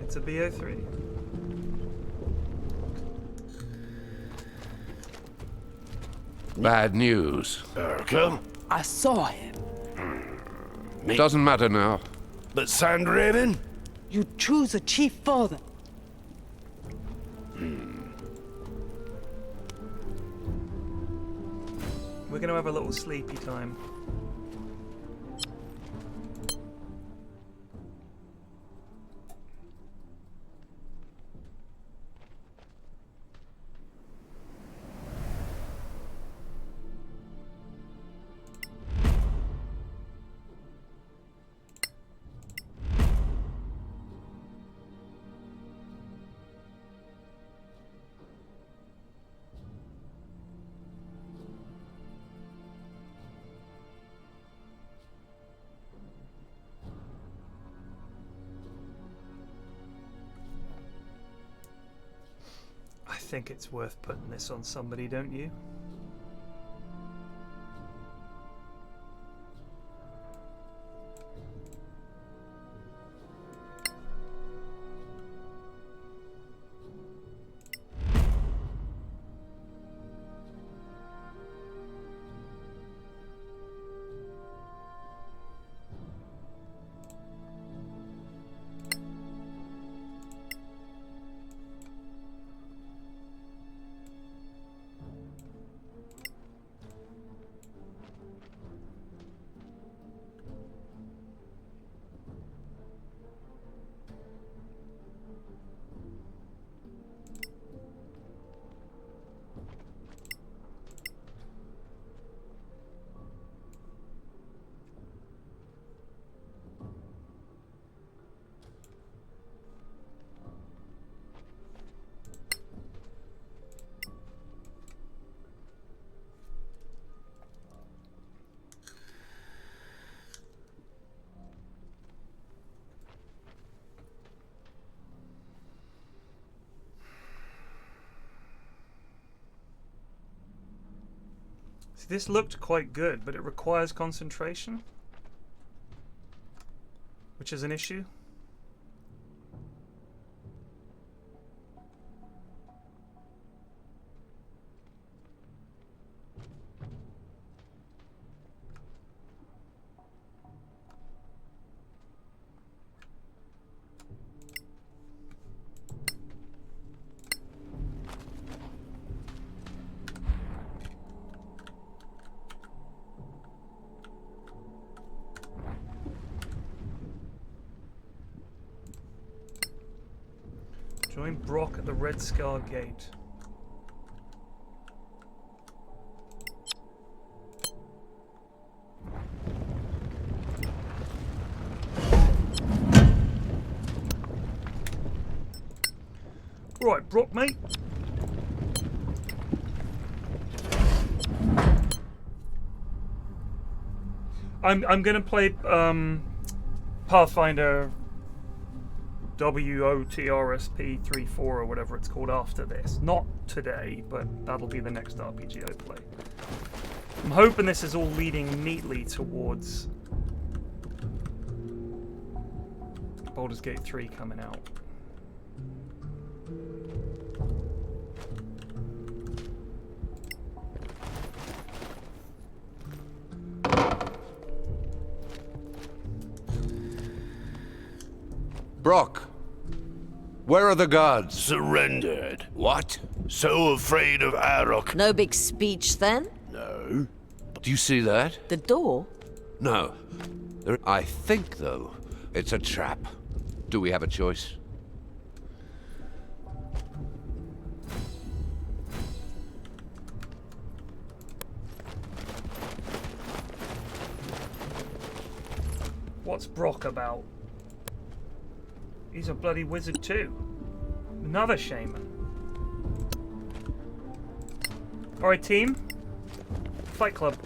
It's a BO3. Bad news. Come. I saw him. Doesn't matter now. But Sandraven? You choose a chief for them. We're gonna have a little sleepy time. I think it's worth putting this on somebody, don't you? See, this looked quite good, but it requires concentration, which is an issue. Join Brock at the Red Scar Gate. Right, Brock, mate. I'm gonna play Pathfinder WOTRSP 3.4 or whatever it's called after this. Not today, but that'll be the next RPG I play. I'm hoping this is all leading neatly towards Baldur's Gate 3 coming out. Brock, where are the guards? Surrendered. What? So afraid of Arok. No big speech then? No. Do you see that? The door? No. I think, though, it's a trap. Do we have a choice? What's Brock about? He's a bloody wizard too. Another shaman. Alright, team. Fight Club.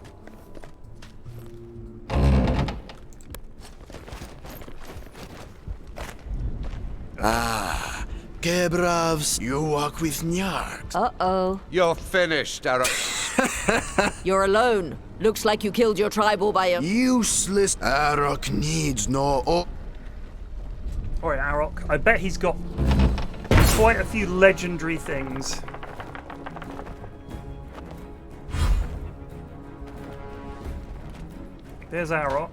Ah, Gebravs, you walk with Nyark. Uh-oh. You're finished, Arok. You're alone. Looks like you killed your tribe all by yourself. Useless. Arok needs no. Alright, Arok. I bet he's got quite a few legendary things. There's Arok.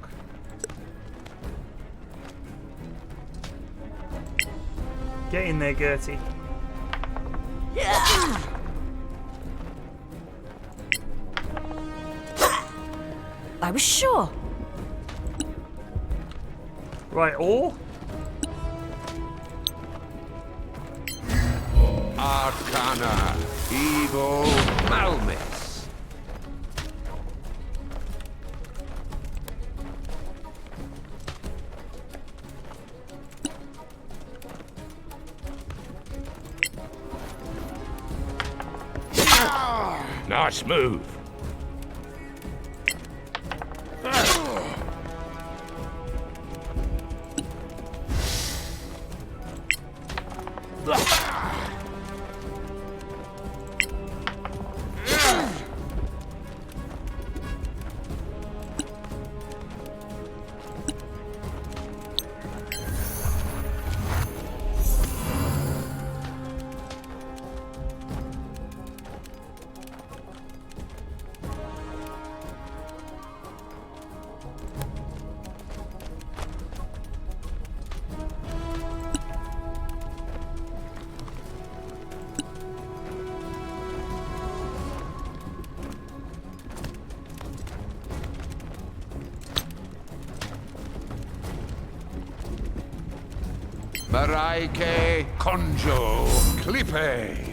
Get in there, Gertie. I was sure. Right, all? Arcana. Evil. Malmis. Nice move. Maraike Conjo Clipe.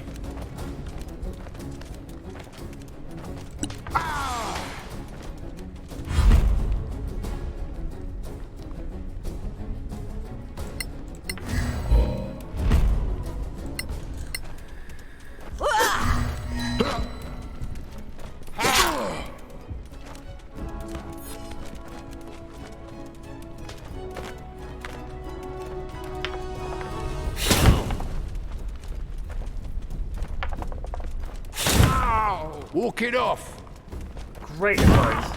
Walk it off. Great advice.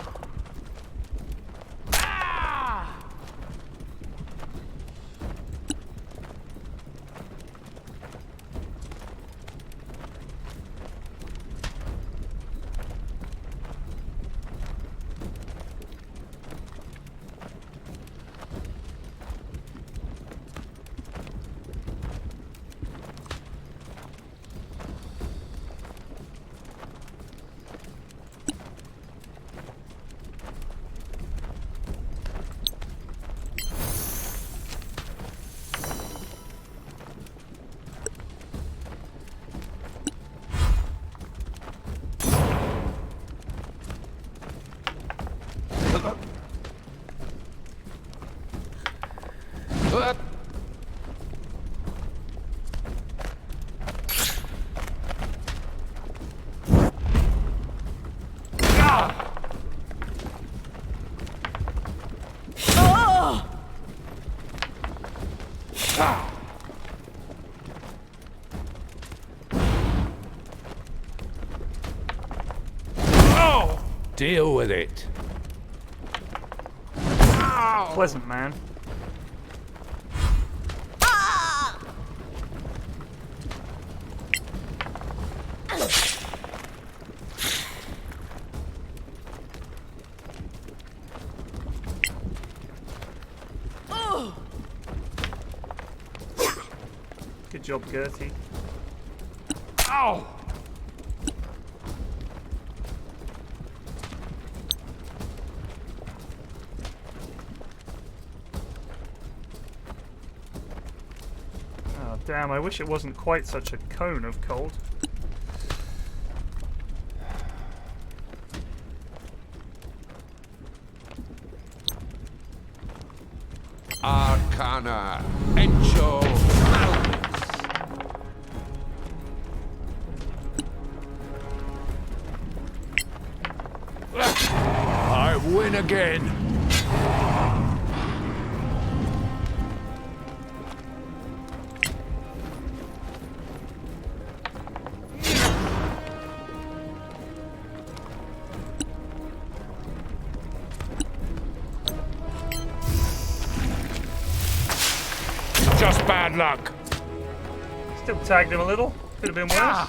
Deal with it. Pleasant, man. Good job, Gertie. Ow! Oh, damn, I wish it wasn't quite such a cone of cold. Arcana. Encho. Malmis. I win again. bad luck. Still tagged him a little. Could have been worse.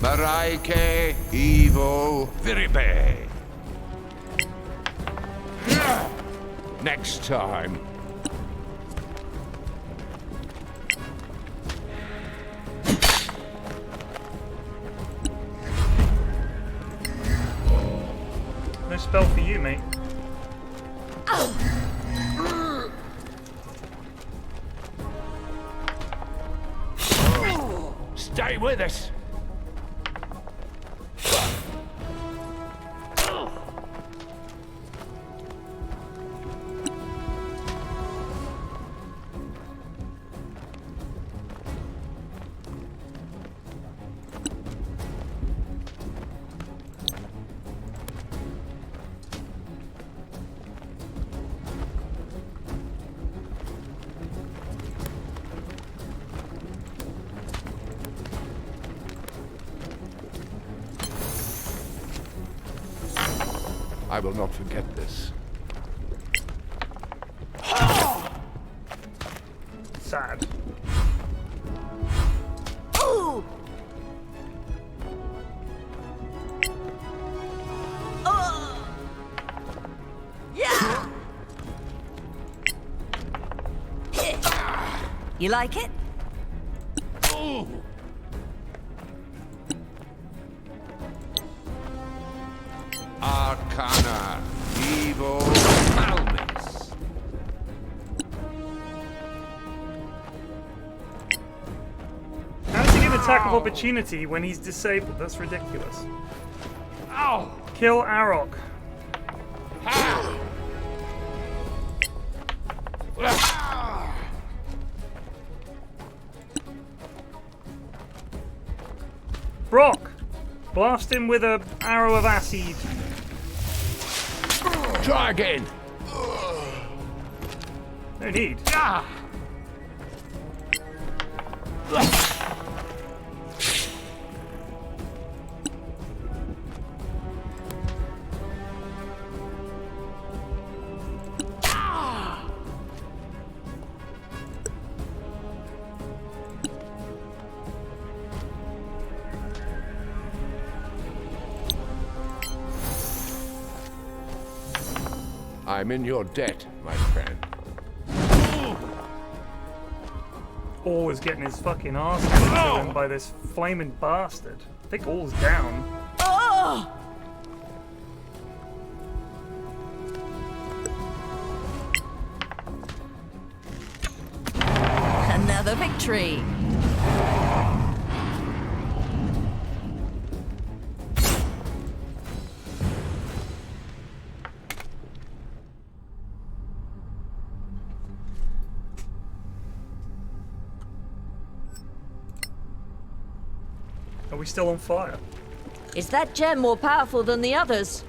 Maraike Evo Viribe. Next time. No spell for you, mate. Stay with us. I will not forget this. Sad. Ooh! Oh! Yeah! You like it? Ooh. Arcana Evo Palmis. How does he get attack of opportunity when he's disabled? That's ridiculous. Ow! Kill Arok. Brock! Blast him with a arrow of acid. Try again. No need. I'm in your debt, my friend. Always getting his fucking ass handed to him by this flaming bastard. I think all's down. Oh! Another victory. Are we still on fire? Is that gem more powerful than the others?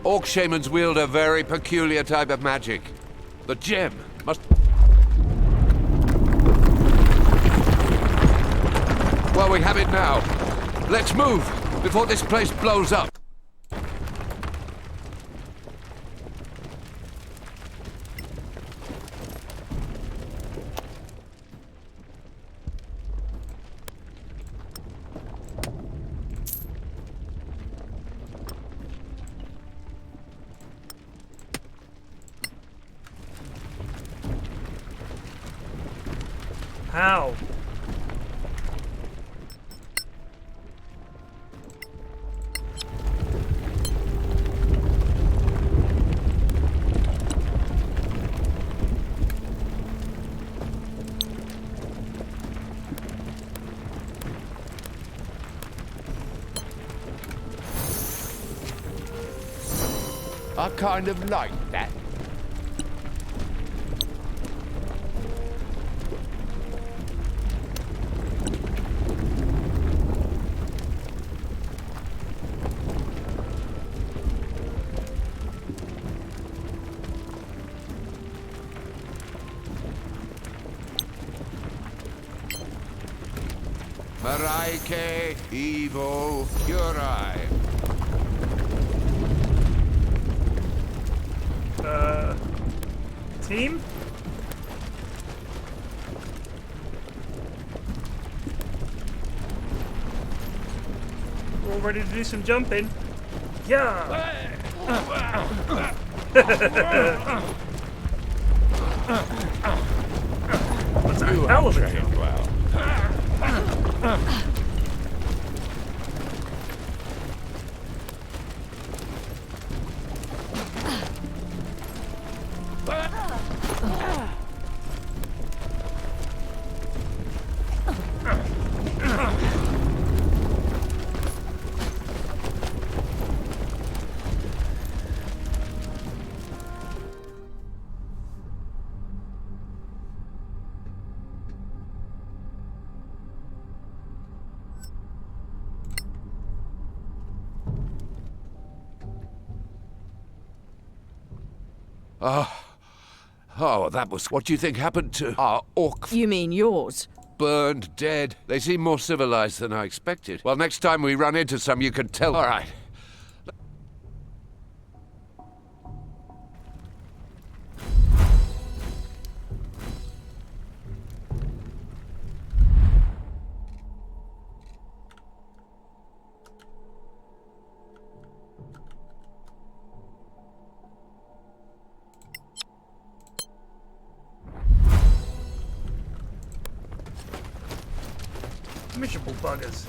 Orc shamans wield a very peculiar type of magic. The gem must... Well, we have it now. Let's move before this place blows up. How? I kind of like that. Maraike Evo Curai. Team? We're all ready to do some jumping. Yeah! That's a hell of a jump. Oh, that was what do you think happened to our orc? You mean yours? Burned, dead. They seem more civilized than I expected. Well, next time we run into some, you can tell. All right. Miserable buggers.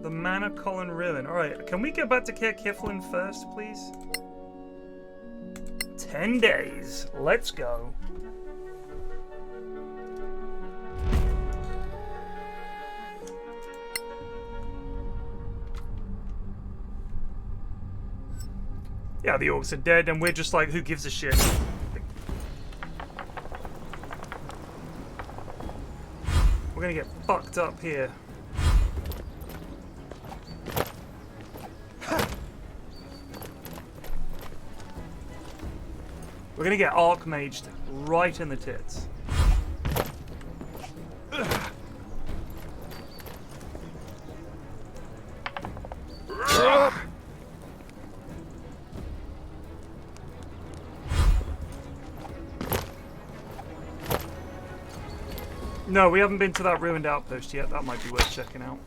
The Manor Colin Ruin. Alright, can we get back to Caer Kiflin first, please? 10 days. Let's go. Yeah, the orcs are dead, and we're just like, who gives a shit? We're gonna get fucked up here. We're gonna get archmaged right in the tits. No, we haven't been to that ruined outpost yet. That might be worth checking out.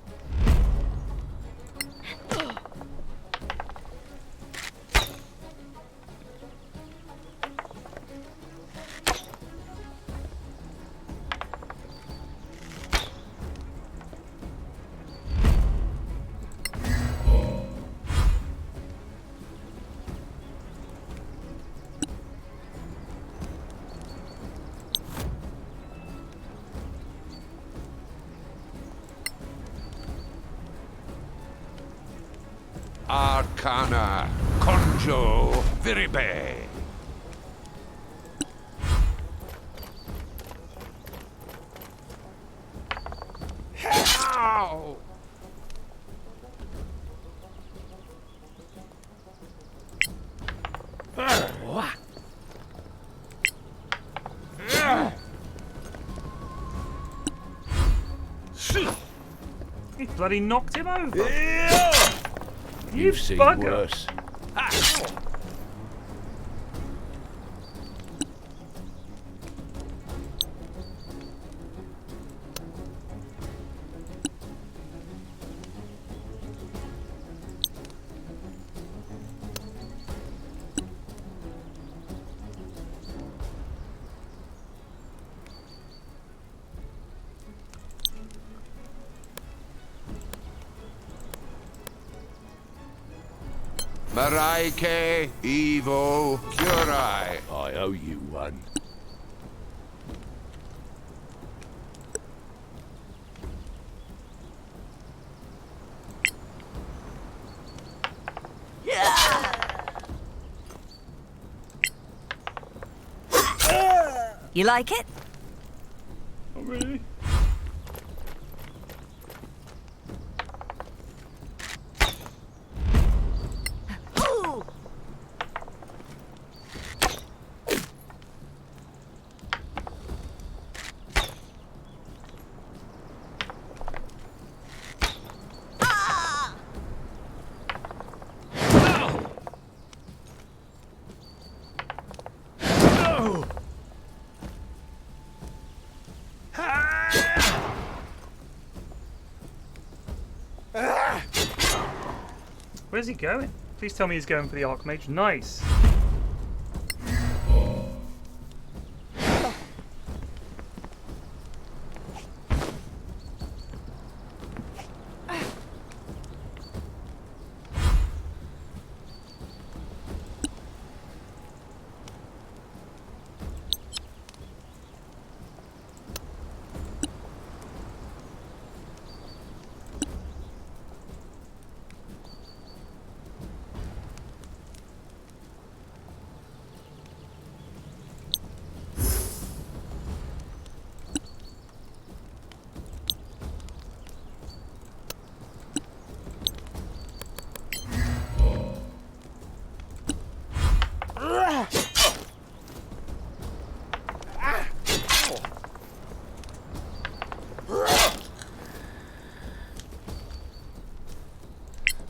Arcana Conjo Viribe. Ow! He bloody knocked him over. You've seen bugger. worse. Maraike Evo Curai. I owe you one. You like it? Oh, really? Where's he going? Please tell me he's going for the Archmage. Nice.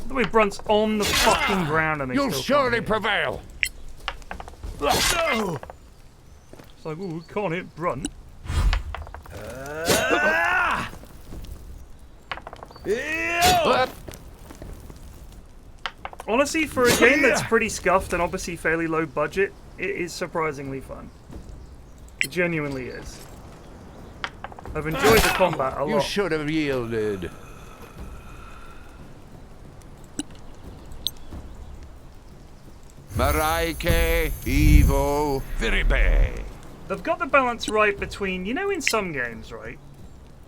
The way Brunt's on the fucking ground and they You'll still surely can't hit. prevail. It's like, oh, we can't hit Brunt. Honestly, for a game that's pretty scuffed and obviously fairly low budget, it is surprisingly fun. It genuinely is. I've enjoyed the combat a lot. You should have yielded. Maraike, Evo, Viribe. They've got the balance right between, you know, in some games, right?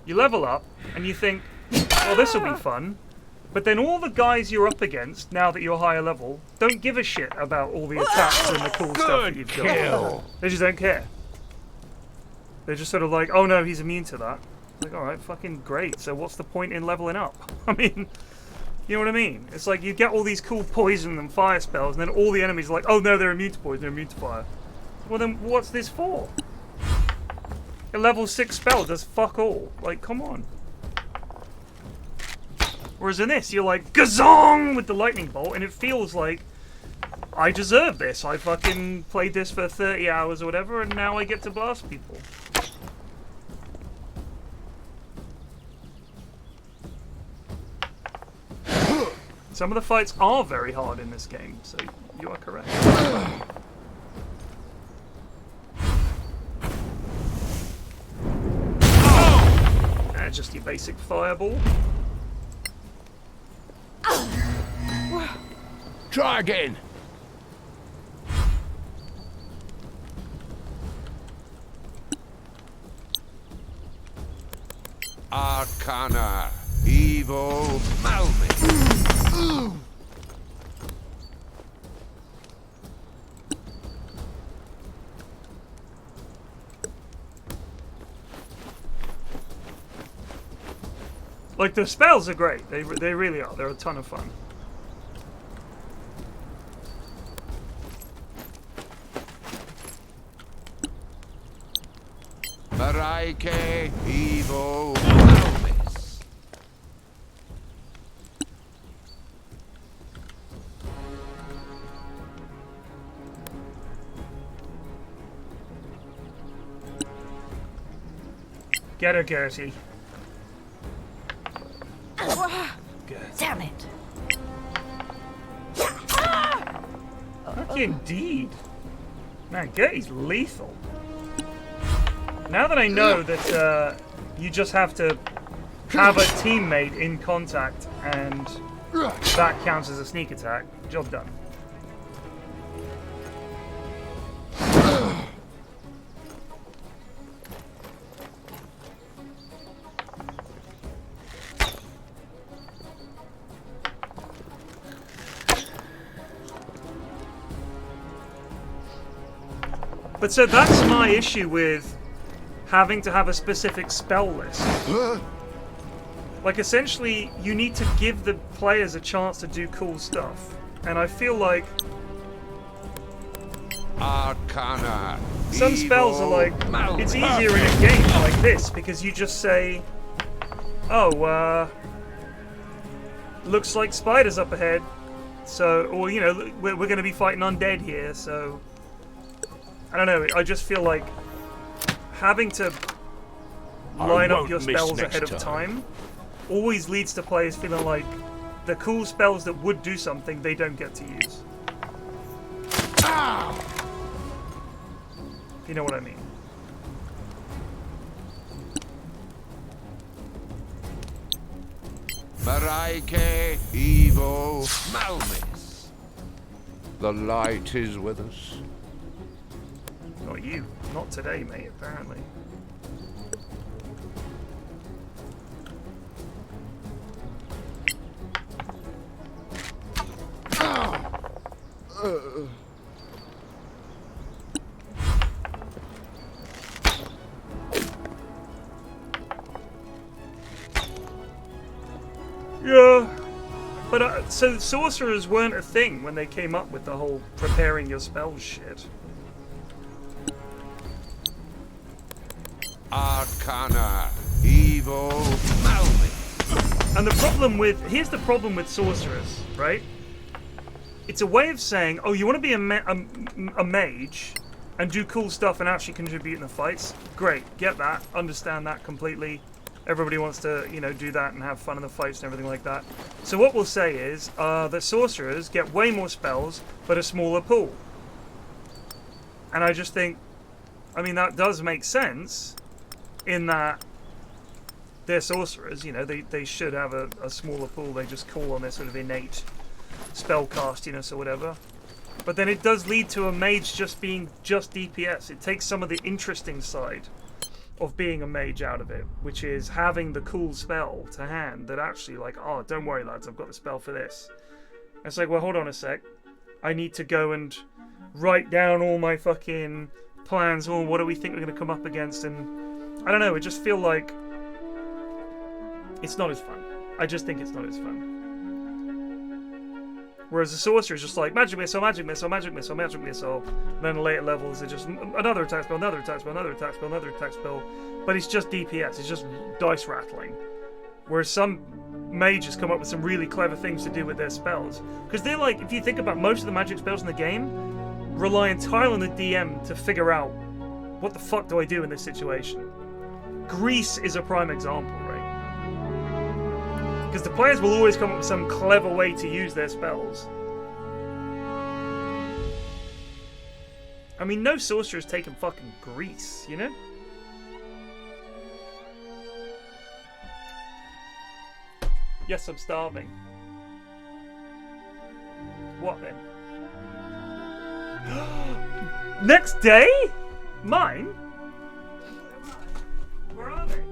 You level up and you think, well, this will be fun. But then all the guys you're up against, now that you're higher level, don't give a shit about all the attacks and the cool stuff that you've got. They just don't care. They're just sort of like, oh no, he's immune to that. Like, alright, fucking great. So what's the point in leveling up? I mean, you know what I mean? It's like you get all these cool poison and fire spells, and then all the enemies are like, oh no, they're immune to poison, they're immune to fire. Well then, what's this for? A level 6 spell does fuck all. Like, come on. Whereas in this, you're like, gazong! With the lightning bolt, and it feels like, I deserve this. I fucking played this for 30 hours or whatever, and now I get to blast people. Some of the fights are very hard in this game, so you are correct. Just your basic fireball. Try again. Arcana, Evo, Malmit. Like, the spells are great. They really are. They're a ton of fun. Maraike, Evo, Malmis. Get her, Gertie. Damn it. Indeed. Man, Gertie's lethal. Now that I know that you just have to have a teammate in contact and that counts as a sneak attack, job done. But so that's my issue with having to have a specific spell list. Like, essentially, you need to give the players a chance to do cool stuff. And I feel like Arcana, some spells are like, it's easier in a game like this because you just say, oh, looks like spiders up ahead. So, or, you know, we're going to be fighting undead here, so I don't know, I just feel like having to line up your spells ahead of time always leads to players feeling like the cool spells that would do something, they don't get to use. If you know what I mean. Maraike Evo Malmis. The light is with us. Not you. Not today, mate, apparently. Yeah. But, so sorcerers weren't a thing when they came up with the whole preparing your spells shit. Arcana Evo Malmis. And the problem with... Here's the problem with sorcerers, right? It's a way of saying, oh, you want to be a mage and do cool stuff and actually contribute in the fights? Great, get that, understand that completely. Everybody wants to, you know, do that and have fun in the fights and everything like that. So what we'll say is that sorcerers get way more spells, but a smaller pool. And I just think, I mean, that does make sense in that they're sorcerers, you know, they should have a smaller pool. They just call on their sort of innate spellcastiness or whatever. But then it does lead to a mage just being just DPS. It takes some of the interesting side of being a mage out of it, which is having the cool spell to hand that actually, like, oh, don't worry lads, I've got the spell for this. And it's like, well, hold on a sec. I need to go and write down all my fucking plans, or what do we think we're going to come up against, and I don't know, it just feel like it's not as fun. I just think it's not as fun. Whereas the sorcerer is just like, magic missile, magic missile, magic missile, magic missile. And then later levels, it's just another attack spell, another attack spell, another attack spell, another attack spell. But it's just DPS, it's just dice rattling. Whereas some mages come up with some really clever things to do with their spells. Because they're like, if you think about most of the magic spells in the game, rely entirely on the DM to figure out, what the fuck do I do in this situation? Grease is a prime example, right? Because the players will always come up with some clever way to use their spells. I mean, no sorcerer's taken fucking grease, you know? Yes, I'm starving. What then? Next day? Mine? Where are they?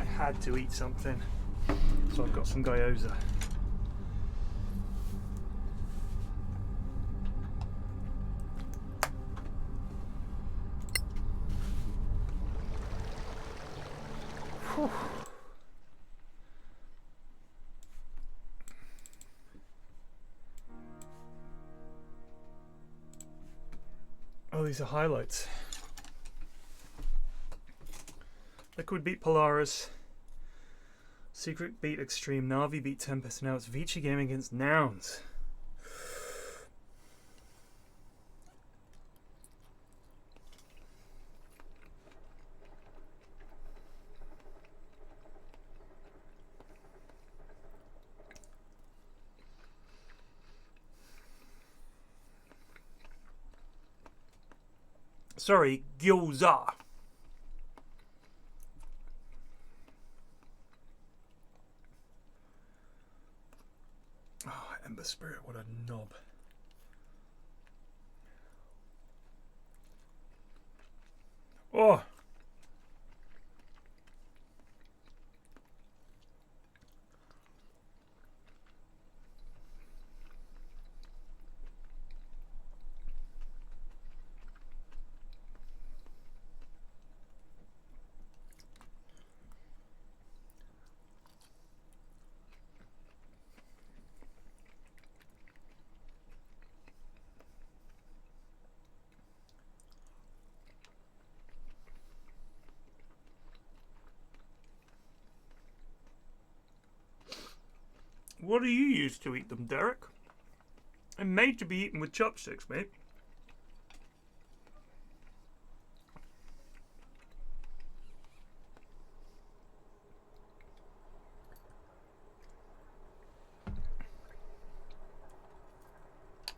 I had to eat something. So I've got some gyoza. Whew. Oh, these are highlights. Liquid beat Polaris. Secret beat Extreme. Navi beat Tempest. Now it's Vici Gaming against Nouns. Sorry, gyoza. Oh, Ember Spirit, what a knob. Oh. What do you use to eat them, Derek? I'm made to be eaten with chopsticks, mate.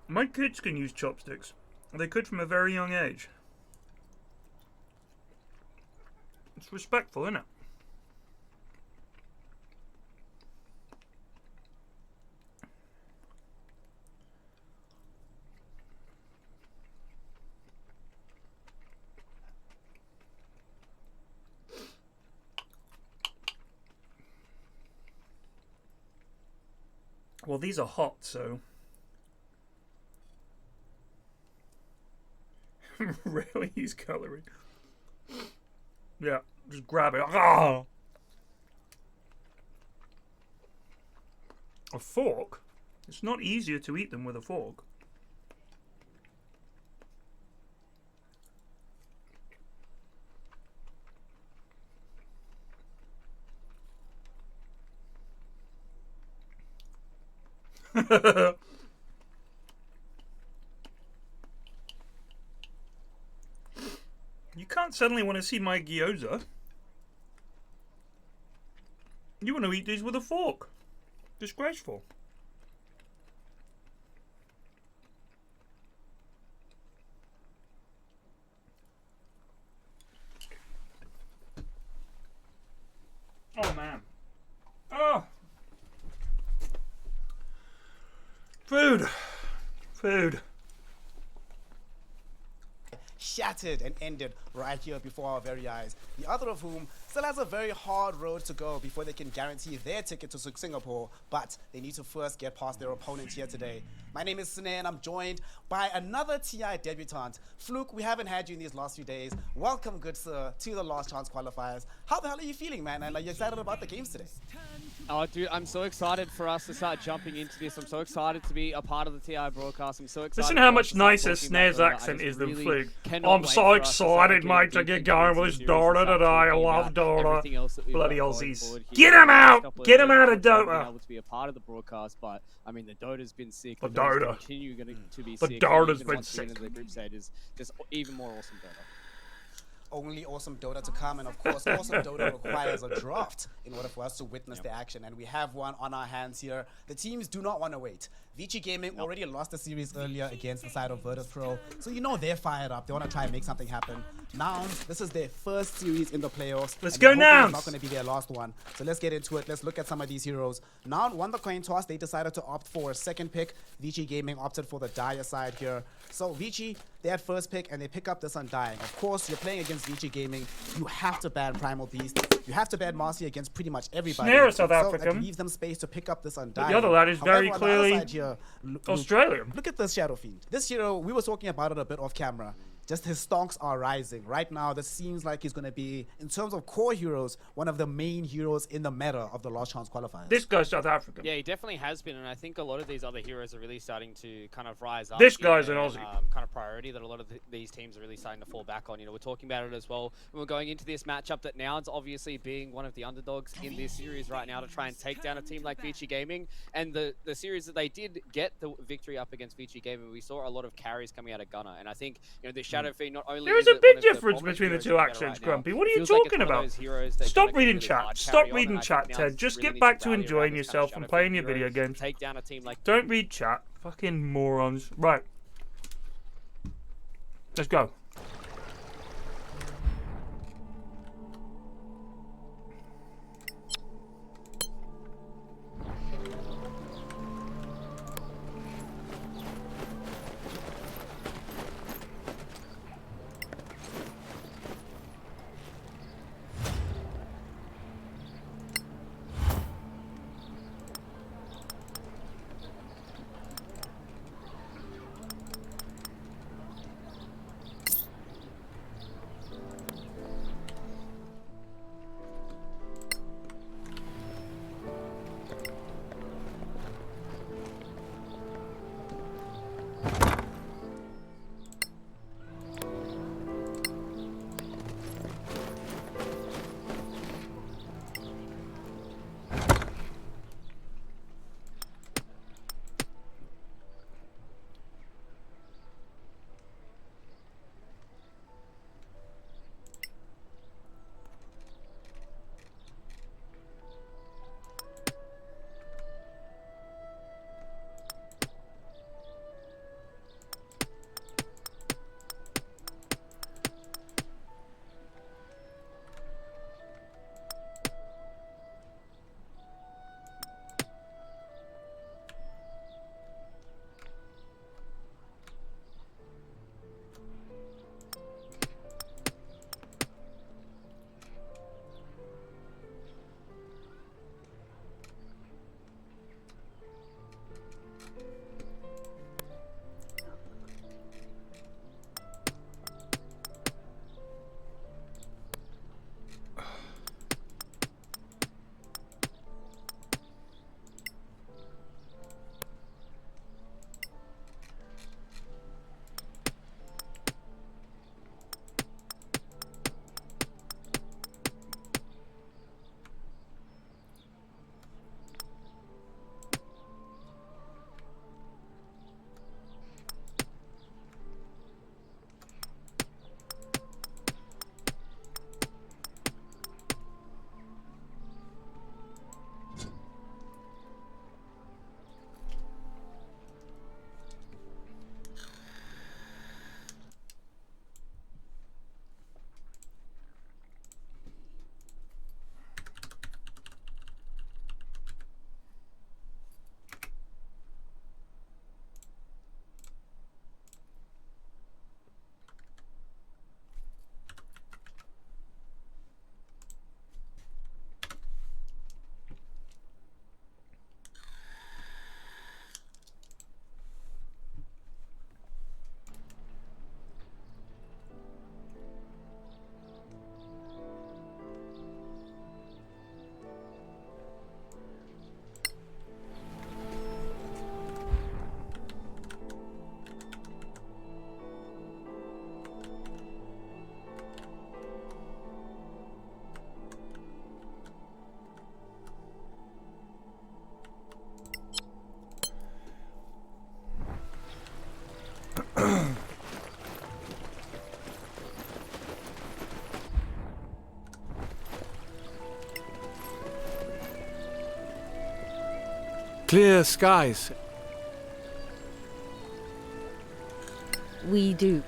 My kids can use chopsticks. They could from a very young age. It's respectful, isn't it? Well, these are hot, so... Really use cutlery. Yeah, just grab it. Ah! A fork? It's not easier to eat them with a fork. You can't suddenly want to see my gyoza. You want to eat these with a fork. Disgraceful. Oh man. Oh. Food. Food. Shattered and ended right here before our very eyes. The other of whom still has a very hard road to go before they can guarantee their ticket to Singapore, but they need to first get past their opponent here today. My name is Sine and I'm joined by another TI debutant. Fluke, we haven't had you in these last few days. Welcome, good sir, to the last chance qualifiers. How the hell are you feeling, man? And are you excited about the games today? Oh, dude, I'm so excited for us to start jumping into this. I'm so excited to be a part of the TI broadcast. I'm so excited. Listen how much nicer Snare's accent is than Fluke. I'm so excited, mate, to get going with this Dota today. I love Dota. Bloody Aussies. Get him out! Get him out of Dota! Able to be a part of the broadcast, but I mean, the Dota's been sick. The Dota. Continue to be the sick. Dota's been sick. The group stage is just even more awesome Dota. Only awesome Dota to come, and of course awesome Dota requires a draft in order for us to witness the action, and we have one on our hands here. The teams do not want to wait. Vici Gaming already lost the series earlier against the side of Virtus Pro, so you know they're fired up. They want to try and make something happen. Nouns, this is their first series in the playoffs. Let's go Nouns! It's not going to be their last one, so let's get into it. Let's look at some of these heroes. Noun won the coin toss. They decided to opt for a second pick. Vici Gaming opted for the Dire side here. So Vici, they had first pick and they pick up this Undying. Of course, you're playing against VG Gaming. You have to ban Primal Beast. You have to ban Marcy against pretty much everybody. Snare South so African. that leaves them space to pick up this Undying. The other lad is very However, on the other clearly side here, Australian. Look at this Shadow Fiend. This hero, we were talking about it a bit off camera. Just his stonks are rising. Right now, this seems like he's going to be, in terms of core heroes, one of the main heroes in the meta of the Last Chance qualifiers. This guy's South African. Yeah, he definitely has been, and I think a lot of these other heroes are really starting to kind of rise up. This guy's an Aussie. Kind of priority that a lot of these teams are really starting to fall back on. You know, we're talking about it as well. We're going into this matchup that Nouns obviously being one of the underdogs in this series right now to try and take down a team like VG Gaming. And the series that they did get the victory up against VG Gaming, we saw a lot of carries coming out of Gunner. And I think, you know, the Shadow Fiend not only There's a big difference between the two actions, Grumpy. What are you talking about? Stop reading chat. Stop reading chat, Ted. Just get back to enjoying yourself and playing your video games. Take down a team like Don't read chat. Fucking morons. Right. Let's go. Clear skies. We do.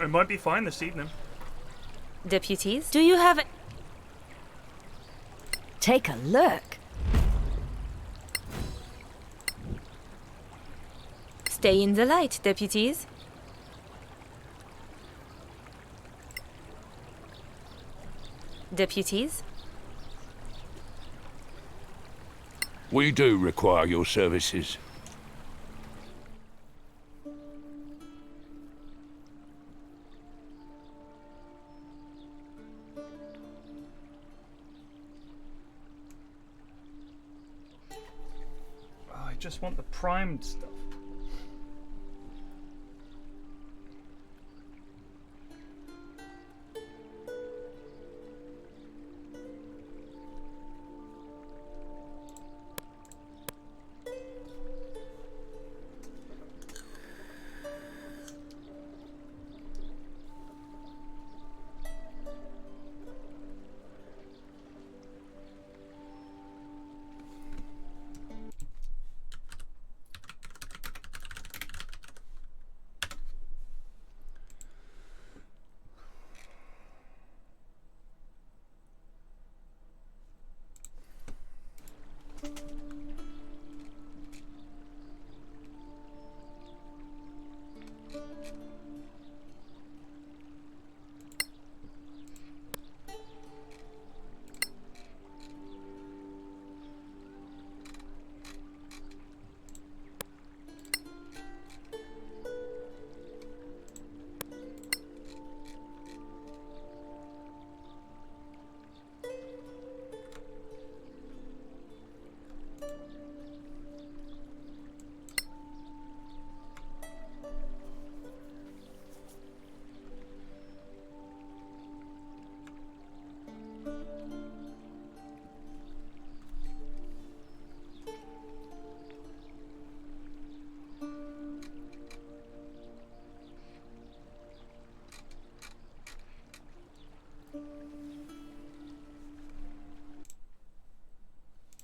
I might be fine this evening. Deputies, do you have... Take a look. Stay in the light, deputies. Deputies? We do require your services. Oh, I just want the primed stuff.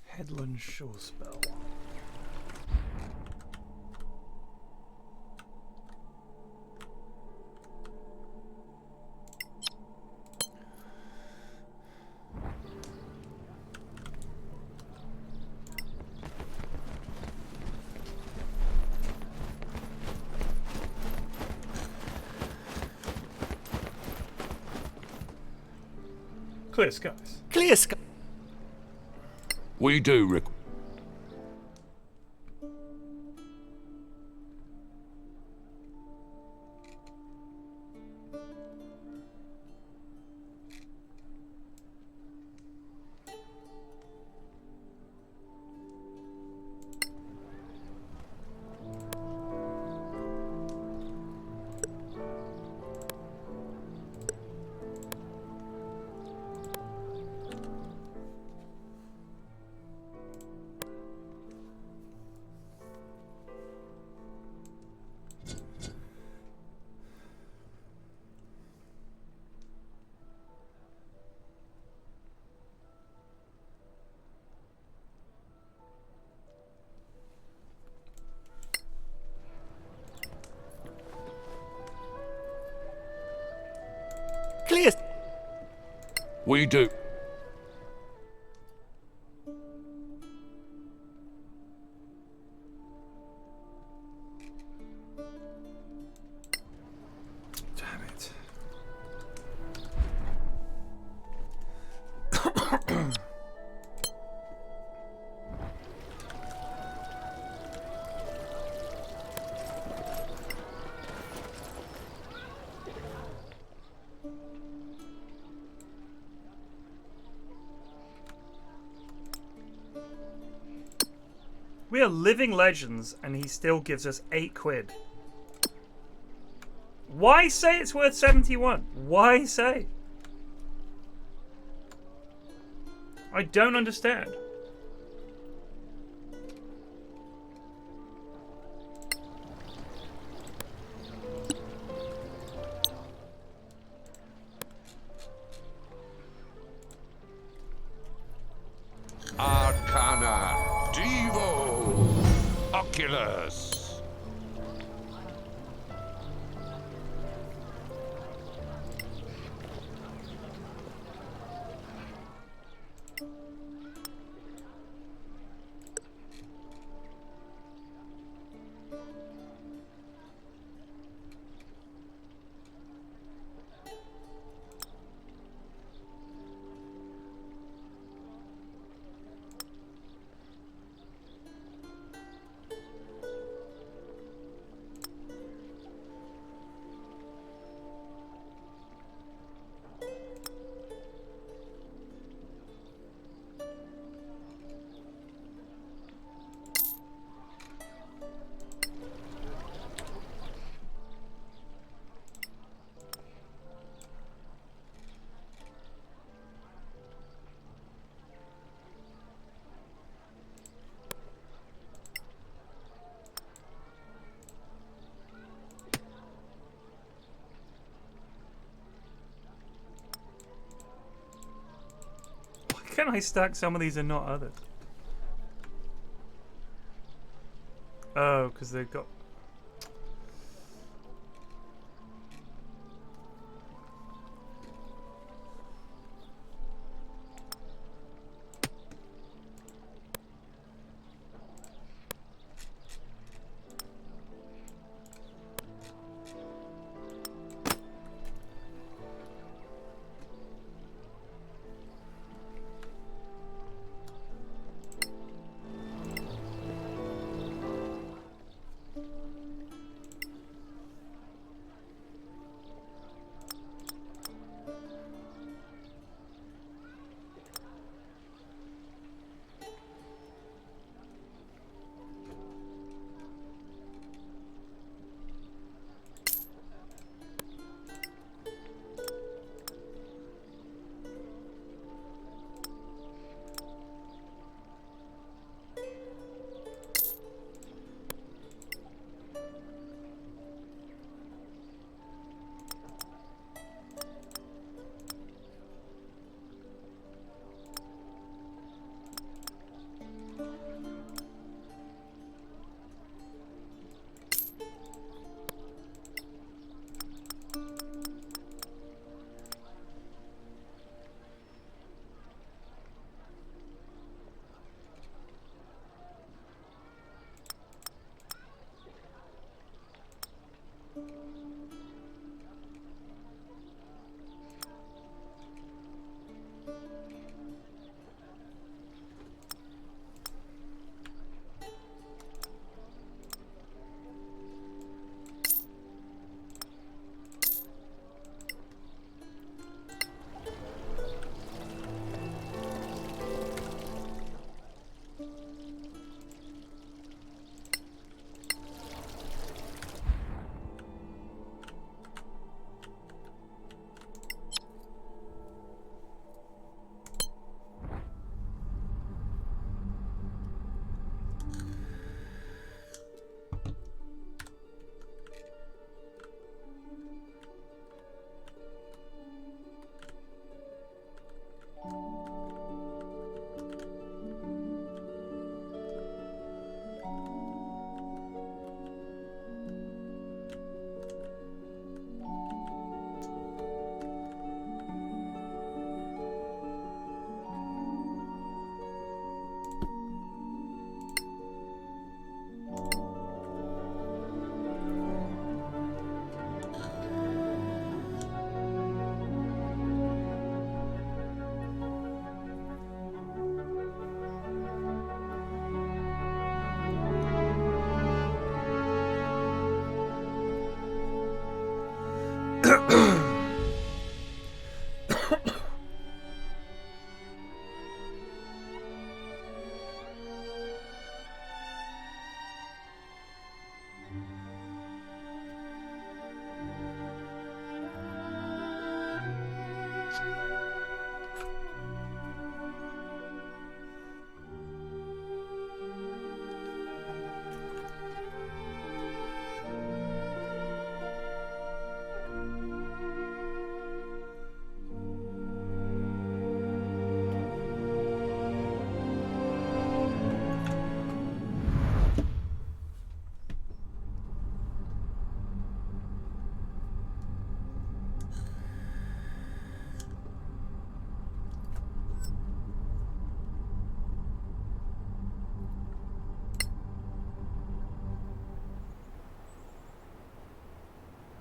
Headland Shore spell. Clear skies. Clear sky. We do Clear. We do. Damn it. We are living legends, and he still gives us 8 quid. Why say it's worth 71? Why say? I don't understand. Arcana. Devo. Oculus. can I stack some of these and not others? Oh, because they've got...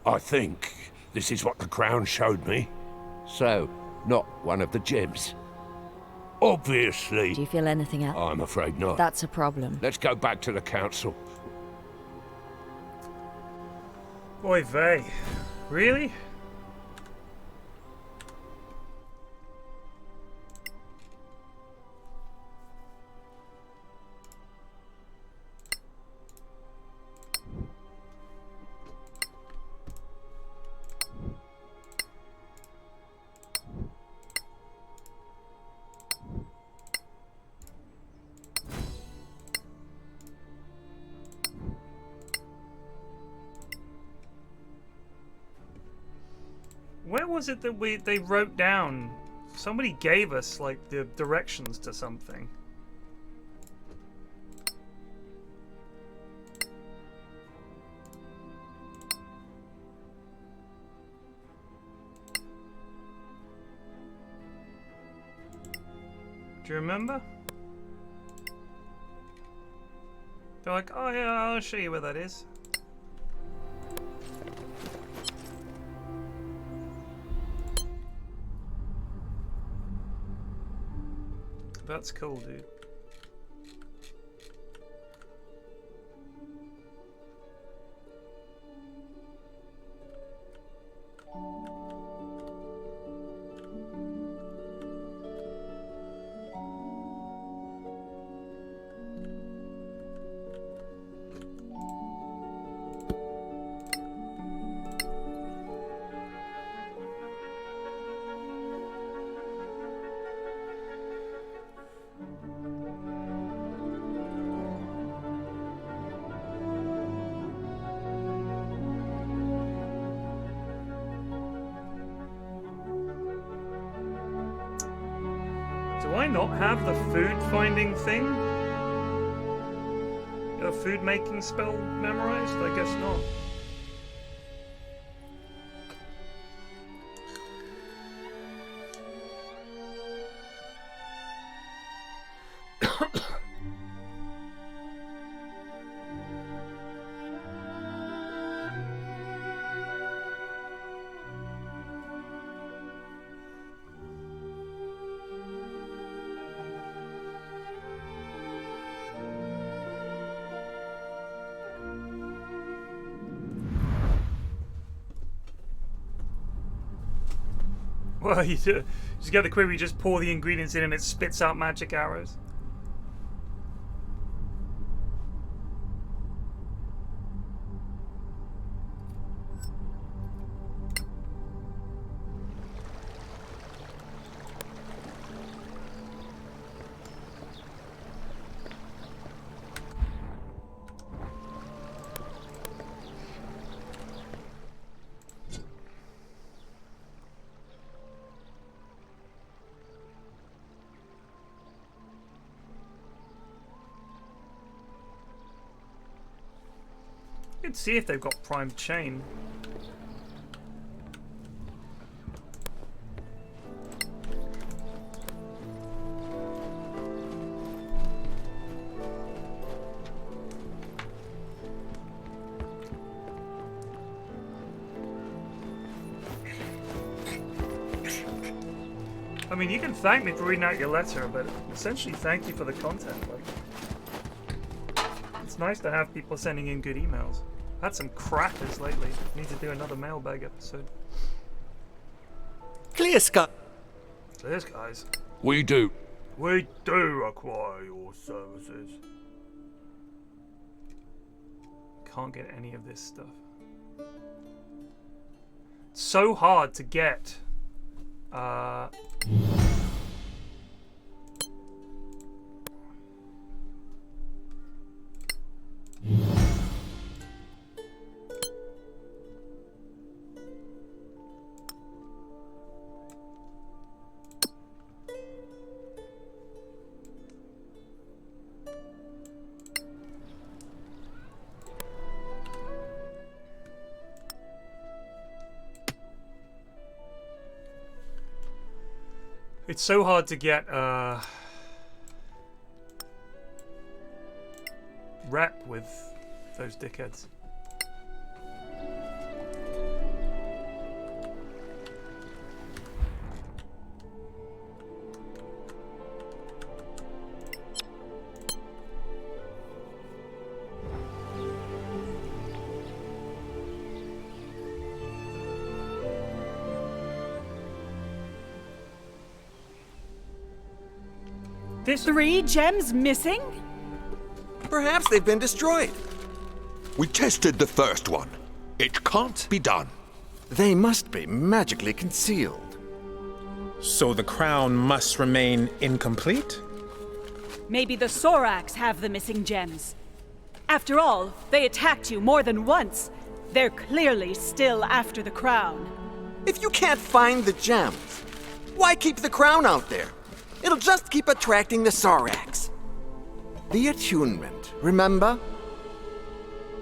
I think this is what the crown showed me. So, not one of the gems. Obviously. Do you feel anything else? I'm afraid not. That's a problem. Let's go back to the council. Oy vey. Really? Where was it that they wrote down Somebody gave us, like, the directions to something. Do you remember? They're like, oh yeah, I'll show you where that is. That's cool, dude. Do I not have the food finding thing? A food making spell memorized? I guess not. Well, you just get the query, just pour the ingredients in and it spits out magic arrows. Let's see if they've got primed chain. I mean, you can thank me for reading out your letter, but essentially thank you for the content. Like, it's nice to have people sending in good emails. Had some crackers lately. Need to do another mailbag episode. Clear skies. Clear skies. We do. We do require your services. Can't get any of this stuff. It's so hard to get. It's so hard to get rep with those dickheads. This 3 gems missing? Perhaps they've been destroyed. We tested the first one. It can't be done. They must be magically concealed. So the crown must remain incomplete? Maybe the Sorax have the missing gems. After all, they attacked you more than once. They're clearly still after the crown. If you can't find the gems, Why keep the crown out there? It'll just keep attracting the Sorax. The attunement, remember?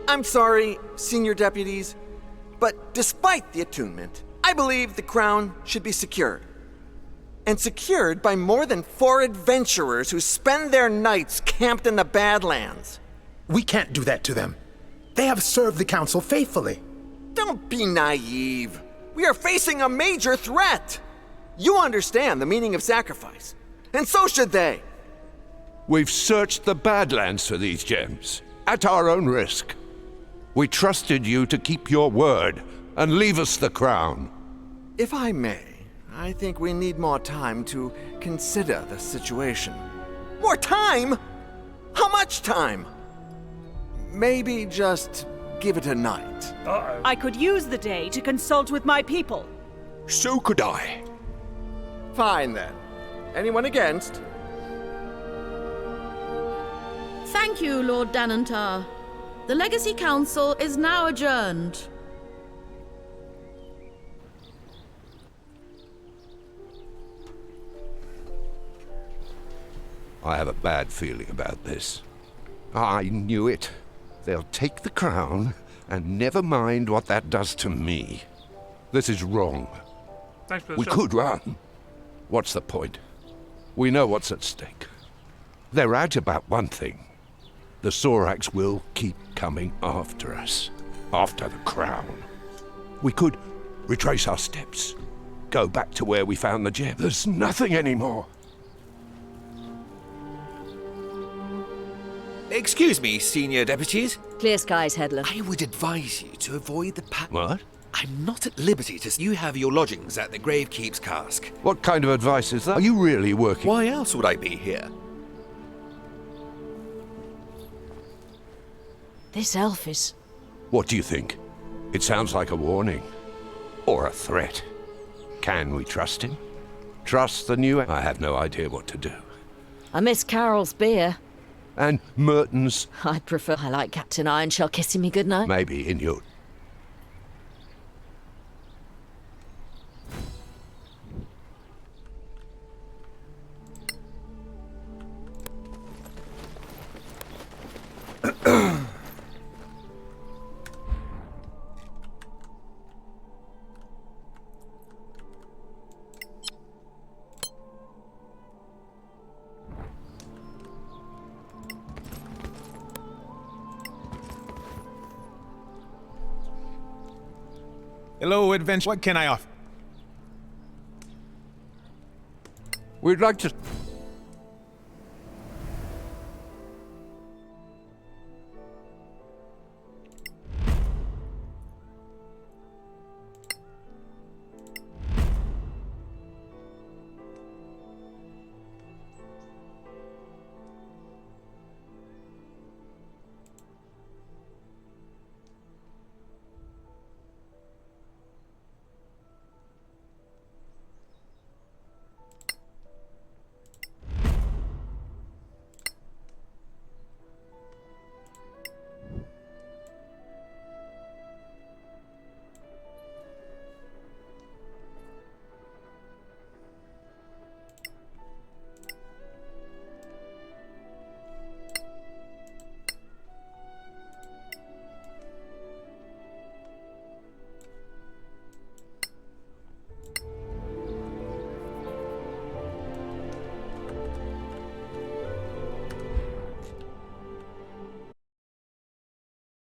I'm sorry, senior deputies, but despite the attunement, I believe the crown should be secured. And secured by more than 4 adventurers who spend their nights camped in the Badlands. We can't do that to them. They have served the council faithfully. Don't be naive. We are facing a major threat. You understand the meaning of sacrifice, and so should they. We've searched the Badlands for these gems, at our own risk. We trusted you to keep your word and leave us the crown. If I may, I think we need more time to consider the situation. More time? How much time? Maybe just give it a night. Uh-oh. I could use the day to consult with my people. So could I. Fine then. Anyone against? Thank you, Lord Danantar. The Legacy Council is now adjourned. I have a bad feeling about this. I knew it. They'll take the crown, and never mind what that does to me. This is wrong. Thanks for the We shot. could run. What's the point? We know what's at stake. They're right about one thing. The Sorax will keep coming after us. After the crown. We could retrace our steps. Go back to where we found the gem. There's nothing anymore. Excuse me, senior deputies. Clear skies, Headland. I would advise you to avoid the What? I'm not at liberty to... You have your lodgings at the Gravekeep's cask. What kind of advice is that? Are you really working? Why else would I be here? This elf is... What do you think? It sounds like a warning. Or a threat. Can we trust him? Trust the new... I have no idea what to do. I miss Carol's beer. And Merton's... I'd prefer... I like Captain Ironshell kissing me goodnight. Maybe in your... Hello, adventure. What can I offer? We'd like to...